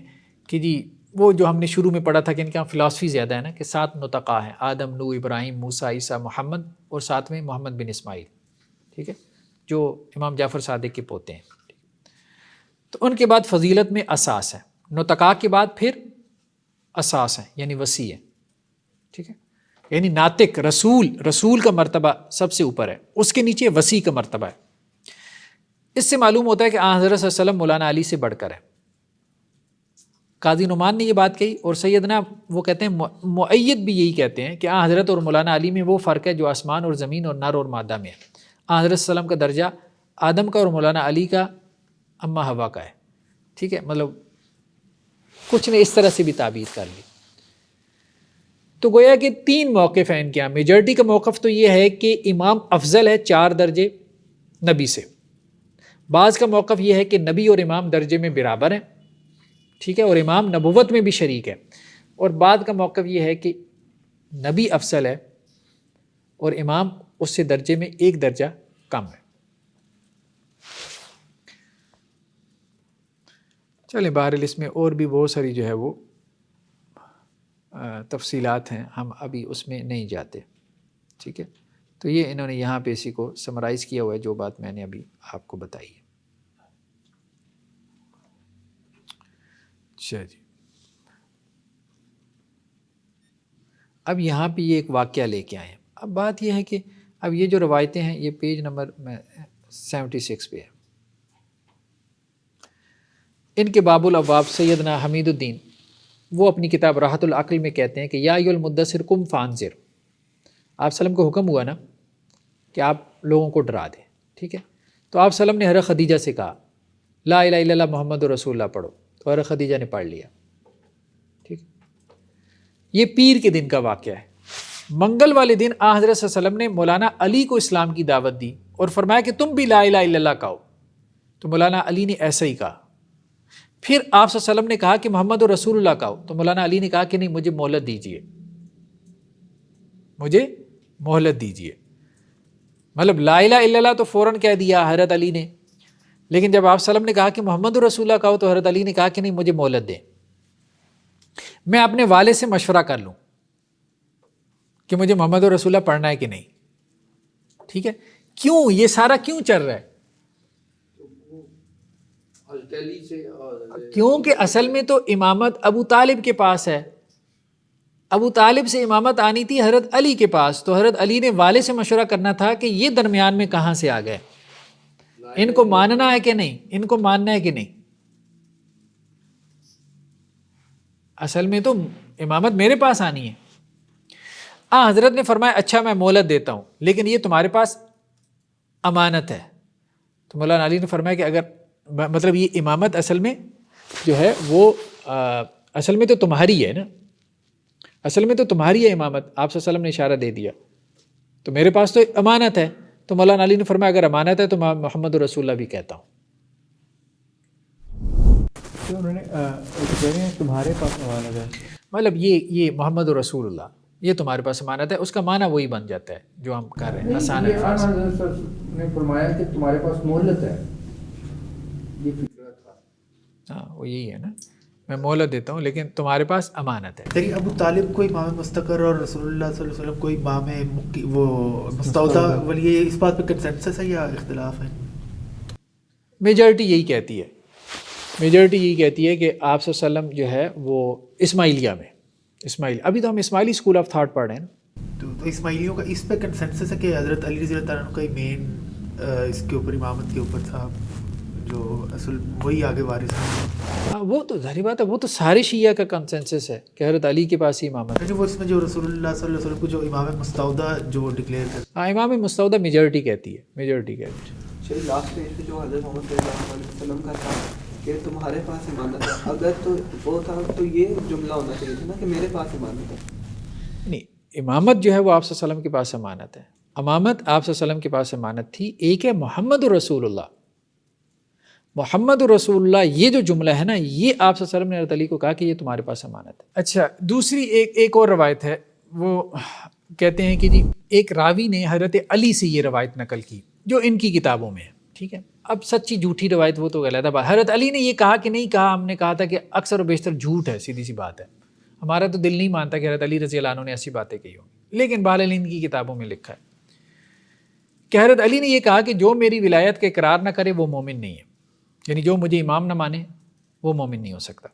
کہ جی وہ جو ہم نے شروع میں پڑھا تھا کہ ان کے یہاں فلاسفی زیادہ ہے نا، کہ 7 نطقاء ہیں، آدم، نوح، ابراہیم، موسیٰ، عیسیٰ، محمد، اور ساتھ میں محمد بن اسماعیل. ٹھیک ہے، جو امام جعفر صادق کے پوتے ہیں. تو ان کے بعد فضیلت میں اساس ہے، نطقاء کے بعد پھر اساس ہے یعنی وسیع ہے. ٹھیک ہے، یعنی ناطق رسول کا مرتبہ سب سے اوپر ہے، اس کے نیچے وسیع کا مرتبہ ہے. اس سے معلوم ہوتا ہے کہ آن حضرت صلی اللہ علیہ وسلم مولانا علی سے بڑھ کر ہے. قاضی نعمان نے یہ بات کہی، اور سیدنا وہ کہتے ہیں مؤید بھی یہی کہتے ہیں کہ آن حضرت اور مولانا علی میں وہ فرق ہے جو آسمان اور زمین اور نر اور مادہ میں ہے. آن حضرت صلی اللہ علیہ وسلم کا درجہ آدم کا اور مولانا علی کا اما ہوا کا ہے. ٹھیک ہے، مطلب کچھ نے اس طرح سے بھی تعبیر کر لی. تو گویا کہ 3 موقف ہیں ان کے یہاں. میجورٹی کا موقف تو یہ ہے کہ امام افضل ہے 4 درجے نبی سے. بعض کا موقف یہ ہے کہ نبی اور امام درجے میں برابر ہیں. ٹھیک ہے، اور امام نبوت میں بھی شریک ہے. اور بعد کا موقف یہ ہے کہ نبی افضل ہے اور امام اس سے درجے میں 1 درجہ کم ہے. چلیں بہرحال اس میں اور بھی بہت ساری جو ہے وہ تفصیلات ہیں، ہم ابھی اس میں نہیں جاتے. ٹھیک ہے، تو یہ انہوں نے یہاں پہ اسی کو سمرائز کیا ہوا ہے جو بات میں نے ابھی آپ کو بتائی ہے. اچھا جی، اب یہاں پہ یہ ایک واقعہ لے کے آئے ہیں. اب بات یہ ہے کہ اب یہ جو روایتیں ہیں یہ پیج نمبر 76 پہ ہے. ان کے باب الابواب سیدنا حمید الدین وہ اپنی کتاب راحت العقل میں کہتے ہیں کہ یا ایھا المدثر قم فانذر. آپ وسلم کو حکم ہوا نا کہ آپ لوگوں کو ڈرا دیں. ٹھیک ہے، تو آپ وسلم نے حضرت خدیجہ سے کہا لا الہ الا اللہ محمد رسول اللہ پڑھو، تو حضرت خدیجہ نے پڑھ لیا. ٹھیک، یہ پیر کے دن کا واقعہ ہے. منگل والے دن حضرت صلی اللہ علیہ وسلم نے مولانا علی کو اسلام کی دعوت دی اور فرمایا کہ تم بھی لا الہ الا اللہ کہو. تو مولانا علی نے ایسا ہی کہا. پھر آپ صلی اللہ علیہ وسلم نے کہا کہ محمد رسول اللہ کہو. تو مولانا علی نے کہا کہ نہیں، مجھے مہلت دیجیے، مجھے مہلت دیجیے. مطلب لا الہ الا اللہ تو فوراً کہہ دیا حضرت علی نے، لیکن جب آپ صلی اللہ علیہ وسلم نے کہا کہ محمد رسول اللہ کہو تو حضرت علی نے کہا کہ نہیں، مجھے مہلت دیں، میں اپنے والد سے مشورہ کر لوں کہ مجھے محمد رسول اللہ پڑھنا ہے کہ نہیں. ٹھیک ہے، کیوں یہ سارا کیوں چل رہا ہے؟ کیونکہ اصل میں تو امامت ابو طالب کے پاس ہے. ابو طالب سے امامت آنی تھی حضرت علی کے پاس، تو حضرت علی نے والد سے مشورہ کرنا تھا کہ یہ درمیان میں کہاں سے آ گئے، ان کو ماننا ہے کہ نہیں، ان کو ماننا ہے کہ نہیں. اصل میں تو امامت میرے پاس آنی ہے. حضرت نے فرمایا اچھا میں مہلت دیتا ہوں، لیکن یہ تمہارے پاس امانت ہے. تو مولانا علی نے فرمایا کہ اگر مطلب یہ امامت اصل میں جو ہے وہ اصل میں تو تمہاری ہے نا، اصل میں تو تمہاری ہے امامت، آپ صلی اللہ علیہ وسلم نے اشارہ دے دیا، تو میرے پاس تو امانت ہے. تو مولانا علی نے فرمایا اگر امانت ہے تو میں محمد رسول اللہ بھی کہتا ہوں. کہ انہوں نے کہہ رہے ہیں تمہارے پاس امانت ہے، مطلب یہ محمد رسول اللہ یہ تمہارے پاس امانت ہے، اس کا معنی وہی بن جاتا ہے جو ہم کر رہے ہیں آسان یہ الفاظ. اعلیٰ حضرت نے فرمایا کہ تمہارے پاس مہلت ہے، یہ فکرہ تھا. ہاں وہ یہی ہے نا، میں مہلت دیتا ہوں لیکن تمہارے پاس امانت ہے. لیکن ابو طالب کو امام مستقر اور رسول اللہ صلی اللہ علیہ وسلم کو امام وہ مستودع ولی، اس بات پہ کنسنسس ہے یا اختلاف ہے؟ میجورٹی یہی کہتی ہے، میجورٹی یہی کہتی ہے کہ آپ صلی اللہ علیہ وسلم جو ہے وہ اسماعیلیہ میں، اسماعیل، ابھی تو ہم اسماعیلی اسکول آف تھاٹ پڑھ رہے ہیں نا. تو اسماعیلیوں کا اس پہ کنسنسس ہے کہ حضرت علی رضی اللہ عنہ کا ہی مین اس کے اوپر امامت کے اوپر تھا، جو اصل وہی آگے وارث ہے. ہاں وہ تو ظاہری بات ہے، وہ تو سارے شیعہ کا کنسنسس ہے کہ حضرت علی کے پاس ہی امامت ہے. یعنی وہ اس میں جو رسول اللہ صلی اللہ علیہ وسلم کو جو امام مستودع جو ڈکلیئر کرتا ہاں امام مستودع میجورٹی کہتی ہے، میجورٹی کہتی ہے. چلیے لاسٹ پیج پہ جو حضرت محمد صلی اللہ علیہ وسلم کا تھا کہ تمہارے پاس امانت ہے، اگر تو وہ تھا تو یہ جملہ ہونا چاہیے تھا نا کہ میرے پاس امانت ہے. نہیں، امامت جو ہے وہ آپ صلی اللہ علیہ وسلم کے پاس امانت ہے. امامت آپ صلی اللہ علیہ وسلم کے پاس امانت تھی. ایک ہے محمد رسول اللہ، محمد رسول اللہ یہ جو جملہ ہے نا، یہ آپ صلی اللہ علیہ وسلم نے حضرت علی کو کہا کہ یہ تمہارے پاس امانت ہے. اچھا دوسری ایک اور روایت ہے، وہ کہتے ہیں کہ جی ایک راوی نے حضرت علی سے یہ روایت نقل کی جو ان کی کتابوں میں ہے. ٹھیک ہے، اب سچی جھوٹی روایت وہ تو غلط ہے. حضرت علی نے یہ کہا کہ نہیں کہا، ہم نے کہا تھا کہ اکثر و بیشتر جھوٹ ہے، سیدھی سی بات ہے. ہمارا تو دل نہیں مانتا کہ حضرت علی رضی اللہ عنہ نے ایسی باتیں کہی ہوں، لیکن بہرحال ان کی کتابوں میں لکھا ہے کہ حضرت علی نے یہ کہا کہ جو میری ولایت کا اقرار نہ کرے وہ مومن نہیں ہے، یعنی جو مجھے امام نہ مانے وہ مومن نہیں ہو سکتا،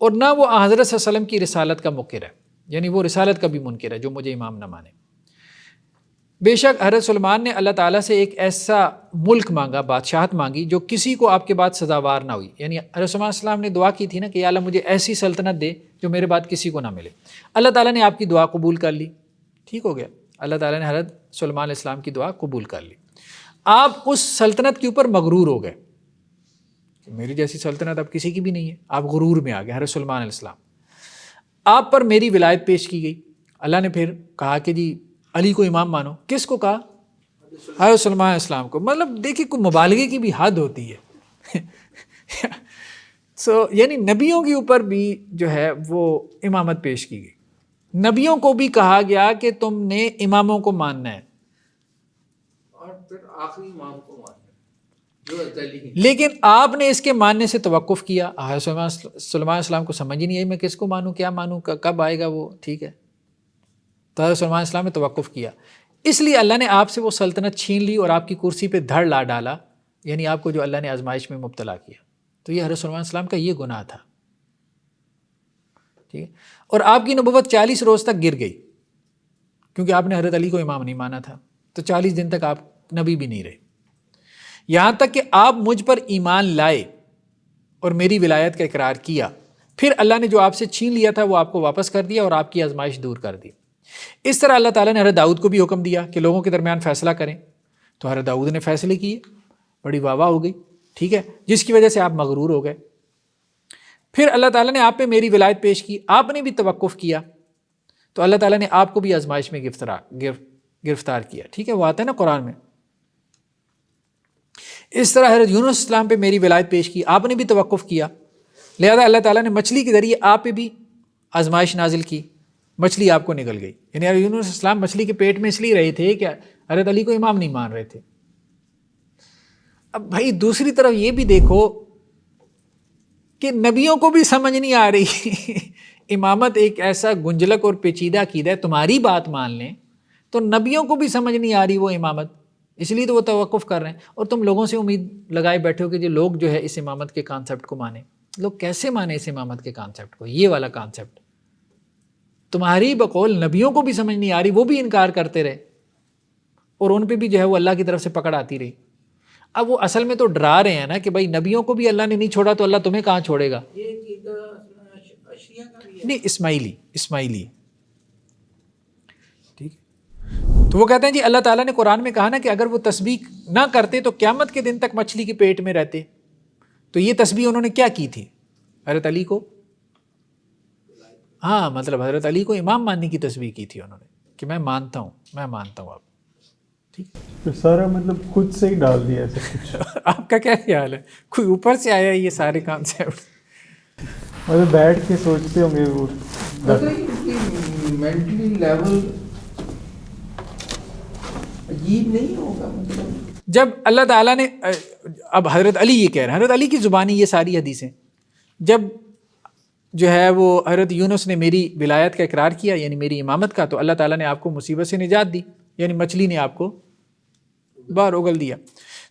اور نہ وہ حضرت صلی اللہ علیہ وسلم کی رسالت کا منکر ہے، یعنی وہ رسالت کا بھی منکر ہے جو مجھے امام نہ مانے. بے شک حضرت سلمان نے اللہ تعالیٰ سے ایک ایسا ملک مانگا، بادشاہت مانگی جو کسی کو آپ کے بعد سزاوار نہ ہوئی. یعنی حضرت سلمان علیہ السلام نے دعا کی تھی نا کہ یا اللہ مجھے ایسی سلطنت دے جو میرے بعد کسی کو نہ ملے. اللہ تعالیٰ نے آپ کی دعا قبول کر لی، ٹھیک ہو گیا، اللہ تعالیٰ نے حضرت سلمان علیہ السلام کی دعا قبول کر لی. آپ اس سلطنت کے اوپر مغرور ہو گئے کہ میری جیسی سلطنت اب کسی کی بھی نہیں ہے، آپ غرور میں آ گئے. حضرت سلمان علیہ السلام، آپ پر میری ولایت پیش کی گئی. اللہ نے پھر کہا کہ جی علی کو امام مانو. کس کو کہا؟ حضرت سلمان علیہ السلام کو. مطلب دیکھیے کوئی مبالغے کی بھی حد ہوتی ہے. یعنی نبیوں کے اوپر بھی جو ہے وہ امامت پیش کی گئی. نبیوں کو بھی کہا گیا کہ تم نے اماموں کو ماننا ہے، اور پھر آخری امام کو ماننا جو حضرت علی کی. لیکن آپ نے اس کے ماننے سے توقف کیا. حضرت سلمان علیہ السلام کو سمجھ ہی نہیں آئی میں کس کو مانوں، کیا مانوں، کب آئے گا وہ. ٹھیک ہے، تو حضرت سلمان علیہ السلام نے توقف کیا، اس لیے اللہ نے آپ سے وہ سلطنت چھین لی اور آپ کی کرسی پہ دھڑ لا ڈالا، یعنی آپ کو جو اللہ نے آزمائش میں مبتلا کیا. تو یہ حضرت سلمان علیہ السلام کا یہ گناہ تھا. ٹھیک ہے، اور آپ کی نبوت 40 روز تک گر گئی کیونکہ آپ نے حضرت علی کو امام نہیں مانا تھا. تو 40 دن تک آپ نبی بھی نہیں رہے، یہاں تک کہ آپ مجھ پر ایمان لائے اور میری ولایت کا اقرار کیا. پھر اللہ نے جو آپ سے چھین لیا تھا وہ آپ کو واپس کر دیا اور آپ کی آزمائش دور کر دی. اس طرح اللہ تعالیٰ نے حضرت داؤد کو بھی حکم دیا کہ لوگوں کے درمیان فیصلہ کریں. تو حضرت داؤد نے فیصلے کیے، بڑی واہ واہ ہو گئی، ٹھیک ہے، جس کی وجہ سے آپ مغرور ہو گئے. پھر اللہ تعالیٰ نے آپ پہ میری ولایت پیش کی، آپ نے بھی توقف کیا، تو اللہ تعالیٰ نے آپ کو بھی آزمائش میں گرفتار کیا. ٹھیک ہے، وہ آتا ہے نا قرآن میں. اس طرح حضرت یونس اسلام پہ میری ولایت پیش کی، آپ نے بھی توقف کیا، لہذا اللہ تعالیٰ نے مچھلی کے ذریعے آپ پہ بھی آزمائش نازل کی، مچھلی آپ کو نگل گئی. یعنی حضرت یونس اسلام مچھلی کے پیٹ میں اس لیے رہے تھے کہ حضرت علی کو امام نہیں مان رہے تھے. اب بھائی دوسری طرف یہ بھی دیکھو کہ نبیوں کو بھی سمجھ نہیں آ رہی. امامت ایک ایسا گنجلک اور پیچیدہ عقیدہ ہے، تمہاری بات مان لیں تو نبیوں کو بھی سمجھ نہیں آ رہی وہ امامت، اس لیے تو وہ توقف کر رہے ہیں. اور تم لوگوں سے امید لگائے بیٹھے ہو کہ جو لوگ جو ہے اس امامت کے کانسیپٹ کو مانیں. لوگ کیسے مانیں اس امامت کے کانسیپٹ کو؟ یہ والا کانسیپٹ تمہاری بقول نبیوں کو بھی سمجھ نہیں آ رہی، وہ بھی انکار کرتے رہے اور ان پہ بھی جو ہے وہ اللہ کی طرف سے پکڑ آتی رہی. اب وہ اصل میں تو ڈرا رہے ہیں نا کہ بھائی نبیوں کو بھی اللہ نے نہیں چھوڑا تو اللہ تمہیں کہاں چھوڑے گا. نہیں، اسماعیلی ٹھیک ہے. تو وہ کہتے ہیں جی اللہ تعالیٰ نے قرآن میں کہا نا کہ اگر وہ تسبیح نہ کرتے تو قیامت کے دن تک مچھلی کے پیٹ میں رہتے. تو یہ تسبیح انہوں نے کیا کی تھی؟ حضرت علی کو ہاں مطلب حضرت علی کو امام ماننے کی تصویر کی تھی انہوں نے کہ میں مانتا ہوں اب. ٹھیک تو سارا مطلب خود سے ہی ڈال دیا ایسا کچھ. آپ کا کیا خیال ہے؟ کوئی اوپر سے آیا یہ سارے کانسیپٹ؟ مطلب بیٹھ کے سوچتے ہوں گے وہ مینٹلی لیول عجیب نہیں ہوگا. مطلب جب اللہ تعالیٰ نے اب حضرت علی یہ کہہ رہے ہیں، حضرت علی کی زبانی یہ ساری حدیثیں، جب جو ہے وہ حضرت یونس نے میری ولایت کا اقرار کیا یعنی میری امامت کا، تو اللہ تعالیٰ نے آپ کو مصیبت سے نجات دی، یعنی مچھلی نے آپ کو باہر اگل دیا.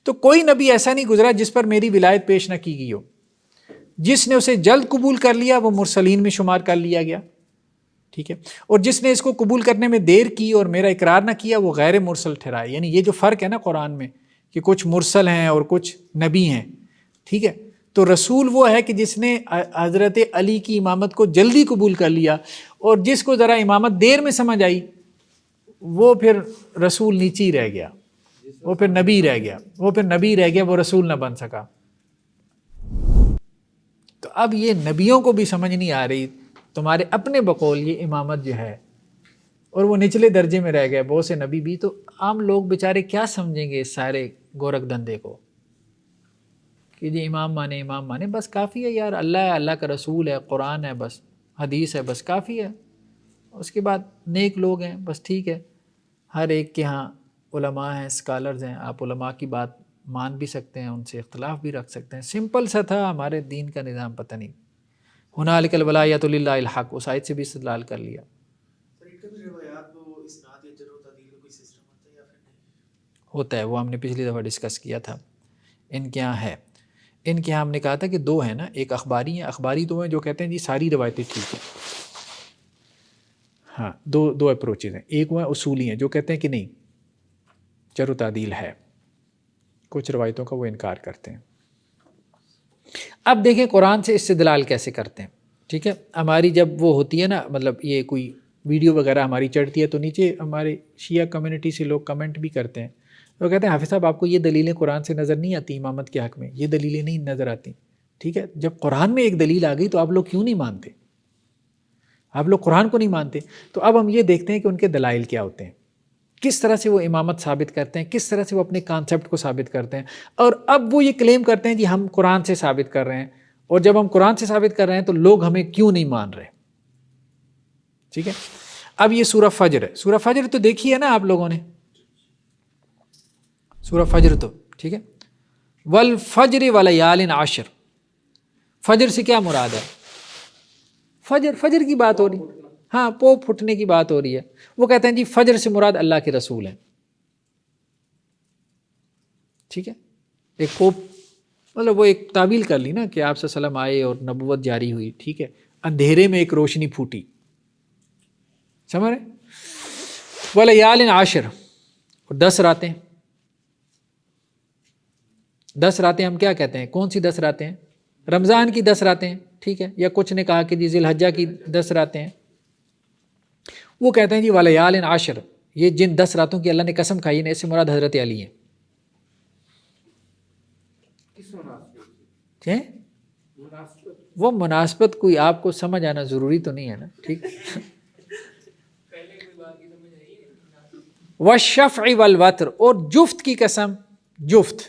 تو کوئی نبی ایسا نہیں گزرا جس پر میری ولایت پیش نہ کی گئی ہو. جس نے اسے جلد قبول کر لیا وہ مرسلین میں شمار کر لیا گیا. ٹھیک ہے، اور جس نے اس کو قبول کرنے میں دیر کی اور میرا اقرار نہ کیا وہ غیر مرسل ٹھہرائے. یعنی یہ جو فرق ہے نا قرآن میں کہ کچھ مرسل ہیں اور کچھ نبی ہیں. ٹھیک ہے، تو رسول وہ ہے کہ جس نے حضرت علی کی امامت کو جلدی قبول کر لیا، اور جس کو ذرا امامت دیر میں سمجھ آئی وہ پھر رسول نیچے ہی رہ گیا، وہ پھر نبی رہ گیا، وہ رسول نہ بن سکا. تو اب یہ نبیوں کو بھی سمجھ نہیں آ رہی تمہارے اپنے بقول یہ امامت جو ہے، اور وہ نچلے درجے میں رہ گئے بہت سے نبی بھی. تو عام لوگ بیچارے کیا سمجھیں گے اس سارے گورکھ دندے کو کہ جی امام مانے بس کافی ہے یار. اللہ ہے، اللہ کا رسول ہے، قرآن ہے، بس حدیث ہے، بس کافی ہے. اس کے بعد نیک لوگ ہیں، بس ٹھیک ہے. ہر ایک کے ہاں علماء ہیں، اسکالرز ہیں، آپ علماء کی بات مان بھی سکتے ہیں، ان سے اختلاف بھی رکھ سکتے ہیں. سمپل سا تھا ہمارے دین کا نظام، پتہ نہیں ہنالک الولایۃ للہ الحق، اس آیت سے بھی استدلال کر لیا. ہوتا ہے، وہ ہم نے پچھلی دفعہ ڈسکس کیا تھا. ان کے یہاں ہے، ان کے یہاں ہم نے کہا تھا کہ دو ہیں نا، ایک اخباری ہیں، اخباری دو ہیں جو کہتے ہیں جی ساری روایتیں ٹھیک ہیں. ہاں دو اپروچز ہیں. ایک وہ ہیں اصولی ہیں جو کہتے ہیں کہ نہیں جرح و تعدیل ہے، کچھ روایتوں کا وہ انکار کرتے ہیں. اب دیکھیں قرآن سے استدلال کیسے کرتے ہیں. ٹھیک ہے، ہماری جب وہ ہوتی ہے نا، مطلب یہ کوئی ویڈیو وغیرہ ہماری چڑھتی ہے تو نیچے ہمارے شیعہ کمیونٹی سے لوگ کمنٹ بھی کرتے ہیں. وہ کہتے ہیں حافظ صاحب آپ کو یہ دلیلیں قرآن سے نظر نہیں آتی امامت کے حق میں، یہ دلیلیں نہیں نظر آتی. ٹھیک ہے، جب قرآن میں ایک دلیل آ گئی تو آپ لوگ کیوں نہیں مانتے؟ آپ لوگ قرآن کو نہیں مانتے. تو اب ہم یہ دیکھتے ہیں کہ ان کے دلائل کیا ہوتے ہیں، کس طرح سے وہ امامت ثابت کرتے ہیں، کس طرح سے وہ اپنے کانسیپٹ کو ثابت کرتے ہیں. اور اب وہ یہ کلیم کرتے ہیں جی ہم قرآن سے ثابت کر رہے ہیں، اور جب ہم قرآن سے ثابت کر رہے ہیں تو لوگ ہمیں کیوں نہیں مان رہے. ٹھیک ہے، اب یہ سورہ فجر ہے. سورہ فجر تو دیکھی ہے نا آپ لوگوں نے، سورہ فجر تو ٹھیک ہے. والفجر ولیال عشر، فجر سے کیا مراد ہے؟ فجر کی بات ہو رہی، ہاں پوپ پھٹنے کی بات ہو رہی ہے. وہ کہتے ہیں جی فجر سے مراد اللہ کے رسول ہیں. ٹھیک ہے، ایک پوپ مطلب وہ ایک تعویل کر لی نا کہ آپ صلی اللہ علیہ وسلم آئے اور نبوت جاری ہوئی. ٹھیک ہے، اندھیرے میں ایک روشنی پھوٹی، سمجھ رہے؟ ولیال عشر، اور 10 راتیں. 10 راتیں ہم کیا کہتے ہیں؟ کون سی 10 راتیں ہیں؟ رمضان کی 10 راتیں. ٹھیک ہے، یا کچھ نے کہا کہ جی ذی الحجہ کی 10 راتیں ہیں. وہ کہتے ہیں جی ولیال عشر، یہ جن 10 راتوں کی اللہ نے قسم کھائی ہے اس سے مراد حضرت علی ہیں. وہ مناسبت کوئی آپ کو سمجھ آنا ضروری تو نہیں ہے نا. ٹھیک والشفع والوتر، اور جفت کی قسم، جفت.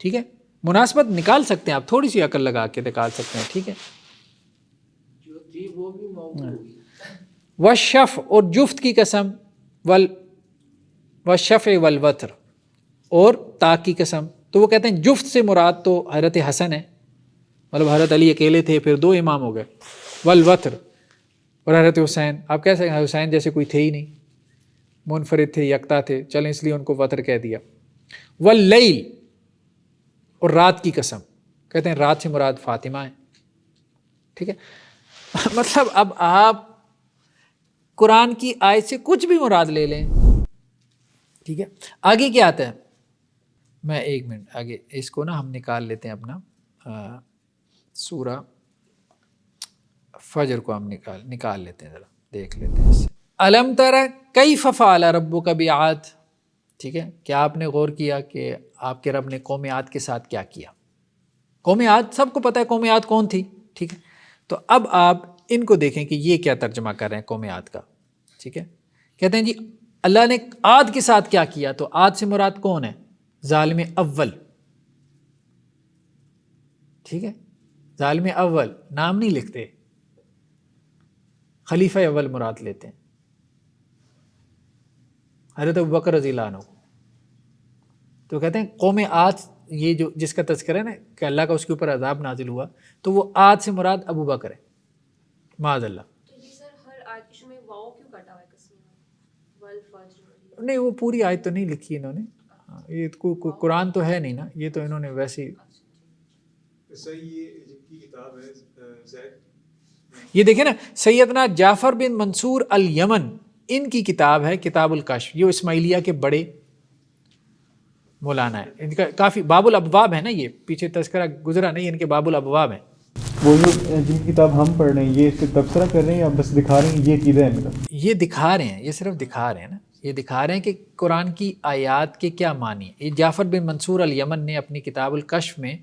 ٹھیک ہے، مناسبت نکال سکتے ہیں آپ، تھوڑی سی عقل لگا کے نکال سکتے ہیں. ٹھیک ہے، والشفع، اور جفت کی قسم، والشفع والوتر، اور طاق کی قسم. تو وہ کہتے ہیں جفت سے مراد تو حضرت حسن ہے، مطلب حضرت علی اکیلے تھے پھر 2 امام ہو گئے. والوتر، اور حضرت حسین، آپ کہہ سکتے ہیں حسین جیسے کوئی تھے ہی نہیں، منفرد تھے، یکتا تھے، چلیں اس لیے ان کو وتر کہہ دیا. واللیل، اور رات کی قسم، کہتے ہیں رات سے مراد فاطمہ ہے. ٹھیک ہے، مطلب اب آپ قرآن کی آیت سے کچھ بھی مراد لے لیں. ٹھیک ہے، آگے کیا آتا ہے؟ میں 1 منٹ آگے اس کو نا ہم نکال لیتے ہیں اپنا سورہ فجر کو ہم نکال لیتے ہیں، ذرا دیکھ لیتے ہیں اس سے. الم تر کیف فعل ربک بعاد. ٹھیک ہے، کیا آپ نے غور کیا کہ آپ کے رب نے قوم عاد کے ساتھ کیا کیا؟ قوم عاد سب کو پتہ ہے قوم عاد کون تھی. ٹھیک ہے، تو اب آپ ان کو دیکھیں کہ یہ کیا ترجمہ کر رہے ہیں قوم عاد کا. ٹھیک ہے, کہتے ہیں جی اللہ نے عاد کے ساتھ کیا کیا, تو عاد سے مراد کون ہے؟ ظالم اول. ٹھیک ہے, ظالم اول نام نہیں لکھتے, خلیفہ اول مراد لیتے ہیں, حضرت ابوبکر رضی اللہ عنہ. تو کہتے ہیں قوم عاد یہ جو جس کا تذکرہ ہے نا کہ اللہ کا اس کے اوپر عذاب نازل ہوا, تو وہ عاد سے مراد ابو بکر ہے معاذ اللہ. تو یہ سر ہر آیت میں واو کیوں کٹا ہوا ہے قسم میں والفجر؟ نہیں وہ پوری آیت تو نہیں لکھی انہوں نے, یہ قرآن تو ہے نہیں نا, یہ تو انہوں نے ویسے ہی. یہ دیکھیں نا سیدنا جعفر بن منصور الیمن, ان کی کتاب ہے کتاب الکشف, یہ اسماعیلیہ کے بڑے مولانا ہے, ان کا کافی باب الابواب ہے نا, یہ پیچھے تذکرہ گزرا نہیں, ان کے باب الابواب ہیں. وہ جو جن کی کتاب ہم پڑھ رہے ہیں یہ اس پہ تبصرہ کر رہے ہیں یا بس دکھا رہے ہیں یہ چیزیں ہیں؟ مطلب یہ دکھا رہے ہیں, یہ صرف دکھا رہے ہیں نا, یہ دکھا رہے ہیں کہ قرآن کی آیات کے کیا معنی ہیں. یہ جعفر بن منصور الیمن نے اپنی کتاب الکشف میں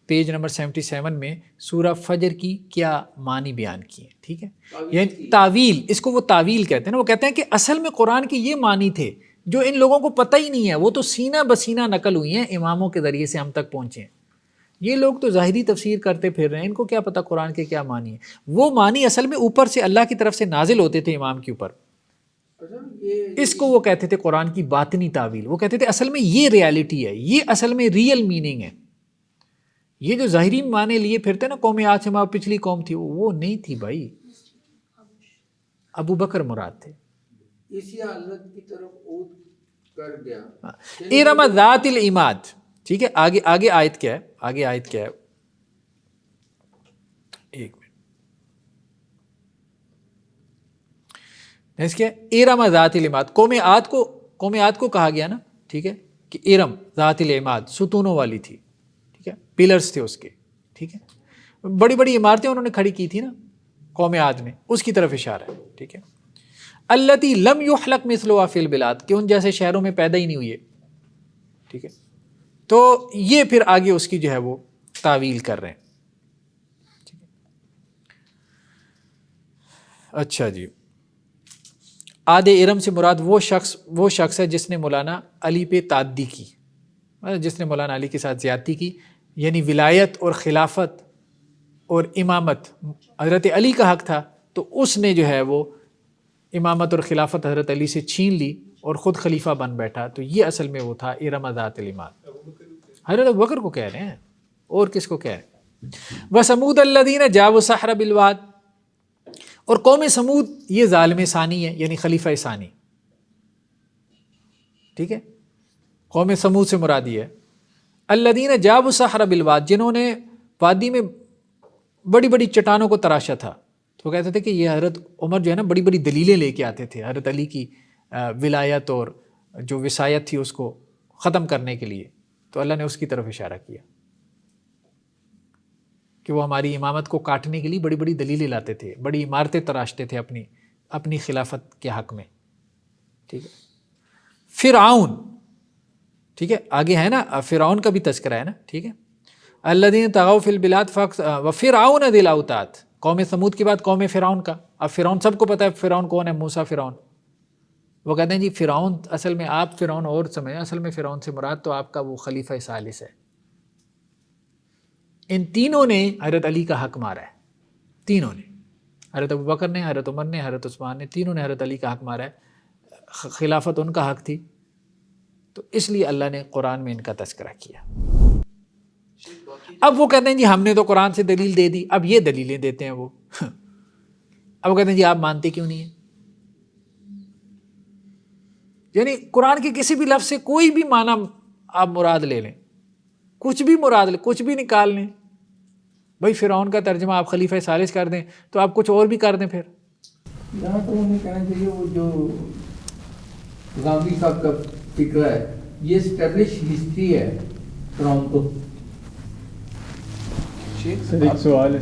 پیج نمبر 77 میں سورہ فجر کی کیا معنی بیان کیے. ٹھیک ہے, یعنی تعویل, اس کو وہ تعویل کہتے ہیں نا. وہ کہتے ہیں کہ اصل میں قرآن کے یہ معنی تھے جو ان لوگوں کو پتہ ہی نہیں ہے, وہ تو سینہ بسینہ نقل ہوئی ہیں, اماموں کے ذریعے سے ہم تک پہنچے ہیں. یہ لوگ تو ظاہری تفسیر کرتے پھر رہے ہیں, ان کو کیا پتہ قرآن کے کیا معنی ہیں. وہ معنی اصل میں اوپر سے اللہ کی طرف سے نازل ہوتے تھے امام کے اوپر, اس کو وہ کہتے تھے قرآن کی باطنی تعویل. وہ کہتے تھے اصل میں یہ ریالٹی ہے, یہ اصل میں ریئل میننگ ہے. یہ جو ظاہری معنی لیے پھرتے نا قوم عاد سے مراد پچھلی قوم تھی, وہ نہیں تھی بھائی, ابو بکر مراد تھے. اسی حالت کی طرف عود کر گیا. ارم ذات العماد. ٹھیک ہے, آگے آیت کیا ہے, آگے آیت کیا ہے, ایک منٹ, اس کیا ارم ذات العماد. قوم عاد کو کہا گیا نا, ٹھیک ہے, کہ ارم ذات العماد ستونوں والی تھی. ٹھیک ہے, پلرز تھے اس کے. ٹھیک ہے, بڑی بڑی عمارتیں انہوں نے کھڑی کی تھی نا قوم عاد نے, اس کی طرف اشارہ ہے. ٹھیک ہے, التی لم یخلق مثلها فی البلاد, کہ ان جیسے شہروں میں پیدا ہی نہیں ہوئے. ٹھیک ہے, تو یہ پھر آگے اس کی جو ہے وہ تعویل کر رہے ہیں. اچھا جی, عاد ارم سے مراد وہ شخص ہے جس نے مولانا علی پہ تعدی کی, جس نے مولانا علی کے ساتھ زیادتی کی, یعنی ولایت اور خلافت اور امامت حضرت علی کا حق تھا, تو اس نے جو ہے وہ امامت اور خلافت حضرت علی سے چھین لی اور خود خلیفہ بن بیٹھا. تو یہ اصل میں وہ تھا ارم ذات العماد. حضرت ابوبکر کو کہہ رہے ہیں, اور کس کو کہہ رہے ہیں. وثمود الذین جابوا الصخر بالواد, اور قوم سمود یہ ظالم ثانی ہے, یعنی خلیفہ ثانی. ٹھیک ہے, قوم سمود سے مراد یہ ہے الذین جابوا الصخر بالواد, جنہوں نے وادی میں بڑی بڑی چٹانوں کو تراشا تھا. تو کہتے تھے کہ یہ حضرت عمر جو ہے نا بڑی بڑی دلیلیں لے کے آتے تھے حضرت علی کی ولایت اور جو وصایت تھی اس کو ختم کرنے کے لیے. تو اللہ نے اس کی طرف اشارہ کیا کہ وہ ہماری امامت کو کاٹنے کے لیے بڑی بڑی دلیلیں لاتے تھے, بڑی عمارتیں تراشتے تھے اپنی خلافت کے حق میں. ٹھیک ہے, فرعون, ٹھیک ہے, آگے ہے نا فرعون کا بھی تذکرہ ہے نا. ٹھیک ہے, الذین طغوا فی البلاد وفرعون ذی الاوتاد, قوم سمود کے بعد قوم فرعون کا. اب فرعون سب کو پتہ ہے فرعون کون ہے, موسیٰ فرعون. وہ کہتے ہیں جی فرعون اصل میں آپ فرعون اور سمجھیں, اصل میں فرعون سے مراد تو آپ کا وہ خلیفہ ثالث ہے. ان تینوں نے حضرت علی کا حق مارا ہے, تینوں نے, حضرت ابوبکر نے, حضرت عمر نے, حضرت عثمان نے, تینوں نے حضرت علی کا حق مارا ہے. خلافت ان کا حق تھی, تو اس لیے اللہ نے قرآن میں ان کا تذکرہ کیا. اب وہ کہتے ہیں جی ہم نے تو قرآن سے دلیل دے دی, اب یہ دلیلیں دیتے ہیں وہ. اب وہ کہتے ہیں جی آپ مانتے کیوں نہیں ہیں. یعنی قرآن کے کسی بھی لفظ سے کوئی بھی معنی آپ مراد لے لیں, کچھ بھی مراد لیں, کچھ بھی نکال لیں. بھائی فرعون کا ترجمہ آپ خلیفہ ثالث کر دیں تو آپ کچھ اور بھی کر دیں. پھر یہاں تو انہیں کہنا چاہیے وہ جو غامدی صاحب کا فکر ہے یہ اسٹیبلش ہسٹری ہے فرعون تو. سر ایک سوال ہے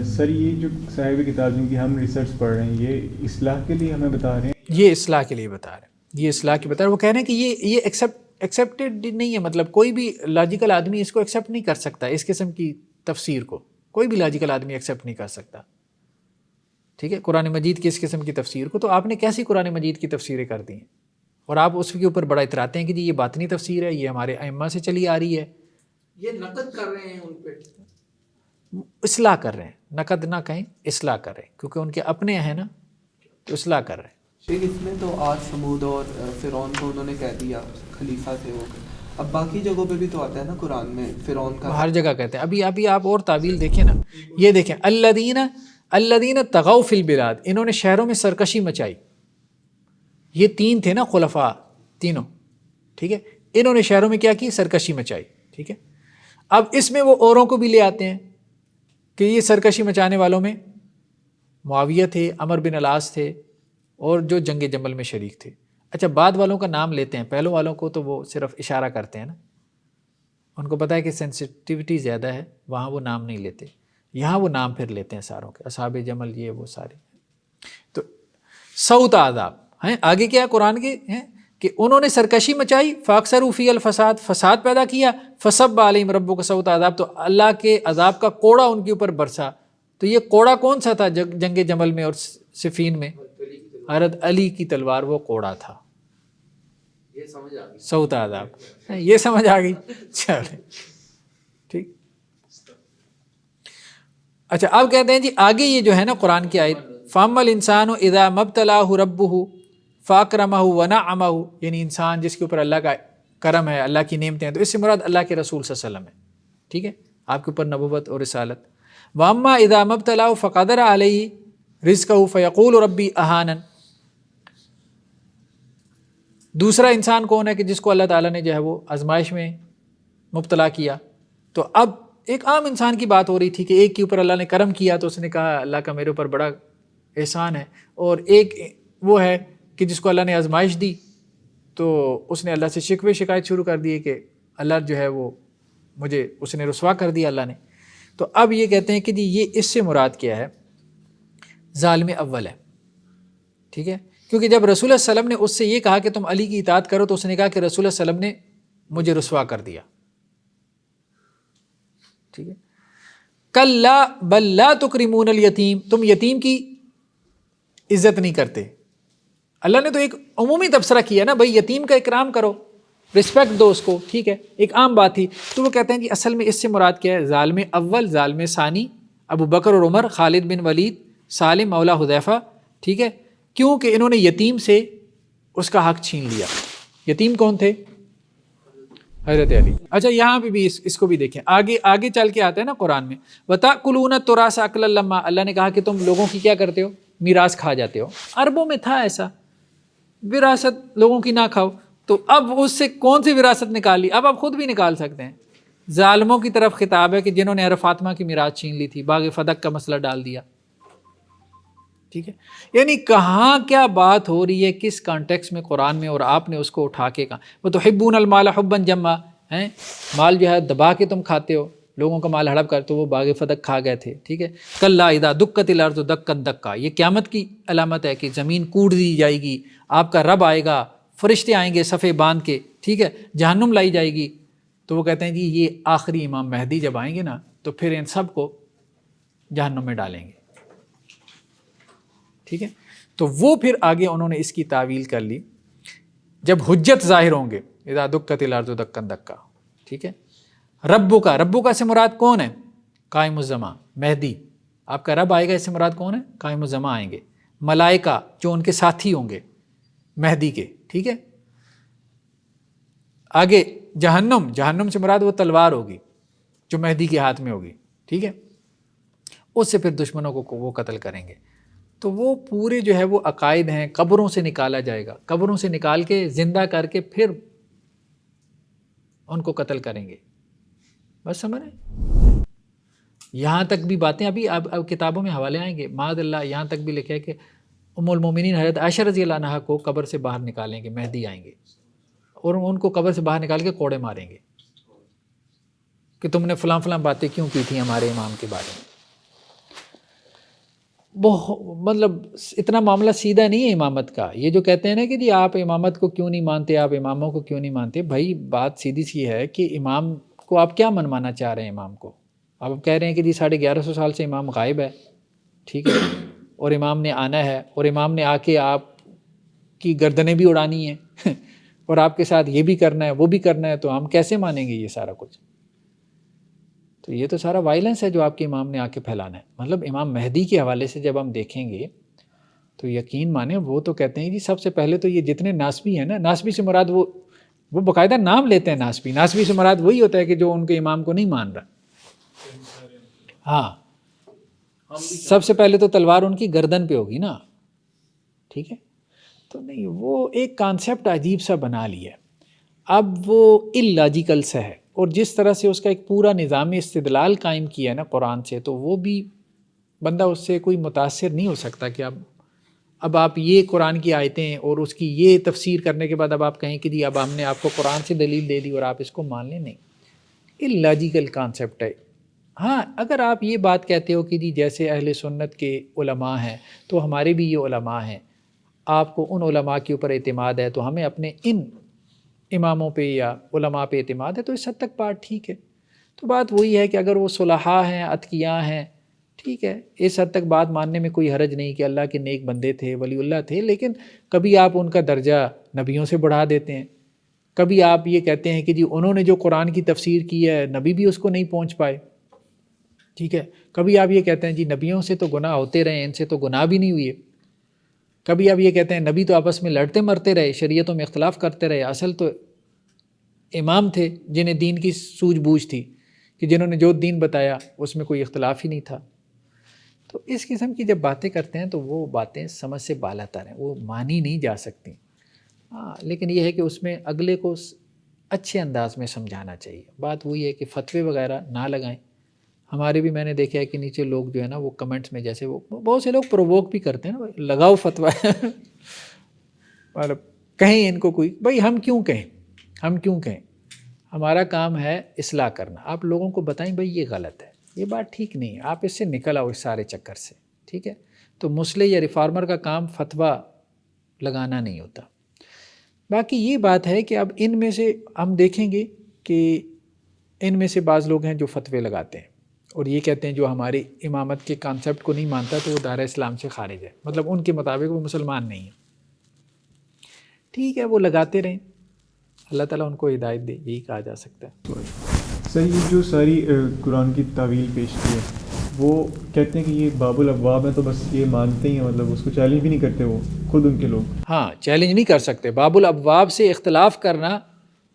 سر, یہ جو صاحب کتاب جن کی ہم ریسرچ پڑھ رہے ہیں یہ اصلاح کے لیے ہمیں بتا رہے ہیں, یہ اصلاح کے لیے بتا رہے ہیں, یہ اصلاح کے بتا رہے ہیں. وہ کہہ رہے ہیں کہ یہ ایکسیپٹیڈ نہیں ہے, مطلب کوئی بھی لاجیکل آدمی اس کو ایکسیپٹ نہیں کر سکتا, اس قسم کی تفسیر کو کوئی بھی لاجیکل آدمی ایکسیپٹ نہیں کر سکتا. ٹھیک ہے، قرآن مجید کی اس قسم کی تفسیر کو، تو آپ نے کیسی قرآن مجید کی تفسیریں کر دی ہیں، اور آپ اس کے اوپر بڑا اتراتے ہیں کہ جی یہ باطنی تفسیر ہے، یہ ہمارے ائمہ سے چلی آ رہی ہے. یہ نقد کر رہے ہیں ان پہ. اصلاح کر رہے ہیں، نقد نہ کہیں، اصلاح کر رہے ہیں، کیونکہ ان کے اپنے ہیں نا، تو اصلاح کر رہے ہیں. شیخ اس میں تو آج سمود اور فرعون کو انہوں نے کہہ دیا خلیفہ تھے وہ. اب باقی جگہوں پہ بھی تو آتا ہے نا قرآن میں فرعون کا، ہر جگہ کہتے ہیں. ابھی آپ اور تعویل دیکھیں نا، یہ دیکھیں الذین طغوا فی البلاد، انہوں نے شہروں میں سرکشی مچائی. یہ تین تھے نا خلفاء تینوں، ٹھیک ہے، انہوں نے شہروں میں کیا کی؟ سرکشی مچائی. ٹھیک ہے، اب اس میں وہ اوروں کو بھی لے آتے ہیں کہ یہ سرکشی مچانے والوں میں معاویہ تھے، عمر بن العاص تھے، اور جو جنگ جمل میں شریک تھے. اچھا، بعد والوں کا نام لیتے ہیں، پہلوں والوں کو تو وہ صرف اشارہ کرتے ہیں نا، ان کو پتہ ہے کہ سینسٹیوٹی زیادہ ہے، وہاں وہ نام نہیں لیتے. یہاں وہ نام پھر لیتے ہیں ساروں کے، اصحاب جمل یہ وہ سارے. تو سوط عذاب ہیں. آگے کیا قرآن کے ہیں کہ انہوں نے سرکشی مچائی، فاکثروا فی الفساد، فساد پیدا کیا، فصب علیہم ربک سوط عذاب، تو اللہ کے عذاب کا کوڑا ان کے اوپر برسا. تو یہ کوڑا کون سا تھا جنگ جمل میں اور صفین میں؟ حضرت علی کی تلوار، وہ کوڑا تھا. یہ سمجھ آ گئی، سوط عذاب، یہ سمجھ آ گئی. چلے ٹھیک. اچھا، اب کہتے ہیں جی آگے یہ جو ہے نا قرآن کی آیت، فَأَمَّا الْإِنسَانُ إِذَا مَا ابْتَلَاهُ رَبُّهُ فَأَكْرَمَهُ وَنَعَّمَهُ، یعنی انسان جس کے اوپر اللہ کا کرم ہے، اللہ کی نعمتیں ہیں، تو اس سے مراد اللہ کے رسول صلی اللہ علیہ وسلم ہے. ٹھیک ہے، آپ کے اوپر نبوت اور رسالت. وَأَمَّا إِذَا مَا ابْتَلَاهُ فَقَدَرَ عَلَيْهِ رِزْقَهُ فَيَقُولُ رَبِّي أَهَانَنِ. دوسرا انسان کون ہے کہ جس کو اللہ تعالیٰ نے جو ہے وہ آزمائش میں مبتلا کیا. تو اب ایک عام انسان کی بات ہو رہی تھی کہ ایک کے اوپر اللہ نے کرم کیا تو اس نے کہا اللہ کا میرے اوپر بڑا احسان ہے، اور ایک وہ ہے کہ جس کو اللہ نے آزمائش دی تو اس نے اللہ سے شکوے شکایت شروع کر دیے کہ اللہ جو ہے وہ مجھے اس نے رسوا کر دیا اللہ نے. تو اب یہ کہتے ہیں کہ جی یہ اس سے مراد کیا ہے؟ ظالم اول ہے. ٹھیک ہے، کیونکہ جب رسول اللہ علیہ وسلم نے اس سے یہ کہا کہ تم علی کی اطاعت کرو تو اس نے کہا کہ رسول اللہ علیہ وسلم نے مجھے رسوا کر دیا. ٹھیک ہے، کلا بل لا تکرمون الیتیم، تم یتیم کی عزت نہیں کرتے. اللہ نے تو ایک عمومی تبصرہ کیا نا، بھائی یتیم کا اکرام کرو، رسپیکٹ دو اس کو. ٹھیک ہے، ایک عام بات تھی. تو وہ کہتے ہیں کہ اصل میں اس سے مراد کیا ہے؟ ظالم اول، ظالم ثانی، ابو بکر اور عمر، خالد بن ولید، سالم مولا حذیفہ. ٹھیک ہے، کیونکہ انہوں نے یتیم سے اس کا حق چھین لیا. یتیم کون تھے؟ حضرت علی. اچھا، یہاں پہ بھی اس کو بھی دیکھیں، آگے چل کے آتا ہے نا قرآن میں، وَتَأْكُلُونَ التُّرَاثَ أَكْلًا لَمًّا، اللہ نے کہا کہ تم لوگوں کی کیا کرتے ہو؟ میراث کھا جاتے ہو. عربوں میں تھا ایسا، وراثت لوگوں کی نہ کھاؤ. تو اب اس سے کون سی وراثت نکال لی؟ اب آپ خود بھی نکال سکتے ہیں. ظالموں کی طرف خطاب ہے کہ جنہوں نے حضرت فاطمہ کی میراث چھین لی تھی، باغ فدق کا مسئلہ ڈال دیا. ٹھیک ہے، یعنی کہاں کیا بات ہو رہی ہے، کس کانٹیکس میں قرآن میں، اور آپ نے اس کو اٹھا کے کہا وَتُحِبُّونَ الْمَالَ حُبًّا جَمًّا، ہیں مال جو ہے دبا کے تم کھاتے ہو، لوگوں کا مال ہڑپ کر. تو وہ باغ فدق کھا گئے تھے. ٹھیک ہے، کَلَّا اِذَا دُکَّتِ الْأَرْضُ دَکًّا دَکًّا، یہ قیامت کی علامت ہے کہ زمین کوڑ دی جائے گی، آپ کا رب آئے گا، فرشتے آئیں گے صفے باندھ کے. ٹھیک ہے، جہنم لائی جائے گی. تو وہ کہتے ہیں جی یہ آخری امام مہدی جب آئیں گے نا تو پھر ان سب کو جہنم میں ڈالیں گے. ٹھیک ہے، تو وہ پھر آگے انہوں نے اس کی تعویل کر لی جب حجت ظاہر ہوں گے، اذا دکت الارض دکا دکا. ٹھیک ہے، ربو کا سے مراد کون ہے؟ قائم الزمان، مہدی. آپ کا رب آئے گا، اس سے مراد کون ہے؟ قائم الزمان آئیں گے. ملائکہ جو ان کے ساتھی ہوں گے مہدی کے. ٹھیک ہے، آگے جہنم سے مراد وہ تلوار ہوگی جو مہدی کے ہاتھ میں ہوگی. ٹھیک ہے، اس سے پھر دشمنوں کو وہ قتل کریں گے. تو وہ پورے جو ہے وہ عقائد ہیں، قبروں سے نکالا جائے گا، قبروں سے نکال کے زندہ کر کے پھر ان کو قتل کریں گے. بس سمجھ رہے؟ یہاں تک بھی باتیں ابھی اب کتابوں میں حوالے آئیں گے. معاذ اللہ، یہاں تک بھی لکھا ہے کہ ام المومنین حضرت عائشہ رضی اللہ عنہا کو قبر سے باہر نکالیں گے، مہدی آئیں گے اور ان کو قبر سے باہر نکال کے کوڑے ماریں گے کہ تم نے فلاں فلاں باتیں کیوں کی تھیں ہمارے امام کے بارے میں. مطلب اتنا معاملہ سیدھا نہیں ہے امامت کا. یہ جو کہتے ہیں نا کہ جی آپ امامت کو کیوں نہیں مانتے، آپ اماموں کو کیوں نہیں مانتے، بھائی بات سیدھی سی ہے کہ امام کو آپ کیا منوانا چاہ رہے ہیں؟ امام کو آپ کہہ رہے ہیں کہ جی 1150 سال سے امام غائب ہے. ٹھیک ہے، اور امام نے آنا ہے اور امام نے آ کے آپ کی گردنیں بھی اڑانی ہیں اور آپ کے ساتھ یہ بھی کرنا ہے وہ بھی کرنا ہے، تو ہم کیسے مانیں گے یہ سارا کچھ؟ تو یہ تو سارا وائلنس ہے جو آپ کے امام نے آ کے پھیلانا ہے. مطلب امام مہدی کے حوالے سے جب ہم دیکھیں گے تو یقین مانیں وہ تو کہتے ہیں جی سب سے پہلے تو یہ جتنے ناسبی ہیں نا، ناسبی سے مراد وہ باقاعدہ نام لیتے ہیں ناسبی. ناسبی سے مراد وہی ہوتا ہے کہ جو ان کے امام کو نہیں مان رہا. ہاں، سب سے پہلے تو تلوار ان کی گردن پہ ہوگی نا، ٹھیک ہے. تو نہیں، وہ ایک کانسیپٹ عجیب سا بنا لیا ہے. اب وہ اللاجیکل سا ہے، اور جس طرح سے اس کا ایک پورا نظام استدلال قائم کیا ہے نا قرآن سے، تو وہ بھی بندہ اس سے کوئی متاثر نہیں ہو سکتا کہ اب آپ یہ قرآن کی آیتیں اور اس کی یہ تفسیر کرنے کے بعد اب آپ کہیں کہ جی اب ہم نے آپ کو قرآن سے دلیل دے دی اور آپ اس کو مان لیں. نہیں، اللاجیکل کانسیپٹ ہے. ہاں، اگر آپ یہ بات کہتے ہو کہ جی جیسے اہل سنت کے علماء ہیں تو ہمارے بھی یہ علماء ہیں، آپ کو ان علماء کے اوپر اعتماد ہے تو ہمیں اپنے ان اماموں پہ یا علماء پہ اعتماد ہے، تو اس حد تک بات ٹھیک ہے. تو بات وہی ہے کہ اگر وہ صلحاء ہیں، اتقیاء ہیں، ٹھیک ہے، اس حد تک بات ماننے میں کوئی حرج نہیں کہ اللہ کے نیک بندے تھے، ولی اللہ تھے. لیکن کبھی آپ ان کا درجہ نبیوں سے بڑھا دیتے ہیں، کبھی آپ یہ کہتے ہیں کہ جی انہوں نے جو قرآن کی تفسیر کی ہے نبی بھی اس کو نہیں پہنچ پائے، ٹھیک ہے. کبھی آپ یہ کہتے ہیں جی نبیوں سے تو گناہ ہوتے رہے، ان سے تو گناہ بھی نہیں ہوئے. کبھی آپ یہ کہتے ہیں نبی تو آپس میں لڑتے مرتے رہے، شریعتوں میں اختلاف کرتے رہے، اصل تو امام تھے جنہیں دین کی سوجھ بوجھ تھی، کہ جنہوں نے جو دین بتایا اس میں کوئی اختلاف ہی نہیں تھا. تو اس قسم کی جب باتیں کرتے ہیں تو وہ باتیں سمجھ سے بالا تر ہیں، وہ مانی نہیں جا سکتی. ہاں، لیکن یہ ہے کہ اس میں اگلے کو اچھے انداز میں سمجھانا چاہیے. بات وہی ہے کہ فتوے وغیرہ نہ لگائیں. ہمارے بھی میں نے دیکھا ہے کہ نیچے لوگ جو ہے نا وہ کمنٹس میں جیسے وہ بہت سے لوگ پرووک بھی کرتے ہیں نا، لگاؤ فتویٰ مطلب کہیں ان کو کوئی، بھائی ہم کیوں کہیں، ہمارا کام ہے اصلاح کرنا. آپ لوگوں کو بتائیں بھائی یہ غلط ہے، یہ بات ٹھیک نہیں ہے، آپ اس سے نکل آؤ اس سارے چکر سے، ٹھیک ہے. تو مصلح یا ریفارمر کا کام فتویٰ لگانا نہیں ہوتا. باقی یہ بات ہے کہ اب ان میں سے ہم دیکھیں گے کہ ان میں سے بعض لوگ ہیں جو فتوے لگاتے ہیں اور یہ کہتے ہیں جو ہماری امامت کے کانسیپٹ کو نہیں مانتا تو وہ دائرہ اسلام سے خارج ہے، مطلب ان کے مطابق وہ مسلمان نہیں ہے. ٹھیک ہے، وہ لگاتے رہیں، اللہ تعالیٰ ان کو ہدایت دے، یہی کہا جا سکتا ہے. سر یہ جو ساری قرآن کی تعویل پیش کی ہے وہ کہتے ہیں کہ یہ باب الابواب ہے، تو بس یہ مانتے ہی ہیں، مطلب اس کو چیلنج بھی نہیں کرتے وہ خود ان کے لوگ. ہاں، چیلنج نہیں کر سکتے. باب الابواب سے اختلاف کرنا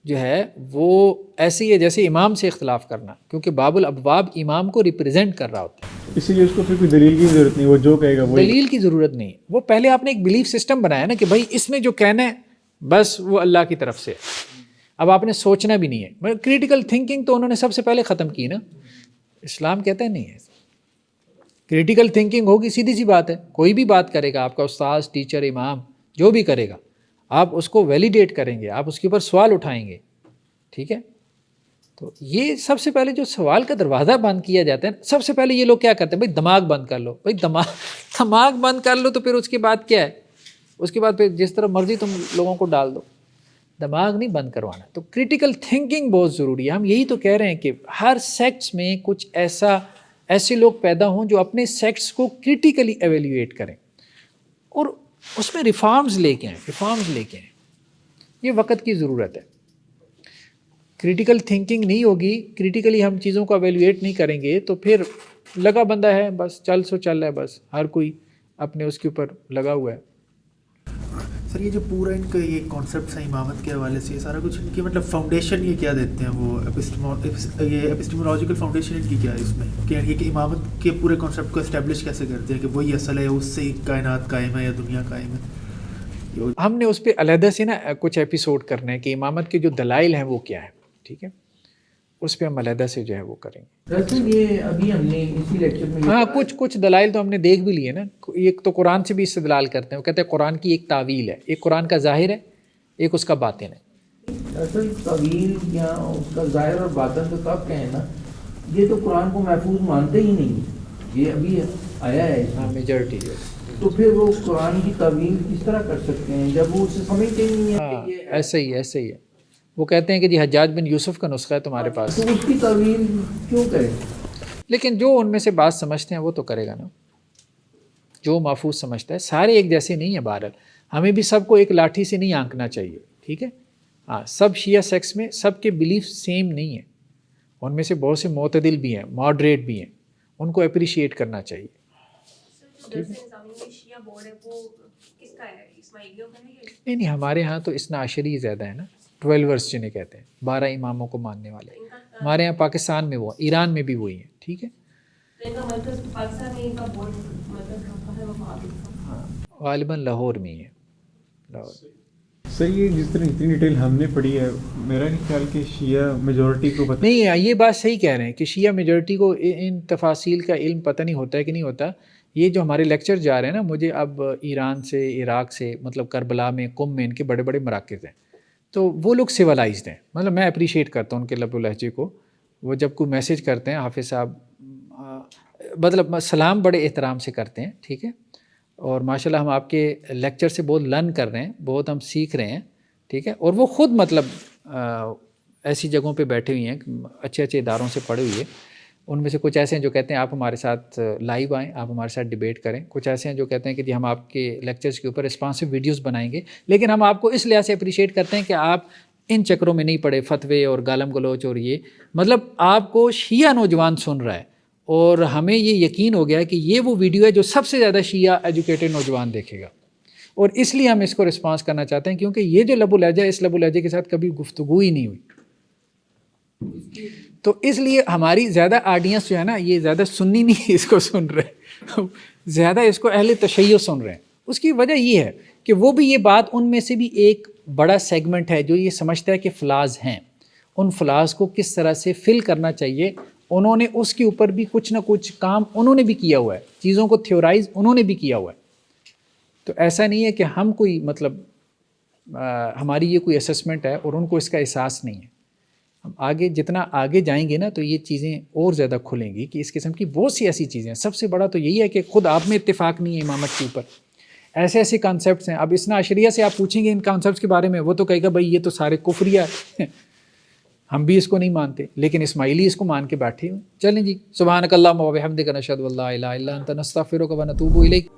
جو ہے وہ ایسی ہے جیسے امام سے اختلاف کرنا، کیونکہ باب الابواب امام کو ریپرزینٹ کر رہا ہوتا ہے. اسی لیے اس کو پھر کوئی دلیل کی ضرورت نہیں، وہ جو کہے گا وہی. دلیل کی ضرورت نہیں. وہ پہلے آپ نے ایک بلیف سسٹم بنایا نا کہ بھائی اس میں جو کہنا ہے بس وہ اللہ کی طرف سے. اب آپ نے سوچنا بھی نہیں ہے. کریٹیکل تھنکنگ تو انہوں نے سب سے پہلے ختم کی نا. اسلام کہتا ہے نہیں ہے کریٹیکل تھنکنگ ہوگی، سیدھی سی بات ہے. کوئی بھی بات کرے گا، آپ کا استاذ، ٹیچر، امام جو بھی کرے گا، آپ اس کو ویلیڈیٹ کریں گے، آپ اس کے اوپر سوال اٹھائیں گے، ٹھیک ہے. تو یہ سب سے پہلے جو سوال کا دروازہ بند کیا جاتا ہے، سب سے پہلے یہ لوگ کیا کرتے ہیں، بھائی دماغ بند کر لو. بھائی دماغ بند کر لو تو پھر اس کے بعد کیا ہے، اس کے بعد پھر جس طرح مرضی تم لوگوں کو ڈال دو. دماغ نہیں بند کروانا. تو کریٹیکل تھنکنگ بہت ضروری ہے. ہم یہی تو کہہ رہے ہیں کہ ہر سیکٹس میں کچھ ایسے لوگ پیدا ہوں جو اپنے سیکٹس کو کریٹیکلی ایویلیویٹ کریں اور اس میں ریفارمز لے کے آئیں. یہ وقت کی ضرورت ہے. کریٹیکل تھنکنگ نہیں ہوگی، کریٹیکلی ہم چیزوں کو ایویلیویٹ نہیں کریں گے تو پھر لگا بندہ ہے، بس چل رہا ہے، بس ہر کوئی اپنے اس کے اوپر لگا ہوا ہے. سر یہ جو پورا ان کا یہ کانسیپٹس ہیں امامت کے حوالے سے، یہ سارا کچھ ان کی مطلب فاؤنڈیشن یہ کیا دیتے ہیں، وہ ایپسٹیمولوجیکل فاؤنڈیشن ان کی کیا ہے اس میں، کہ یہ امامت کے پورے کانسیپٹ کو اسٹیبلش کیسے کرتے ہیں کہ وہی اصل ہے، اس سے ہی کائنات قائم ہے یا دنیا قائم ہے. ہم نے اس پہ علیحدہ سے نا کچھ ایپیسوڈ کرنا ہے کہ امامت کے جو دلائل ہیں وہ کیا ہے، ٹھیک ہے، اس پہ ہم علیحدہ سے جو ہے وہ کریں گے. یہ ابھی ہم نے اسی لیکچر میں ہاں کچھ دلائل تو ہم نے دیکھ بھی لیے نا. ایک تو قرآن سے بھی استدلال کرتے ہیں، وہ کہتے ہیں قرآن کی ایک تعویل ہے، ایک قرآن کا ظاہر ہے، ایک اس کا باطن ہے. اصل تعویل یا اس کا ظاہر اور باطن تو کب کہیں نا، یہ تو قرآن کو محفوظ مانتے ہی نہیں، یہ ابھی آیا ہے. ہاں میجورٹی ہے. تو پھر وہ قرآن کی تعویل کس طرح کر سکتے ہیں جب وہ اسے سمجھتے ہی نہیں ہاں ہے. ایسے ہی ہے. وہ کہتے ہیں کہ جی حجاج بن یوسف کا نسخہ ہے تمہارے پاس، تو اس کی تعویل کیوں کریں؟ لیکن جو ان میں سے بات سمجھتے ہیں وہ تو کرے گا نا. جو محفوظ سمجھتا ہے. سارے ایک جیسے نہیں ہیں بہرحال, ہمیں بھی سب کو ایک لاٹھی سے نہیں آنکنا چاہیے, ٹھیک ہے. ہاں, سب شیعہ سیکس میں سب کے بلیف سیم نہیں ہیں, ان میں سے بہت سے معتدل بھی ہیں, ماڈریٹ بھی ہیں, ان کو اپریشیٹ کرنا چاہیے. نہیں, ہمارے ہاں تو اثنا عشری زیادہ ہے نا, 12 جنہیں کہتے ہیں, 12 اماموں کو ماننے والے. ہمارے یہاں پاکستان میں وہ, ایران میں بھی وہی ہیں, ٹھیک ہے. غالباً لاہور میں ہی ہے, لاہور. سر یہ جس طرح اتنی ڈیٹیل ہم نے پڑھی ہے, میرا نہیں خیال کہ شیعہ میجورٹی کو پتہ نہیں ہے. یہ بات صحیح کہہ رہے ہیں کہ شیعہ میجورٹی کو ان تفاصیل کا علم پتہ نہیں ہوتا ہے کہ نہیں ہوتا. یہ جو ہمارے لیکچر جا رہے ہیں نا, مجھے اب ایران سے, عراق سے, مطلب کربلا میں, قم میں ان کے بڑے بڑے مراکز ہیں, تو وہ لوگ سویلائزڈ ہیں. مطلب میں اپریشیٹ کرتا ہوں ان کے لب و لہجے کو. وہ جب کوئی میسیج کرتے ہیں, حافظ صاحب مطلب سلام بڑے احترام سے کرتے ہیں, ٹھیک ہے. اور ماشاء اللہ ہم آپ کے لیکچر سے بہت لرن کر رہے ہیں, بہت ہم سیکھ رہے ہیں, ٹھیک ہے. اور وہ خود مطلب ایسی جگہوں پہ بیٹھے ہوئے ہیں, اچھے اچھے اداروں سے پڑھے ہوئے. ان میں سے کچھ ایسے ہیں جو کہتے ہیں آپ ہمارے ساتھ لائیو آئیں, آپ ہمارے ساتھ ڈیبیٹ کریں. کچھ ایسے ہیں جو کہتے ہیں کہ جی ہم آپ کے لیکچرز کے اوپر رسپانسو ویڈیوز بنائیں گے, لیکن ہم آپ کو اس لحاظ سے اپریشیٹ کرتے ہیں کہ آپ ان چکروں میں نہیں پڑے, فتوے اور گالم گلوچ اور یہ. مطلب آپ کو شیعہ نوجوان سن رہا ہے, اور ہمیں یہ یقین ہو گیا ہے کہ یہ وہ ویڈیو ہے جو سب سے زیادہ شیعہ ایجوکیٹڈ نوجوان دیکھے گا, اور اس لیے ہم اس کو رسپانس کرنا چاہتے ہیں, کیونکہ یہ جو لب و لہجہ ہے, اس لب و لہجے کے ساتھ کبھی گفتگو ہی نہیں ہوئی. تو اس لیے ہماری زیادہ آڈینس جو ہے نا, یہ زیادہ سنی نہیں اس کو سن رہے, زیادہ اس کو اہل تشیع سن رہے ہیں. اس کی وجہ یہ ہے کہ وہ بھی یہ بات, ان میں سے بھی ایک بڑا سیگمنٹ ہے جو یہ سمجھتا ہے کہ فلاز ہیں, ان فلاز کو کس طرح سے فل کرنا چاہیے. انہوں نے اس کے اوپر بھی کچھ نہ کچھ کام انہوں نے بھی کیا ہوا ہے, چیزوں کو تھیورائز انہوں نے بھی کیا ہوا ہے. تو ایسا نہیں ہے کہ ہم کوئی مطلب ہماری یہ کوئی اسسمنٹ ہے اور ان کو اس کا احساس نہیں ہے. ہم آگے جتنا آگے جائیں گے نا, تو یہ چیزیں اور زیادہ کھلیں گی کہ اس قسم کی بہت سی ایسی چیزیں ہیں. سب سے بڑا تو یہی ہے کہ خود آپ میں اتفاق نہیں ہے امامت کے اوپر. ایسے ایسے کانسیپٹس ہیں. اب اثنا عشریہ سے آپ پوچھیں گے ان کانسیپٹس کے بارے میں, وہ تو کہے گا بھائی یہ تو سارے کفریہ ہیں, ہم بھی اس کو نہیں مانتے, لیکن اسماعیلی اس کو مان کے بیٹھے ہوئے. چلیں جی, سبحانک اللہم و بحمدک نشہد ان لا الہ الا انت نستغفرک و نتوب الیک.